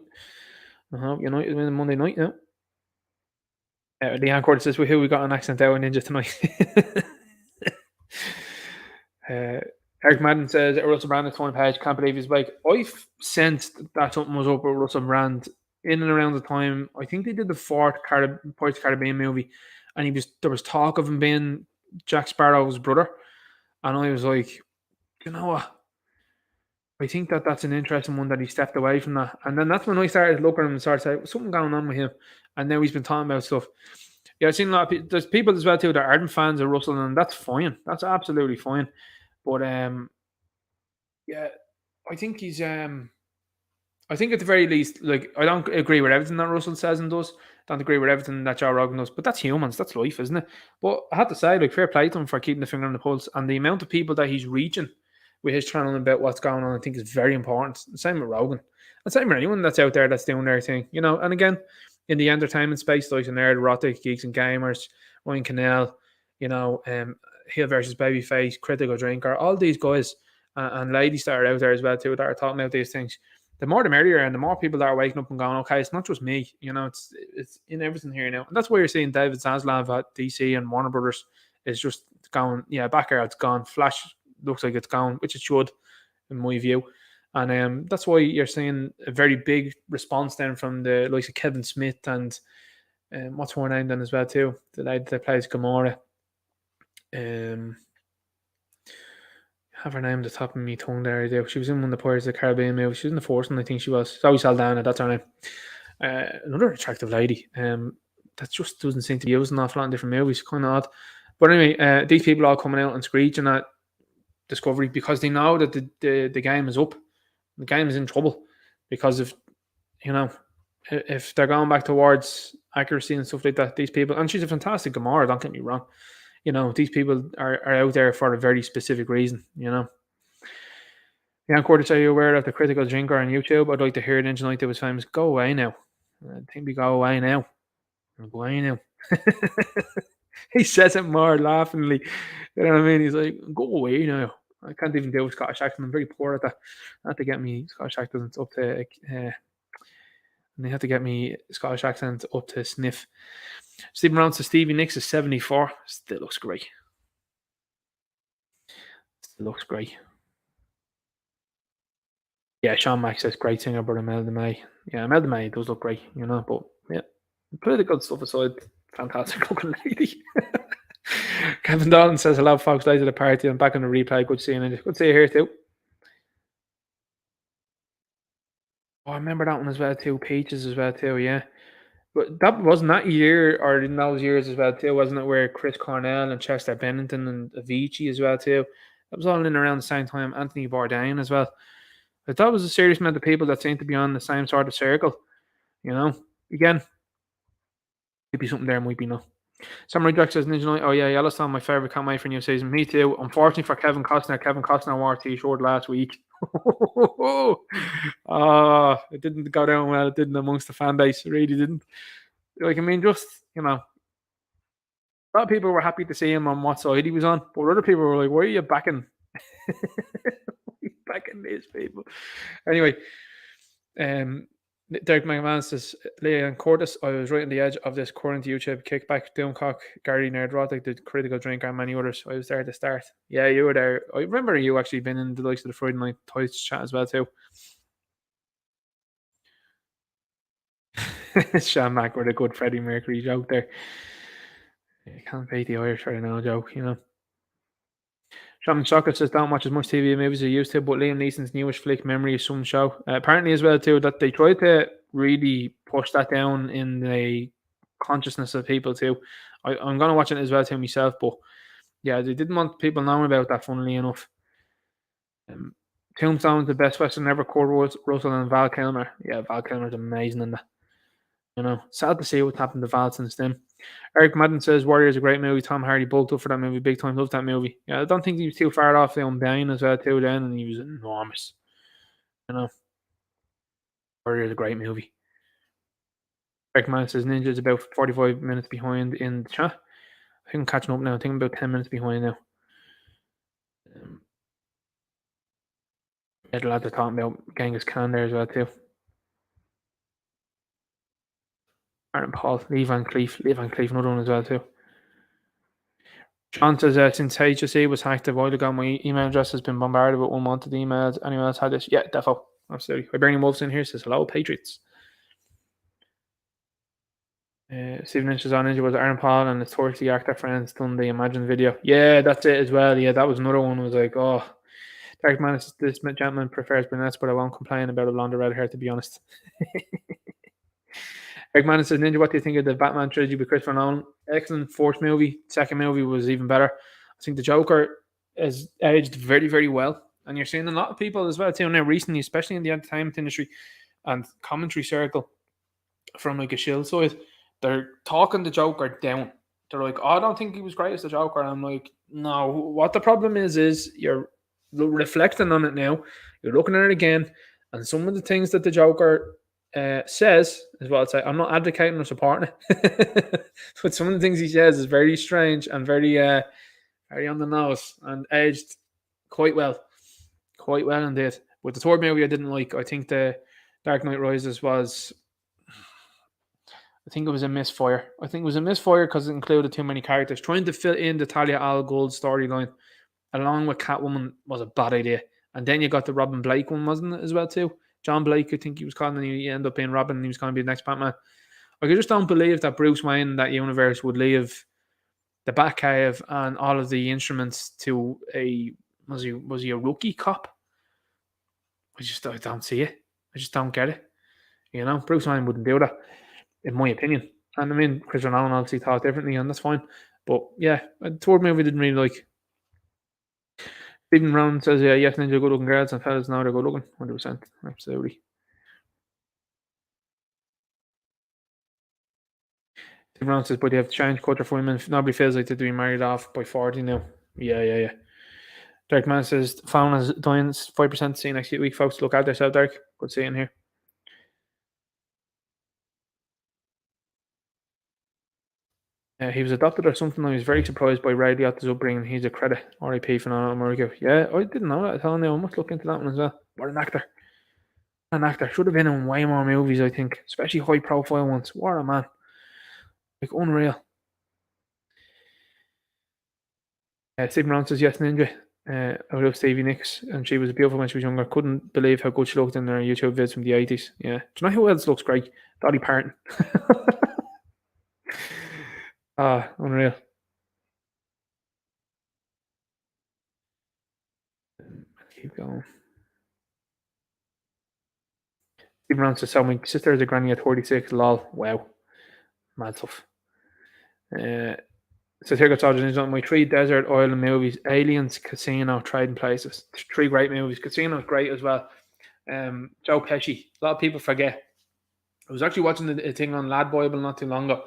I hope United win on Monday night now. Leon Curtis says we got an accent out in Ninja tonight. Eric Madden says Russell Brand at 20 page. Can't believe he's like. I've sensed that something was up with Russell Brand in and around the time. I think they did the fourth Pirates of the Caribbean movie, and there was talk of him being Jack Sparrow's brother, and I was like, you know what? I think that's an interesting one that he stepped away from that, and then that's when I started looking at him and started saying something going on with him, and now he's been talking about stuff. Yeah, I've seen a lot of people. There's people as well too that aren't fans of Russell, and that's fine. That's absolutely fine. But yeah, I think he's I think at the very least, like I don't agree with everything that Russell says and does. Don't agree with everything that Joe Rogan does, but that's humans. That's life, isn't it? But I have to say, like, fair play to him for keeping the finger on the pulse, and the amount of people that he's reaching with his channel about what's going on, I think is very important. Same with Rogan, and same with anyone that's out there that's doing their thing, And again, in the entertainment space, like the Nerd, Erotic, Geeks and Gamers, Ryan Cannell, Hill versus Babyface, Critical Drinker, all these guys and ladies that are out there as well too that are talking about these things. The more the merrier, and the more people that are waking up and going, okay, it's not just me, it's in everything here now. And that's why you're seeing David Zaslav at DC and Warner Brothers is just going, yeah, Backyard's gone. Flash looks like it's gone, which it should, in my view. And that's why you're seeing a very big response then from the likes of Kevin Smith and what's her name then as well too, the lady that plays Gamora. have her name at the top of my tongue there. I do. She was in one of the Pirates of the Caribbean movies. She was in the first one, I think she was. Zoe Saldana, that's her name. Another attractive lady. That just doesn't seem to be used an awful lot in different movies. Kind of odd. But anyway, these people all coming out and screeching at Discovery because they know that the game is up. The game is in trouble because of, if they're going back towards accuracy and stuff like that, these people, and she's a fantastic Gamora, don't get me wrong. These people are out there for a very specific reason, Jan Curtis, are you aware of the critical drinker on YouTube? I'd like to hear it engine like that was famous. Go away now. I think we go away now. Go away now. He says it more laughingly. You know what I mean? He's like, go away now. I can't even do a Scottish accent. I'm very poor at that. I have to get me Scottish accents up to and they have to get me Scottish accent up to sniff. Stephen Brown says Stevie Nicks is 74. Still looks great. Yeah, Sean Mack says great singer, but Imelda May. Yeah, Imelda May does look great, but yeah. Political stuff aside, fantastic looking lady. Kevin Dalton says hello folks, late to the party. I'm back on the replay. Good seeing you. Good to see you here too. Oh, I remember that one as well too. Peaches as well too, yeah. But that wasn't that year or in those years as well too, wasn't it? Where Chris Cornell and Chester Bennington and Avicii as well too. That was all in around the same time. Anthony Bourdain as well. But that was a serious amount of people that seemed to be on the same sort of circle. Again, might be something there, might be no. Samurai Jack says Ninja Knight. Oh yeah, Yellowstone, my favorite. Can't wait for new season. Me too. Unfortunately for Kevin Costner wore a t-shirt last week. It didn't go down well. It didn't amongst the fan base. It really didn't. Just a lot of people were happy to see him on what side he was on, but other people were like, "Why are you backing? Backing these people?" Anyway, Derek McMahon says, Leanne Curtis, I was right on the edge of this current YouTube kickback. Doomcock, Gary Nerdrotic, the critical drinker, and many others. I was there at the start. Yeah, you were there. I remember you actually been in the likes of the Friday Night Toys chat as well too. Sean Mack with a good Freddie Mercury joke there. You can't beat the Irish right now joke, Shaman Shocker says don't watch as much TV and movies as I used to, but Liam Neeson's newish flick Memory is some show. Apparently as well too that they tried to really push that down in the consciousness of people too. I'm going to watch it as well too myself, but yeah, they didn't want people knowing about that, funnily enough. Tombstone's the best Western ever. Kurt Russell and Val Kilmer. Yeah, Val Kilmer's amazing in that. Sad to see what's happened to Val since then. Eric Madden says Warrior is a great movie. Tom Hardy bulked up for that movie big time. Loved that movie. Yeah, I don't think he was too far off the Unbound as well too then, and he was enormous. Warrior is a great movie. Eric Madden says Ninja is about 45 minutes behind in the chat. I think I'm catching up now. I think I'm about 10 minutes behind now. The lads are talking about Genghis Khan there as well too. Aaron Paul, Lee Van Cleef, another one as well too. John says, since HSE was hacked a while ago, my email address has been bombarded with unwanted emails. Anyone else had this? Yeah, defo. Absolutely. Hibernian Wolves in here says, hello, Patriots. Stephen Lynch is on Ninja was Aaron Paul and his Torchy actor friends done the Imagine video. Yeah, that's it as well. Yeah, that was another one. It was like, oh, Dark Man, this gentleman prefers brunettes, but I won't complain about a blonde or red hair, to be honest. Eric Mann says, Ninja, what do you think of the Batman trilogy with Christopher Nolan? Excellent first movie. Second movie was even better. I think the Joker has aged very, very well. And you're seeing a lot of people as well too now recently, especially in the entertainment industry and commentary circle from like a shield side. They're talking the Joker down. They're like, oh, I don't think he was great as the Joker. And I'm like, no. What the problem is you're reflecting on it now. You're looking at it again. And some of the things that the Joker says is what I'd say. I'm not advocating or supporting it, but some of the things he says is very strange and very on the nose and aged quite well indeed. With the third movie I didn't like. I think the Dark Knight Rises was, I think it was a misfire. Because it included too many characters. Trying to fill in the Talia al Ghul storyline along with Catwoman was a bad idea. And then you got the Robin Blake one, wasn't it, as well too? John Blake, I think he was called, and he ended up being Robin, and he was going to be the next Batman. Like, I just don't believe that Bruce Wayne in that universe would leave the Batcave and all of the instruments to a Was he a rookie cop? I don't see it. I just don't get it. You know, Bruce Wayne wouldn't do that, in my opinion. And I mean, Chris Nolan obviously thought differently, and that's fine. But yeah, the third movie didn't really like. Stephen Brown says, yeah, yes, ninja good looking girls and fellas now they're good looking. 100%. Absolutely. Stephen Brown says, but you have to change culture for women. Nobody feels like they're being married off by 40 now. Yeah. Derek Man says, Fauna's dying 5% to see next week, folks. Look out yourself, Derek. Good seeing here. He was adopted or something. I was very surprised by Ray Liotta's upbringing. He's a credit. R.I.P. Fernando America. Yeah, I didn't know that. I tell you, I must look into that one as well. What an actor. An actor. Should have been in way more movies, I think. Especially high profile ones. What a man. Like, unreal. Stephen Brown says, yes, Ninja. I love Stevie Nicks, and she was beautiful when she was younger. Couldn't believe how good she looked in her YouTube vids from the 80s. Yeah. Do you know who else looks great? Dolly Parton. Unreal. Keep going. Stephen Brown says, so my sister is a granny at 46. Lol. Wow. Mad stuff. So here goes Odysee on my 3 desert island movies: Aliens, Casino, Trading Places. 3 great movies. Casino's great as well. Joe Pesci. A lot of people forget. I was actually watching a thing on Lad Bible not too long ago,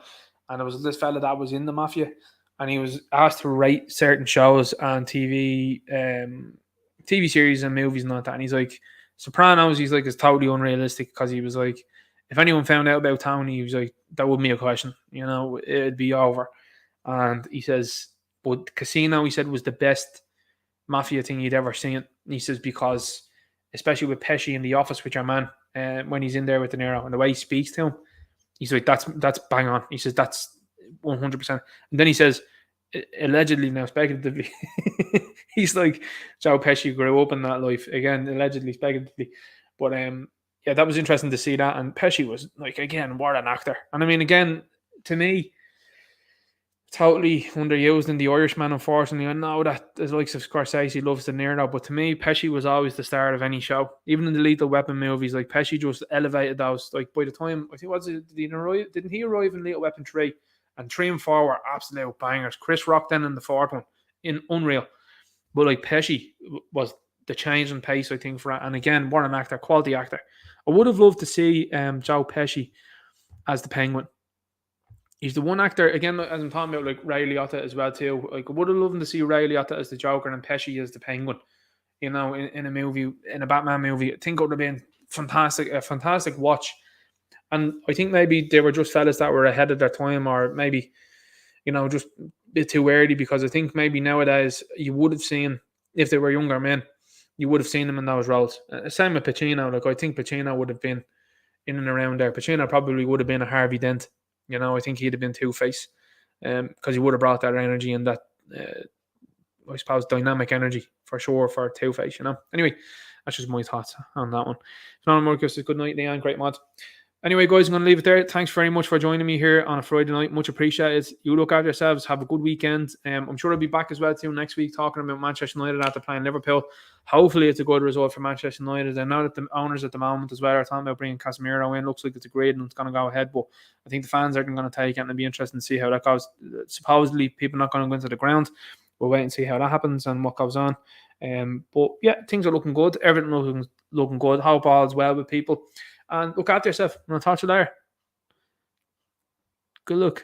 and there was this fella that was in the mafia, and he was asked to rate certain shows and TV series and movies and all that. And he's like, Sopranos, he's like, is totally unrealistic because he was like, if anyone found out about Tony, he was like, that wouldn't be a question, you know, it'd be over. And he says, but Casino, he said, was the best mafia thing he'd ever seen. And he says, because especially with Pesci in the office with your man, when he's in there with De Niro and the way he speaks to him, he's like, that's bang on. He says, that's 100%. And then he says, allegedly, now speculatively, he's like, Joe Pesci grew up in that life. Again, allegedly, speculatively. But yeah, that was interesting to see that. And Pesci was like, again, what an actor. And I mean, again, to me, totally underused in The Irishman, unfortunately. I know that the likes of Scorsese loves De Niro, but to me, Pesci was always the star of any show. Even in the Lethal Weapon movies, like Pesci just elevated those. Like by the time, I think, didn't he arrive in Lethal Weapon 3? And 3 and 4 were absolute bangers. Chris Rock then in the 4th one, in unreal. But like Pesci was the change in pace, I think, for that. And again, what an actor, quality actor. I would have loved to see Joe Pesci as the Penguin. He's the one actor, again, as I'm talking about, like Ray Liotta as well too. Like I would have loved to see Ray Liotta as the Joker and Pesci as the Penguin. You know, in a movie, in a Batman movie, I think it would have been fantastic, a fantastic watch. And I think maybe they were just fellas that were ahead of their time, or maybe, you know, just a bit too early, because I think maybe nowadays you would have seen, if they were younger men, you would have seen them in those roles. Same with Pacino. Like I think Pacino would have been in and around there. Pacino probably would have been a Harvey Dent. You know, I think he'd have been Two-Face, because he would have brought that energy and that, I suppose, dynamic energy for sure for Two-Face, you know. Anyway, that's just my thoughts on that one. So, Marcus, good night, Leon. Great mod. Anyway, guys, I'm going to leave it there. Thanks very much for joining me here on a Friday night. Much appreciated. You look after yourselves. Have a good weekend. I'm sure I'll be back as well too next week talking about Manchester United after playing Liverpool. Hopefully it's a good result for Manchester United. I know that the owners at the moment as well are talking about bringing Casemiro in. Looks like it's agreed and it's going to go ahead. But I think the fans aren't going to take it, and it'll be interesting to see how that goes. Supposedly people are not going to go into the ground. We'll wait and see how that happens and what goes on. But yeah, things are looking good. Everything looking good. Hope all is well with people. And look after yourself. And I'll talk to you later. Good luck.